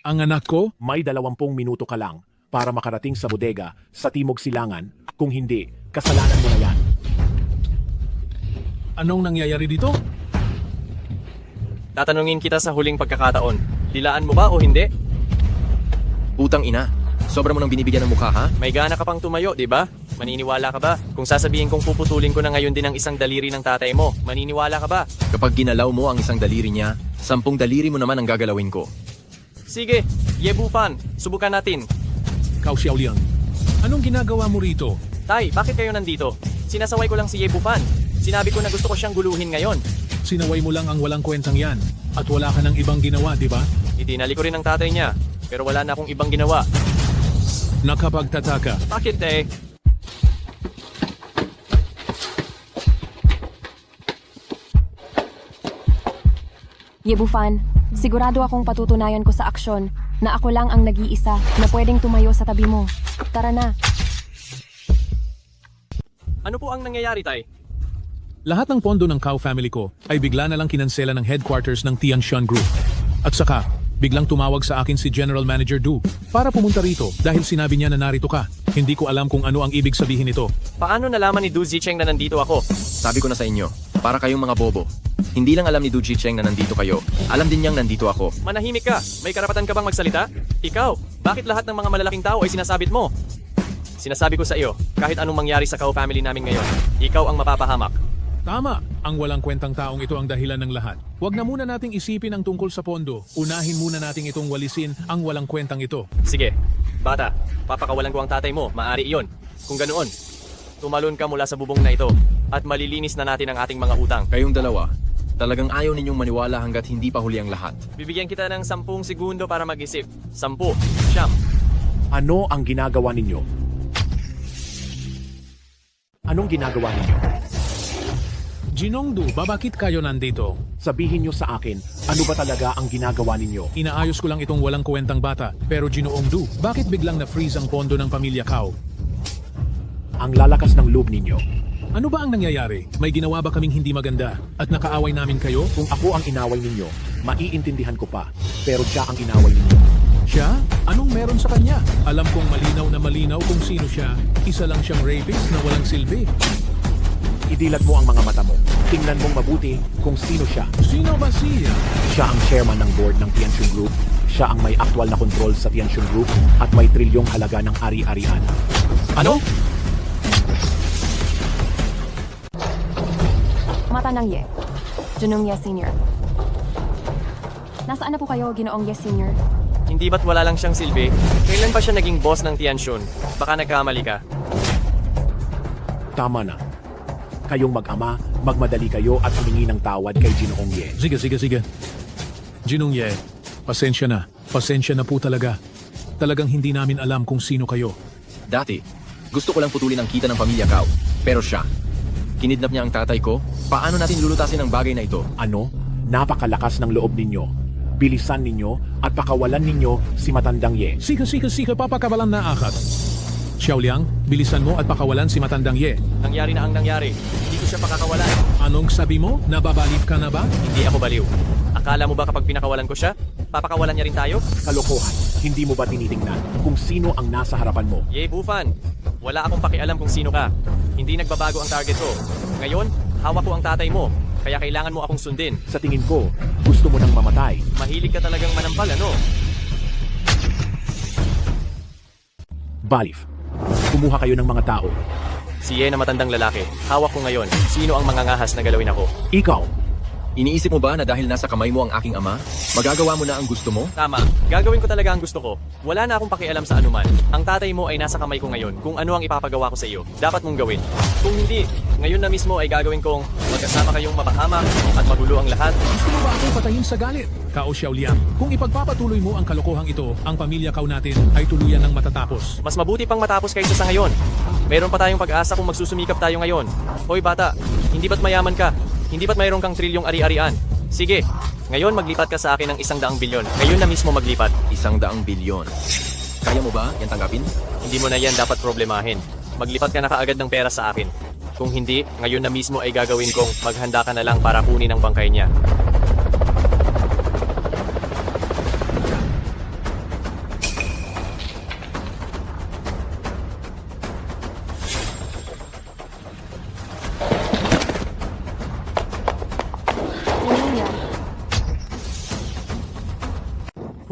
Ang anak ko? May 20 minuto ka lang para makarating sa bodega sa Timog Silangan. Kung hindi, kasalanan mo na yan. Anong nangyayari dito? Tatanungin kita sa huling pagkakataon. Dilaan mo ba o hindi? Putang ina. Sobra mo nang binibigyan ng mukha, ha? May gana ka pang tumayo, di ba? Maniniwala ka ba? Kung sasabihin kong puputulin ko na ngayon din ang isang daliri ng tatay mo, maniniwala ka ba? Kapag ginalaw mo ang isang daliri niya, 10 daliri mo naman ang gagalawin ko. Sige, Yebufan, subukan natin. Kao Xiaoliang, anong ginagawa mo rito? Tay, bakit kayo nandito? Sinasaway ko lang si Yebufan. Sinabi ko na gusto ko siyang guluhin ngayon. Sinaway mo lang ang walang kwentang yan. At wala ka ng ibang ginawa, di ba? Itinali ko rin ang tatay niya, pero wala na akong ibang ginawa. Nakapagtataka. Bakit eh? Yebufan, sigurado akong patutunayan ko sa aksyon na ako lang ang nag-iisa na pwedeng tumayo sa tabi mo. Tara na. Ano po ang nangyayari, tay? Lahat ng pondo ng Cow family ko ay bigla na lang kinansela ng headquarters ng Tianshan Group. At saka, biglang tumawag sa akin si General Manager Du para pumunta rito dahil sinabi niya na narito ka. Hindi ko alam kung ano ang ibig sabihin nito. Paano nalaman ni Du Zicheng na nandito ako? Sabi ko na sa inyo, para kayong mga bobo. Hindi lang alam ni Du Zicheng na nandito kayo. Alam din niyang nandito ako. Manahimik ka. May karapatan ka bang magsalita? Ikaw, bakit lahat ng mga malalaking tao ay sinasabit mo? Sinasabi ko sa iyo, kahit anong mangyari sa Cow family namin ngayon, ikaw ang mapapahamak. Tama! Ang walang kwentang taong ito ang dahilan ng lahat. Huwag na muna nating isipin ang tungkol sa pondo. Unahin muna nating itong walisin ang walang kwentang ito. Sige, bata, papakawalan ko ang tatay mo, maaari iyon. Kung ganoon, tumalon ka mula sa bubong na ito at malilinis na natin ang ating mga utang. Kayong dalawa, talagang ayaw ninyong maniwala hanggat hindi pa huli ang lahat. Bibigyan kita ng 10 segundo para mag-isip. 10, 9. Ano ang ginagawa ninyo? Anong ginagawa ninyo? Jinongdu, bakit kayo nandito? Sabihin nyo sa akin, ano ba talaga ang ginagawa ninyo? Inaayos ko lang itong walang kwentang bata. Pero Ginoongdu, bakit biglang na-freeze ang pondo ng pamilya Cow? Ang lalakas ng loob ninyo. Ano ba ang nangyayari? May ginawa ba kaming hindi maganda? At nakaaway namin kayo? Kung ako ang inaway ninyo, maiintindihan ko pa. Pero siya ang inaway ninyo. Siya? Anong meron sa kanya? Alam kong malinaw na malinaw kung sino siya. Isa lang siyang rapist na walang silbi. Idilat mo ang mga mata mo. Tingnan mong mabuti kung sino siya. Sino ba siya? Siya ang chairman ng board ng Tianjin Group. Siya ang may aktwal na kontrol sa Tianjin Group at may trilyong halaga ng ari-arian. Ano? Mata ng Ye. Junong Ye Sr. Nasaan na po kayo, Ginoong Ye Sr.? Hindi ba't wala lang siyang silbi? Kailan ba siya naging boss ng Tianshun? Baka nagkamali ka. Tama na. Kayong mag-ama, magmadali kayo at humingi ng tawad kay Ginoong Ye. Sige. Jinong Ye, pasensya na. Pasensya na po talaga. Talagang hindi namin alam kung sino kayo. Dati, gusto ko lang putulin ang kita ng pamilya Cow. Pero siya, kinidnap niya ang tatay ko. Paano natin lulutasin ang bagay na ito? Ano? Napakalakas ng loob ninyo. Bilisan ninyo at pakawalan ninyo si Matandang Ye. Sika, papakawalan na akat. Xiaoliang, bilisan mo at pakawalan si Matandang Ye. Nangyari na ang nangyari. Hindi ko siya pakakawalan. Anong sabi mo? Nababalif ka na ba? Hindi ako baliw. Akala mo ba kapag pinakawalan ko siya, papakawalan niya rin tayo? Kalokohan. Hindi mo ba tinitingnan kung sino ang nasa harapan mo? Bufan. Wala akong pakialam kung sino ka. Hindi nagbabago ang target ko. Ngayon, hawak ko ang tatay mo. Kaya kailangan mo akong sundin. Sa tingin ko, gusto mo nang mamatay. Mahilig ka talagang manampal, ano? Balif. Kumuha kayo ng mga tao. Si Ye na matandang lalaki. Hawak ko ngayon. Sino ang mangangahas na galawin ako? Ikaw. Iniisip mo ba na dahil nasa kamay mo ang aking ama, magagawa mo na ang gusto mo? Tama. Gagawin ko talaga ang gusto ko. Wala na akong pakialam sa anuman. Ang tatay mo ay nasa kamay ko ngayon. Kung ano ang ipapagawa ko sa iyo, dapat mong gawin. Kung hindi, ngayon na mismo ay gagawin kong magkasama kayong mapahamak at magulo ang lahat. Gusto mo ba akong patayin sa galit? Kao Xiaoliang, kung ipagpapatuloy mo ang kalokohang ito, ang pamilya Cow natin ay tuluyan ng matatapos. Mas mabuti pang matapos kaysa sa ngayon. Meron pa tayong pag-asa kung magsusumikap tayo ngayon. Hoy bata, hindi ba't mayaman ka? Hindi ba't mayroon kang trilyong ari-arian? Sige, Ngayon maglipat ka sa akin ng 100 bilyon. Ngayon na mismo maglipat. 100 bilyon. Kaya mo ba yan tanggapin? Hindi mo na yan dapat problemahin. Maglipat ka na kaagad ng pera sa akin. Kung hindi, ngayon na mismo ay gagawin kong maghanda ka na lang para kunin ang bangkay niya.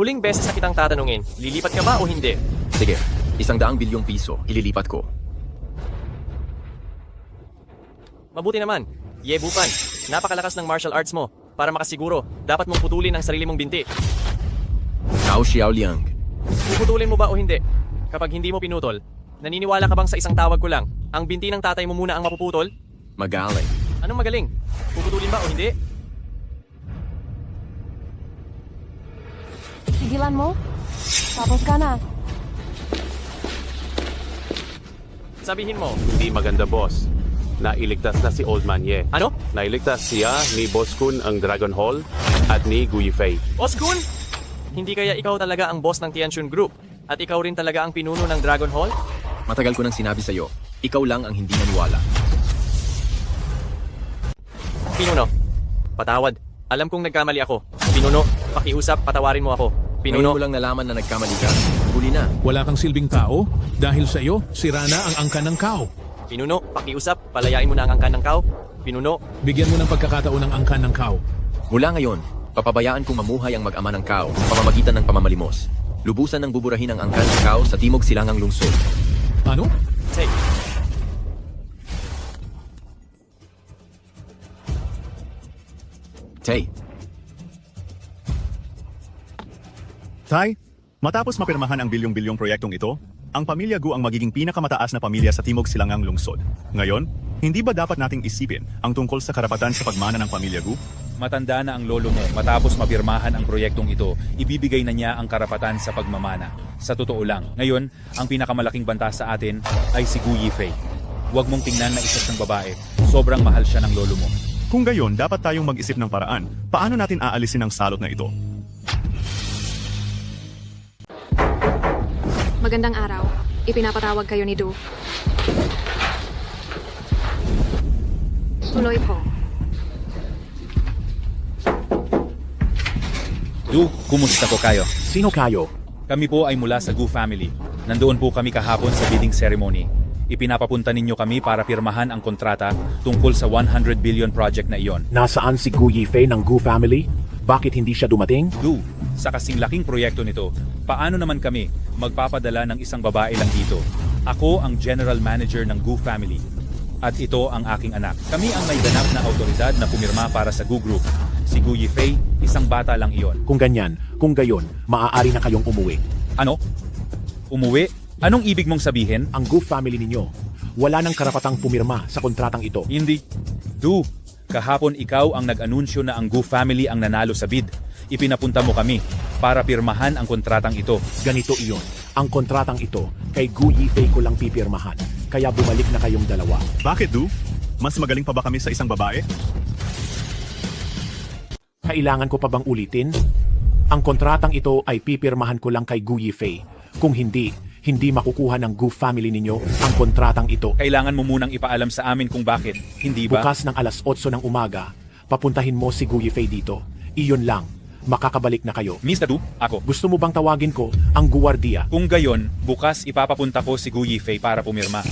Huling beses na kitang tatanungin, lilipat ka ba o hindi? Sige, 100 bilyong piso, ililipat ko. Mabuti naman. Yebupan, napakalakas ng martial arts mo. Para makasiguro, dapat mong putulin ang sarili mong binti. Gao Xiaoliang. Puputulin mo ba o hindi? Kapag hindi mo pinutol, naniniwala ka bang sa isang tawag ko lang, ang binti ng tatay mo muna ang mapuputol? Magaling. Anong magaling? Puputulin ba o hindi? Tigilan mo? Tapos ka na. Sabihin mo. Hindi maganda, boss. Nailigtas na si Old Man Ye. Ano? Nailigtas siya ni Boss Kun ang Dragon Hall at ni Gu Yifei. Boss Kun? Hindi kaya ikaw talaga ang boss ng Tianxun Group? At ikaw rin talaga ang pinuno ng Dragon Hall? Matagal ko nang sinabi sa'yo, ikaw lang ang hindi naniwala. Pinuno, patawad. Alam kong nagkamali ako. Pinuno, pakiusap, patawarin mo ako. Pinuno, Ngayon mo lang nalaman na nagkamali ka. Huli na. Wala kang silbing tao dahil sa iyo, sira na ang angkan ng kao. Pinuno, pakiusap, palayain mo na ang angkan ng kao. Pinuno, Bigyan mo ng pagkakataon ng angkan ng kao. Mula ngayon, papabayaan kong mamuhay ang mag-ama ng Kao sa pamamagitan ng pamamalimos. Lubusan ng buburahin ang angkan ng Kao sa Timog Silangang Lungsod. Ano? say. Tay, Tay, matapos mapirmahan ang bilyong-bilyong proyektong ito, ang pamilya Gu ang magiging pinakamataas na pamilya sa Timog Silangang Lungsod. Ngayon, hindi ba dapat nating isipin ang tungkol sa karapatan sa pagmana ng pamilya Gu? Matanda na ang lolo mo matapos mapirmahan ang proyektong ito, ibibigay na niya ang karapatan sa pagmamana. Sa totoo lang, ngayon, ang pinakamalaking banta sa atin ay si Gu Yifei. Huwag mong tingnan na isa siyang babae, sobrang mahal siya ng lolo mo. Kung gayon, dapat tayong mag-isip ng paraan. Paano natin aalisin ang salot na ito? Magandang araw. Ipinapatawag kayo ni Du. Tuloy po. Du, kumusta po kayo? Sino kayo? Kami po ay mula sa Gu family. Nandoon po kami kahapon sa bidding ceremony. Ipinapapunta ninyo kami para pirmahan ang kontrata tungkol sa 100 billion project na iyon. Nasaan si Gu Yifei ng Gu family? Bakit hindi siya dumating? Du, sa kasing laking proyekto nito, paano naman kami magpapadala ng isang babae lang dito? Ako ang general manager ng Gu family. At ito ang aking anak. Kami ang may ganap na autoridad na pumirma para sa Gu Group. Si Gu Yifei, isang bata lang iyon. Kung ganyan, kung gayon, maaari na kayong umuwi. Ano? Umuwi? Anong ibig mong sabihin? Ang Gu family ninyo, wala nang karapatang pumirma sa kontratang ito. Hindi. Du, kahapon ikaw ang nag-anunsyo na ang Gu family ang nanalo sa bid. Ipinapunta mo kami para pirmahan ang kontratang ito. Ganito iyon. Ang kontratang ito, kay Gu Yifei ko lang pipirmahan. Kaya bumalik na kayong dalawa. Bakit, Du? Mas magaling pa ba kami sa isang babae? Kailangan ko pa bang ulitin? Ang kontratang ito ay pipirmahan ko lang kay Gu Yifei. Kung hindi makukuha ng Gu family ninyo ang kontratang ito. Kailangan mo munang ipaalam sa amin kung bakit, hindi ba? Bukas ng alas 8 ng umaga, papuntahin mo si Gu Yifei dito. Iyon lang. Makakabalik na kayo. Mr. Du, ako. Gusto mo bang tawagin ko ang guwardiya? Kung gayon, bukas ipapapunta ko si Gu Yifei para pumirma.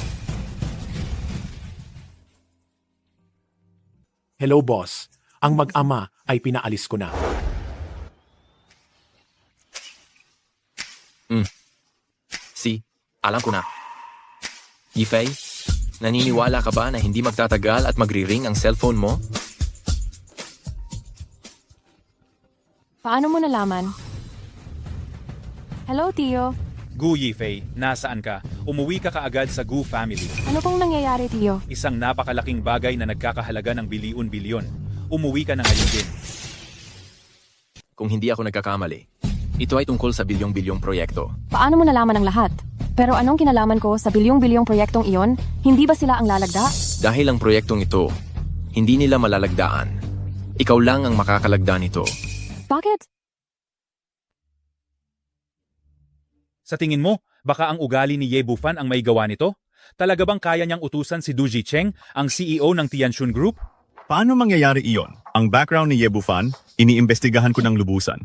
Hello, boss. Ang mag-ama ay pinaalis ko na. Alam ko na. Yifei, naniniwala ka ba na hindi magtatagal at magri-ring ang cellphone mo? Paano mo nalaman? Hello, Tio. Gu Yifei, nasaan ka? Umuwi ka kaagad sa Gu family. Ano pong nangyayari, Tio? Isang napakalaking bagay na nagkakahalaga ng bilyon-bilyon. Umuwi ka na ngayon din. Kung hindi ako nagkakamali, ito ay tungkol sa bilyong-bilyong proyekto. Paano mo nalaman ang lahat? Pero anong kinalaman ko sa bilyong-bilyong proyektong iyon? Hindi ba sila ang lalagda? Dahil ang proyektong ito, hindi nila malalagdaan. Ikaw lang ang makakalagda nito. Bakit? Sa tingin mo, baka ang ugali ni Ye Bufan ang may gawa nito? Talaga bang kaya niyang utusan si Du Jicheng, ang CEO ng Tianxun Group? Paano mangyayari iyon? Ang background ni Ye Bufan, iniimbestigahan ko ng lubusan.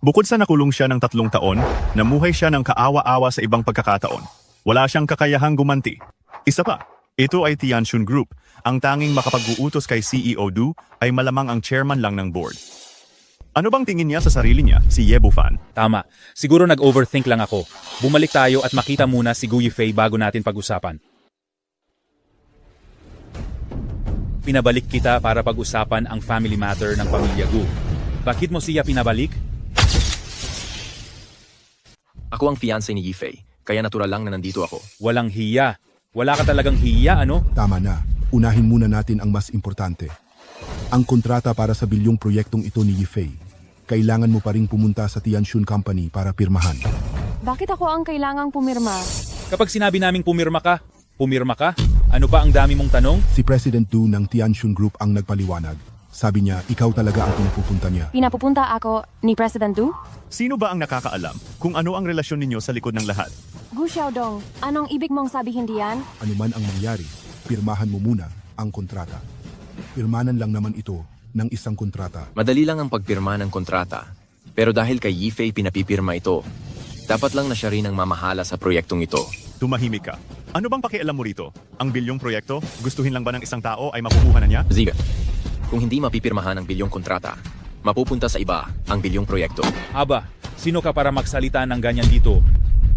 Bukod sa nakulong siya ng 3 taon, namuhay siya ng kaawa-awa sa ibang pagkakataon. Wala siyang kakayahang gumanti. Isa pa, ito ay Tianxun Group. Ang tanging makapag-uutos kay CEO Du ay malamang ang chairman lang ng board. Ano bang tingin niya sa sarili niya, si Ye Bufan? Tama. Siguro nag-overthink lang ako. Bumalik tayo at makita muna si Gu Yifei bago natin pag-usapan. Pinabalik kita para pag-usapan ang family matter ng pamilya Gu. Bakit mo siya pinabalik? Ako ang fiancé ni Yifei, kaya natural lang na nandito ako. Walang hiya. Wala ka talagang hiya, ano? Tama na. Unahin muna natin ang mas importante. Ang kontrata para sa bilyong proyektong ito ni Yifei. Kailangan mo pa ring pumunta sa Tianxun Company para pirmahan. Bakit ako ang kailangang pumirma? Kapag sinabi naming pumirma ka? Ano pa ang dami mong tanong? Si President Du ng Tianxun Group ang nagpaliwanag. Sabi niya, ikaw talaga ang pinapupunta niya. Pinapupunta ako ni President Du? Sino ba ang nakakaalam kung ano ang relasyon ninyo sa likod ng lahat? Gu Xiaodong, anong ibig mong sabihin diyan? Ano man ang mangyari, pirmahan mo muna ang kontrata. Pirmanan lang naman ito ng isang kontrata. Madali lang ang pagpirma ng kontrata. Pero dahil kay Yifei pinapipirma ito, dapat lang na siya rin ang mamahala sa proyektong ito. Tumahimik ka. Ano bang pakialam mo rito? Ang bilyong proyekto, gustuhin lang ba ng isang tao ay makukuha na niya? Ziga, kung hindi mapipirmahan ang bilyong kontrata, mapupunta sa iba ang bilyong proyekto. Aba, sino ka para magsalita ng ganyan dito?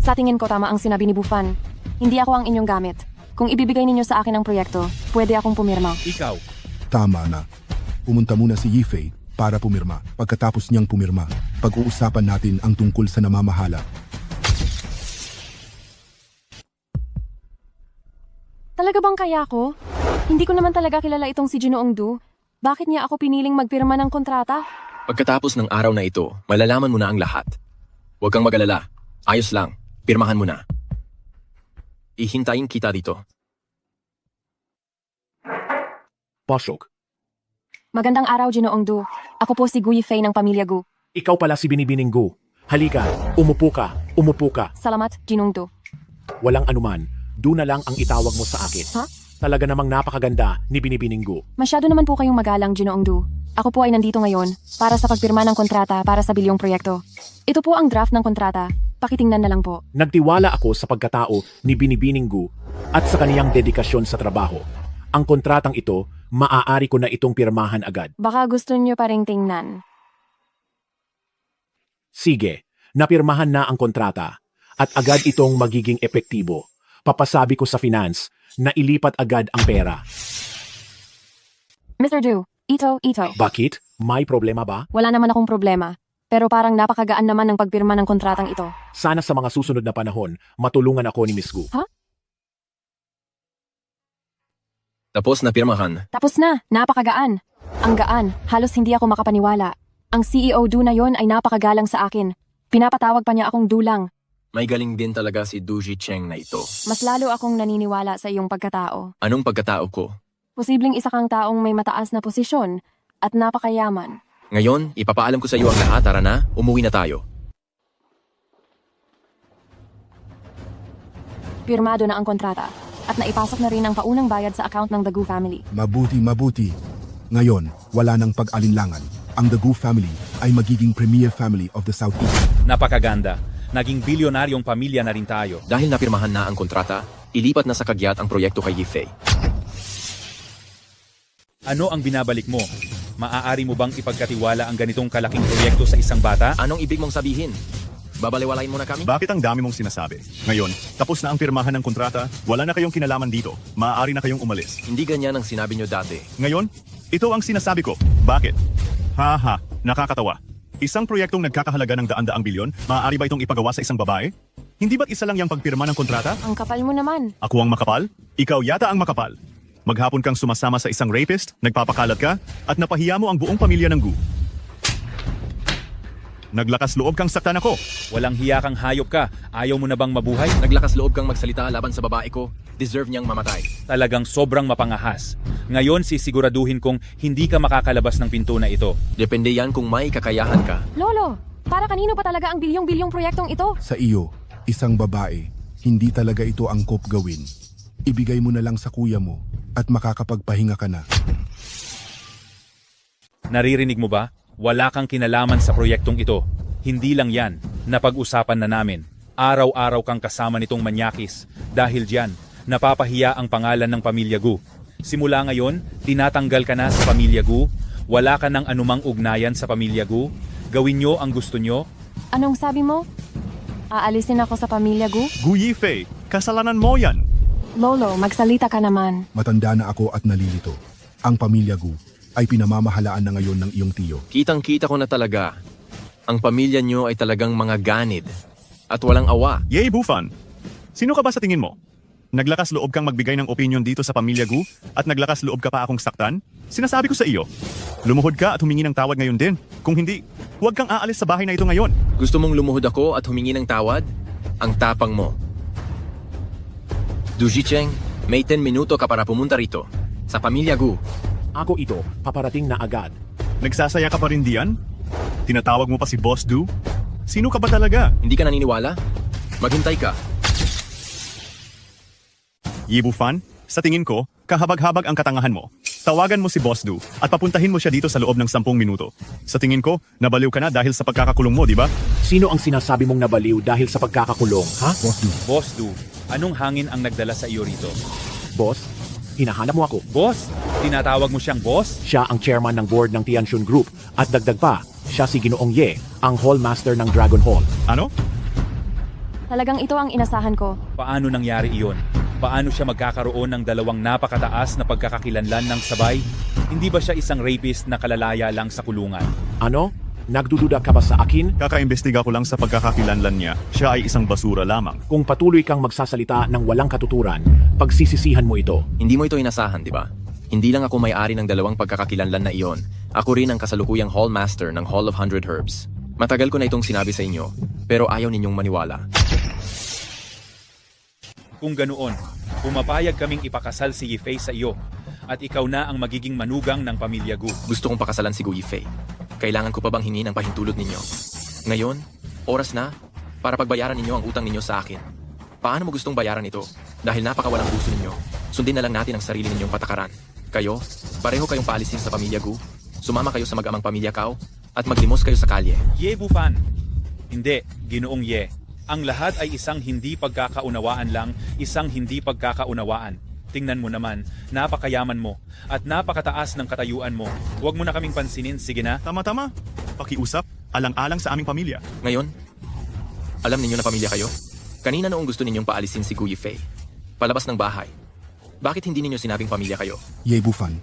Sa tingin ko tama ang sinabi ni Bufan. Hindi ako ang inyong gamit. Kung ibibigay ninyo sa akin ang proyekto, pwede akong pumirma. Ikaw. Tama na. Pumunta muna si Yifei para pumirma. Pagkatapos niyang pumirma, pag-uusapan natin ang tungkol sa namamahala. Talaga bang kaya ko? Hindi ko naman talaga kilala itong si Ginoong Du. Bakit niya ako piniling magpirma ng kontrata? Pagkatapos ng araw na ito, malalaman mo na ang lahat. Huwag kang mag-alala. Ayos lang. Pirmahan mo na. Ihintayin kita dito. Pasok. Magandang araw, Ginoong Du. Ako po si Gu Yifei ng pamilya Gu. Ikaw pala si Binibining Gu. Halika, umupo ka, umupo ka. Salamat, Ginong Du. Walang anuman, Du na lang ang itawag mo sa akin. Ha? Talaga namang napakaganda ni Binibining Gu. Masyado naman po kayong magalang, Ginoong Du. Ako po ay nandito ngayon para sa pagpirma ng kontrata para sa bilyong proyekto. Ito po ang draft ng kontrata. Pakitingnan na lang po. Nagtiwala ako sa pagkatao ni Binibining Gu at sa kaniyang dedikasyon sa trabaho. Ang kontratang ito, maaari ko na itong pirmahan agad. Baka gusto niyo pa ring tingnan. Sige, napirmahan na ang kontrata at agad itong magiging epektibo. Papasabi ko sa finance na ilipat agad ang pera. Mr. Du, ito. Bakit? May problema ba? Wala naman akong problema. Pero parang napakagaan naman ng pagpirma ng kontratang ito. Sana sa mga susunod na panahon, matulungan ako ni Miss Gu. Ha? Tapos na pirmahan. Tapos na, napakagaan. Ang gaan, halos hindi ako makapaniwala. Ang CEO Du na yon ay napakagalang sa akin. Pinapatawag pa niya akong Du lang. May galing din talaga si Du Jicheng na ito. Mas lalo akong naniniwala sa iyong pagkatao. Anong pagkatao ko? Posibleng isa kang taong may mataas na posisyon at napakayaman. Ngayon, ipapaalam ko sa iyo ang lahat. Tara na, umuwi na tayo. Pirmado na ang kontrata at naipasok na rin ang paunang bayad sa account ng The Gu family. Mabuti. Ngayon, wala nang pag-alinlangan. Ang The Gu family ay magiging premier family of the Southeast. Napakaganda. Naging bilyonaryong pamilya na rin tayo. Dahil napirmahan na ang kontrata, ilipat na sa kagyat ang proyekto kay Yifei. Ano ang binabalik mo? Maaari mo bang ipagkatiwala ang ganitong kalaking proyekto sa isang bata? Anong ibig mong sabihin? Babaliwalain mo na kami? Bakit ang dami mong sinasabi? Ngayon, tapos na ang pirmahan ng kontrata, wala na kayong kinalaman dito. Maaari na kayong umalis. Hindi ganyan ang sinabi nyo dati. Ngayon, ito ang sinasabi ko. Bakit? Nakakatawa. Isang proyektong nagkakahalaga ng daan-daang bilyon, maaari ba itong ipagawa sa isang babae? Hindi ba't isa lang yung pagpirma ng kontrata? Ang kapal mo naman. Ako ang makapal? Ikaw yata ang makapal. Maghapon kang sumasama sa isang rapist, nagpapakalat ka, at napahiya mo ang buong pamilya ng Gu. Naglakas loob kang saktan ako. Walang hiya kang hayop ka. Ayaw mo na bang mabuhay? Naglakas loob kang magsalita laban sa babae ko. Deserve niyang mamatay. Talagang sobrang mapangahas. Ngayon sisiguraduhin kong hindi ka makakalabas ng pinto na ito. Depende yan kung may kakayahan ka. Lolo, para kanino pa talaga ang bilyong-bilyong proyektong ito? Sa iyo, isang babae, hindi talaga ito angkop gawin. Ibigay mo na lang sa kuya mo at makakapagpahinga ka na. Naririnig mo ba? Wala kang kinalaman sa proyektong ito. Hindi lang yan, napag-usapan na namin. Araw-araw kang kasama nitong manyakis. Dahil diyan, napapahiya ang pangalan ng Pamilya Gu. Simula ngayon, tinatanggal ka na sa Pamilya Gu. Wala ka ng anumang ugnayan sa Pamilya Gu. Gawin nyo ang gusto nyo. Anong sabi mo? Aalisin ako sa Pamilya Gu? Gu Yifei, kasalanan mo yan. Lolo, magsalita ka naman. Matanda na ako at nalilito. Ang Pamilya Gu ay pinamamahalaan na ngayon ng iyong tiyo. Kitang-kita ko na talaga. Ang pamilya nyo ay talagang mga ganid. At walang awa. Yay, Bufan! Sino ka ba sa tingin mo? Naglakas loob kang magbigay ng opinion dito sa Pamilya Gu at naglakas loob ka pa akong saktan? Sinasabi ko sa iyo, lumuhod ka at humingi ng tawad ngayon din. Kung hindi, huwag kang aalis sa bahay na ito ngayon. Gusto mong lumuhod ako at humingi ng tawad? Ang tapang mo. Du Jicheng, may 10 minuto ka para pumunta rito. Sa Pamilya Gu. Ako ito, paparating na agad. Nagsasaya ka pa rin diyan? Tinatawag mo pa si Boss Du? Sino ka ba talaga? Hindi ka naniniwala? Maghintay ka. Yi Bufan, sa tingin ko, kahabag-habag ang katangahan mo. Tawagan mo si Boss Du at papuntahin mo siya dito sa loob ng 10 minuto. Sa tingin ko, nabaliw ka na dahil sa pagkakakulong mo, di ba? Sino ang sinasabi mong nabaliw dahil sa pagkakakulong, ha? Boss Du, anong hangin ang nagdala sa iyo rito? Boss, hinahanap mo ako. Boss? Tinatawag mo siyang boss? Siya ang chairman ng board ng Tianxun Group at dagdag pa, siya si Ginoong Ye, ang hall master ng Dragon Hall. Ano? Talagang ito ang inasahan ko. Paano nangyari iyon? Paano siya magkakaroon ng dalawang napakataas na pagkakakilanlan ng sabay? Hindi ba siya isang rapist na kalalaya lang sa kulungan? Ano? Nagdududa ka ba sa akin? Kakaimbestiga ko lang sa pagkakakilanlan niya. Siya ay isang basura lamang. Kung patuloy kang magsasalita ng walang katuturan, pagsisisihan mo ito. Hindi mo ito inasahan, di ba? Hindi lang ako may-ari ng dalawang pagkakakilanlan na iyon. Ako rin ang kasalukuyang hall master ng Hall of 100 Herbs. Matagal ko na itong sinabi sa inyo, pero ayaw ninyong maniwala. Kung ganoon, pumapayag kaming ipakasal si Yifei sa iyo at ikaw na ang magiging manugang ng Pamilya Gu. Gusto kong pakasalan si Gu Yifei. Kailangan ko pa bang hingin ang pahintulot ninyo? Ngayon, oras na para pagbayaran ninyo ang utang ninyo sa akin. Paano mo gustong bayaran ito? Dahil napakawalang puso ninyo, sundin na lang natin ang sarili ninyong patakaran. Kayo, pareho kayong paalisin sa Pamilya Gu. Sumama kayo sa mag-amang Pamilya Kao at maglimos kayo sa kalye. Ye Bufan. Hindi, Ginoong Ye. Ang lahat ay isang hindi pagkakaunawaan lang, isang hindi pagkakaunawaan. Tingnan mo naman, napakayaman mo at napakataas ng katayuan mo. Huwag mo na kaming pansinin, sige na. Tama-tama. Pakiusap, alang-alang sa aming pamilya. Ngayon, alam ninyo na pamilya kayo? Kanina noong gusto ninyong paalisin si Gu Yifei, palabas ng bahay. Bakit hindi ninyo sinabing pamilya kayo? Ye Bufan,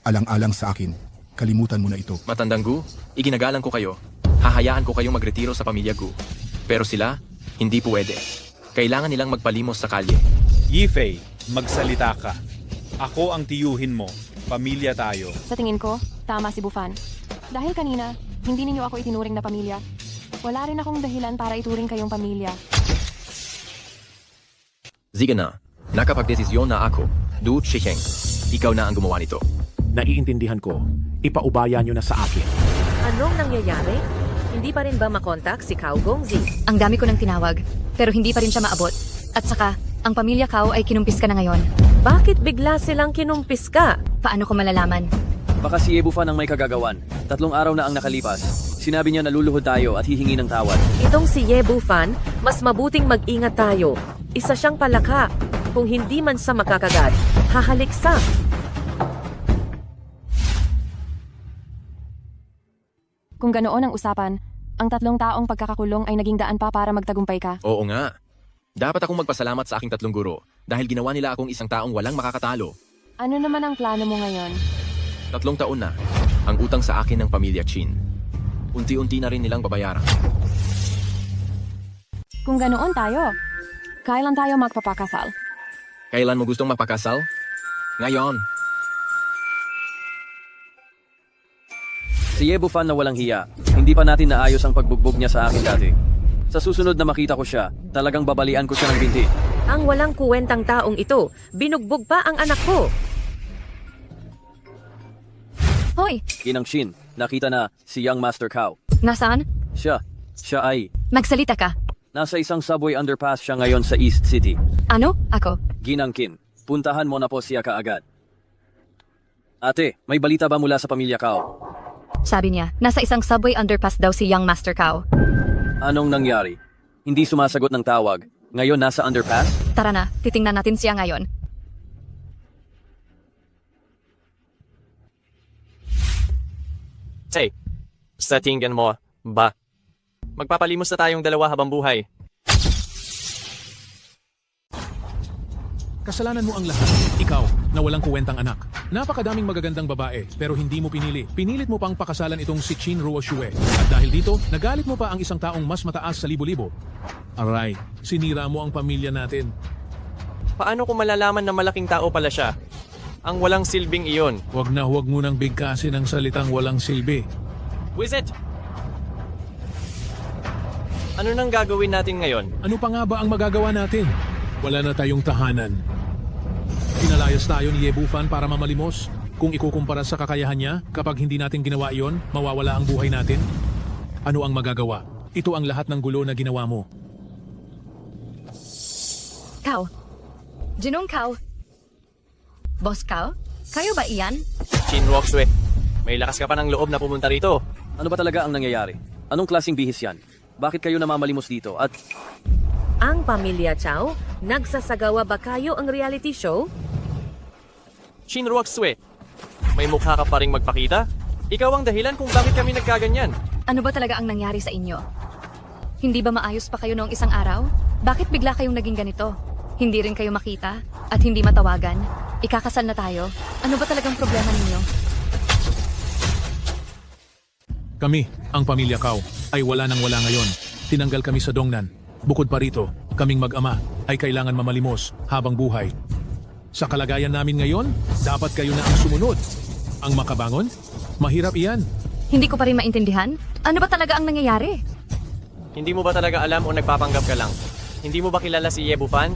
alang-alang sa akin, kalimutan mo na ito. Matandang Gu, iginagalang ko kayo. Hahayaan ko kayong magretiro sa Pamilya Gu. Pero sila, hindi pwede. Kailangan nilang magpalimos sa kalye. Yifei, magsalita ka. Ako ang tiyuhin mo. Pamilya tayo. Sa tingin ko, tama si Bufan. Dahil kanina, hindi ninyo ako itinuring na pamilya. Wala rin akong dahilan para ituring kayong pamilya. Sige na, nakapagdesisyon na ako. Du Chicheng, ikaw na ang gumawa nito. Naiintindihan ko. Ipaubaya nyo na sa akin. Anong nangyayari? Hindi pa rin ba makontak si Kao Gongzi? Ang dami ko nang tinawag, pero hindi pa rin siya maabot. At saka, ang Pamilya Kao ay kinumpis ka na ngayon. Bakit bigla silang kinumpis ka? Paano ko malalaman? Baka si Ye Bufan ang may kagagawan. 3 araw na ang nakalipas. Sinabi niya na luluhod tayo at hihingi ng tawad. Itong si Ye Bufan, mas mabuting mag-ingat tayo. Isa siyang palaka. Kung hindi man sa makakagat, hahalik sa. Kung ganoon ang usapan, ang 3 taong pagkakakulong ay naging daan pa para magtagumpay ka. Oo nga. Dapat akong magpasalamat sa aking 3 guro dahil ginawa nila akong isang taong walang makakatalo. Ano naman ang plano mo ngayon? 3 taon na, ang utang sa akin ng Pamilya Qin. Unti-unti na rin nilang babayaran. Kung ganoon tayo, kailan tayo magpapakasal? Kailan mo gustong magpakasal? Ngayon. Si Yebufan na walang hiya. Hindi pa natin naayos ang pagbugbog niya sa akin dati. Sa susunod na makita ko siya, talagang babalian ko siya ng binti. Ang walang kuwentang taong ito, binugbog pa ang anak ko. Hoy, Ginang Shin, nakita na si Young Master Cow. nasaan? Siya ay, Magsalita ka. nasa isang subway underpass siya ngayon sa East City. Ano? Ako? Ginang Kin, puntahan mo na po siya kaagad. Ate, may balita ba mula sa pamilya Cow? Sabi niya, nasa isang subway underpass daw si Young Master Cow. Anong nangyari? Hindi sumasagot ng tawag. Ngayon nasa underpass? Tara na, titingnan natin siya ngayon. Say, sa tingin mo, ba? Magpapalimos na tayong dalawa habang buhay. Kasalanan mo ang lahat. Ikaw, na walang kuwentang anak. Napakadaming magagandang babae, pero hindi mo pinili. Pinilit mo pang pakasalan itong si Chin Ruoshue. At dahil dito, nagalit mo pa ang isang taong mas mataas sa libo-libo. Aray, sinira mo ang pamilya natin. Paano ko malalaman na malaking tao pala siya? Ang walang silbing iyon. Huwag mo nang bigkasin ng salitang walang silbi. Wizard! Ano nang gagawin natin ngayon? Ano pa nga ba ang magagawa natin? Wala na tayong tahanan. Pinalayas tayo ni Yebufan para mamalimos. Kung ikukumpara sa kakayahan niya, kapag hindi natin ginawa iyon, mawawala ang buhay natin. Ano ang magagawa? Ito ang lahat ng gulo na ginawa mo. Cow. Jinong Cow. Boss Cow? Kayo ba iyan? Chin Ruoshue, may lakas ka pa ng loob na pumunta rito. Ano ba talaga ang nangyayari? Anong klaseng bihis yan? Bakit kayo namamalimos dito? At Ang pamilya Chow, nagsasagawa ba kayo ang reality show? Chin Ruoshue, may mukha ka pa ring magpakita? Ikaw ang dahilan kung bakit kami nagkaganyan. Ano ba talaga ang nangyari sa inyo? Hindi ba maayos pa kayo noong isang araw? Bakit bigla kayong naging ganito? Hindi rin kayo makita at hindi matawagan? Ikakasal na tayo? Ano ba talagang problema ninyo? Kami, ang pamilya Cow, ay wala nang wala ngayon. Tinanggal kami sa Dongnan. Bukod pa rito, kaming mag-ama ay kailangan mamalimos habang buhay. Sa kalagayan namin ngayon, dapat kayo na ang sumunod. Ang makabangon? Mahirap iyan. Hindi ko pa rin maintindihan. Ano ba talaga ang nangyayari? Hindi mo ba talaga alam o nagpapanggap ka lang? Hindi mo ba kilala si Yebufan?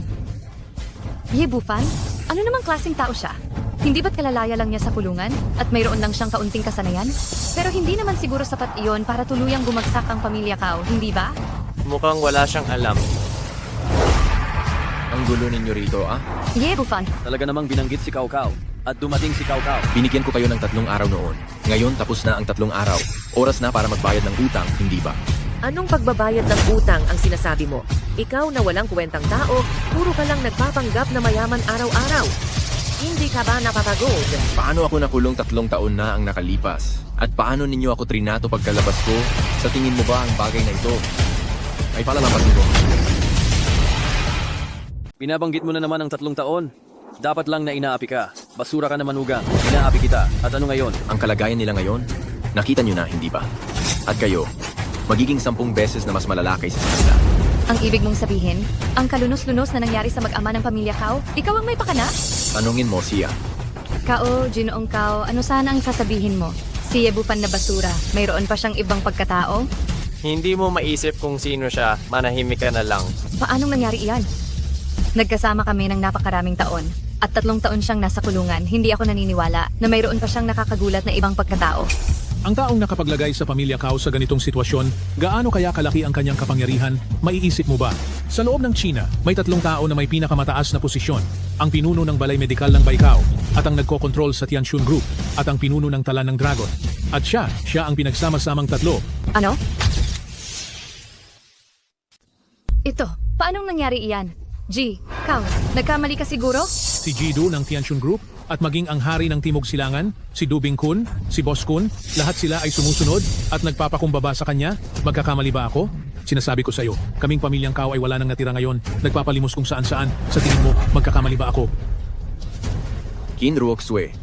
Yebufan? Ano namang klaseng tao siya? Hindi ba't kalalaya lang niya sa kulungan at mayroon lang siyang kaunting kasanayan? Pero hindi naman siguro sapat iyon para tuluyang bumagsak ang pamilya Cow, hindi ba? Mukhang wala siyang alam. Ang gulo ninyo rito, ah? Yebufan. talaga namang binanggit si Cao Cao. At dumating si Cao Cao. Binigyan ko kayo ng 3 araw noon. Ngayon, tapos na ang 3 araw. Oras na para magbayad ng utang, hindi ba? Anong pagbabayad ng utang ang sinasabi mo? Ikaw na walang kwentang tao, puro ka lang nagpapanggap na mayaman araw-araw. Hindi ka ba napapagod? Paano ako nakulong 3 taon na ang nakalipas? At paano ninyo ako trinato pagkalabas ko? Sa tingin mo ba ang bagay na ito ay palalampasin ko? Binabanggit mo na naman ang 3 taon. Dapat lang na inaapi ka. Basura ka na manugang. Inaapi kita. At ano ngayon? Ang kalagayan nila ngayon, nakita nyo na, hindi ba? At kayo, magiging 10 beses na mas malala kaysa sa kanila. Ang ibig mong sabihin, ang kalunos-lunos na nangyari sa mag-ama ng pamilya Cow, ikaw ang may pakana? Tanungin mo siya. Kao, Ginoong Cow, ano sana ang sasabihin mo? Si Yebufan na basura, mayroon pa siyang ibang pagkatao? Hindi mo maisip kung sino siya, manahimik ka na lang. Paanong nangyari iyan? Nagkasama kami ng napakaraming taon. At 3 taon siyang nasa kulungan, hindi ako naniniwala na mayroon pa siyang nakakagulat na ibang pagkatao. Ang taong nakapaglagay sa pamilya Cow sa ganitong sitwasyon, gaano kaya kalaki ang kanyang kapangyarihan, maiisip mo ba? Sa loob ng China, may 3 tao na may pinakamataas na posisyon. Ang pinuno ng Balay Medikal ng Baikao, at ang nagkokontrol sa Tianxun Group, at ang pinuno ng Talan ng Dragon. At siya ang pinagsama-samang 3. Ano? Ito, paanong nangyari iyan? G, Cow, nagkamali ka siguro? Si Jidu ng Tianxun Group, at maging ang hari ng Timog Silangan, si Dubing Kun, si Boss Kun, lahat sila ay sumusunod at nagpapakumbaba sa kanya. Magkakamali ba ako? Sinasabi ko sa iyo, kaming pamilyang Cow ay wala nang natira ngayon, nagpapalimos kung saan-saan. Sa tingin mo, magkakamali ba ako? Qin Ruoxue,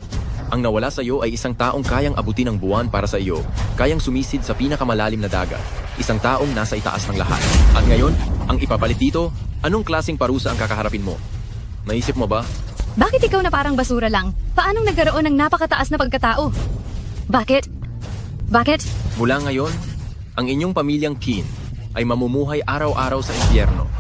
ang nawala sa iyo ay isang taong kayang abutin ang buwan para sa iyo, kayang sumisid sa pinakamalalim na dagat, isang taong nasa itaas ng lahat. At ngayon, ang ipapalit dito, anong klaseng parusa ang kakaharapin mo? Naisip mo ba? Bakit ikaw na parang basura lang? Paanong nagkaroon ng napakataas na pagkatao? Bakit? Bakit? Mula ngayon, ang inyong pamilyang Kin ay mamumuhay araw-araw sa impyerno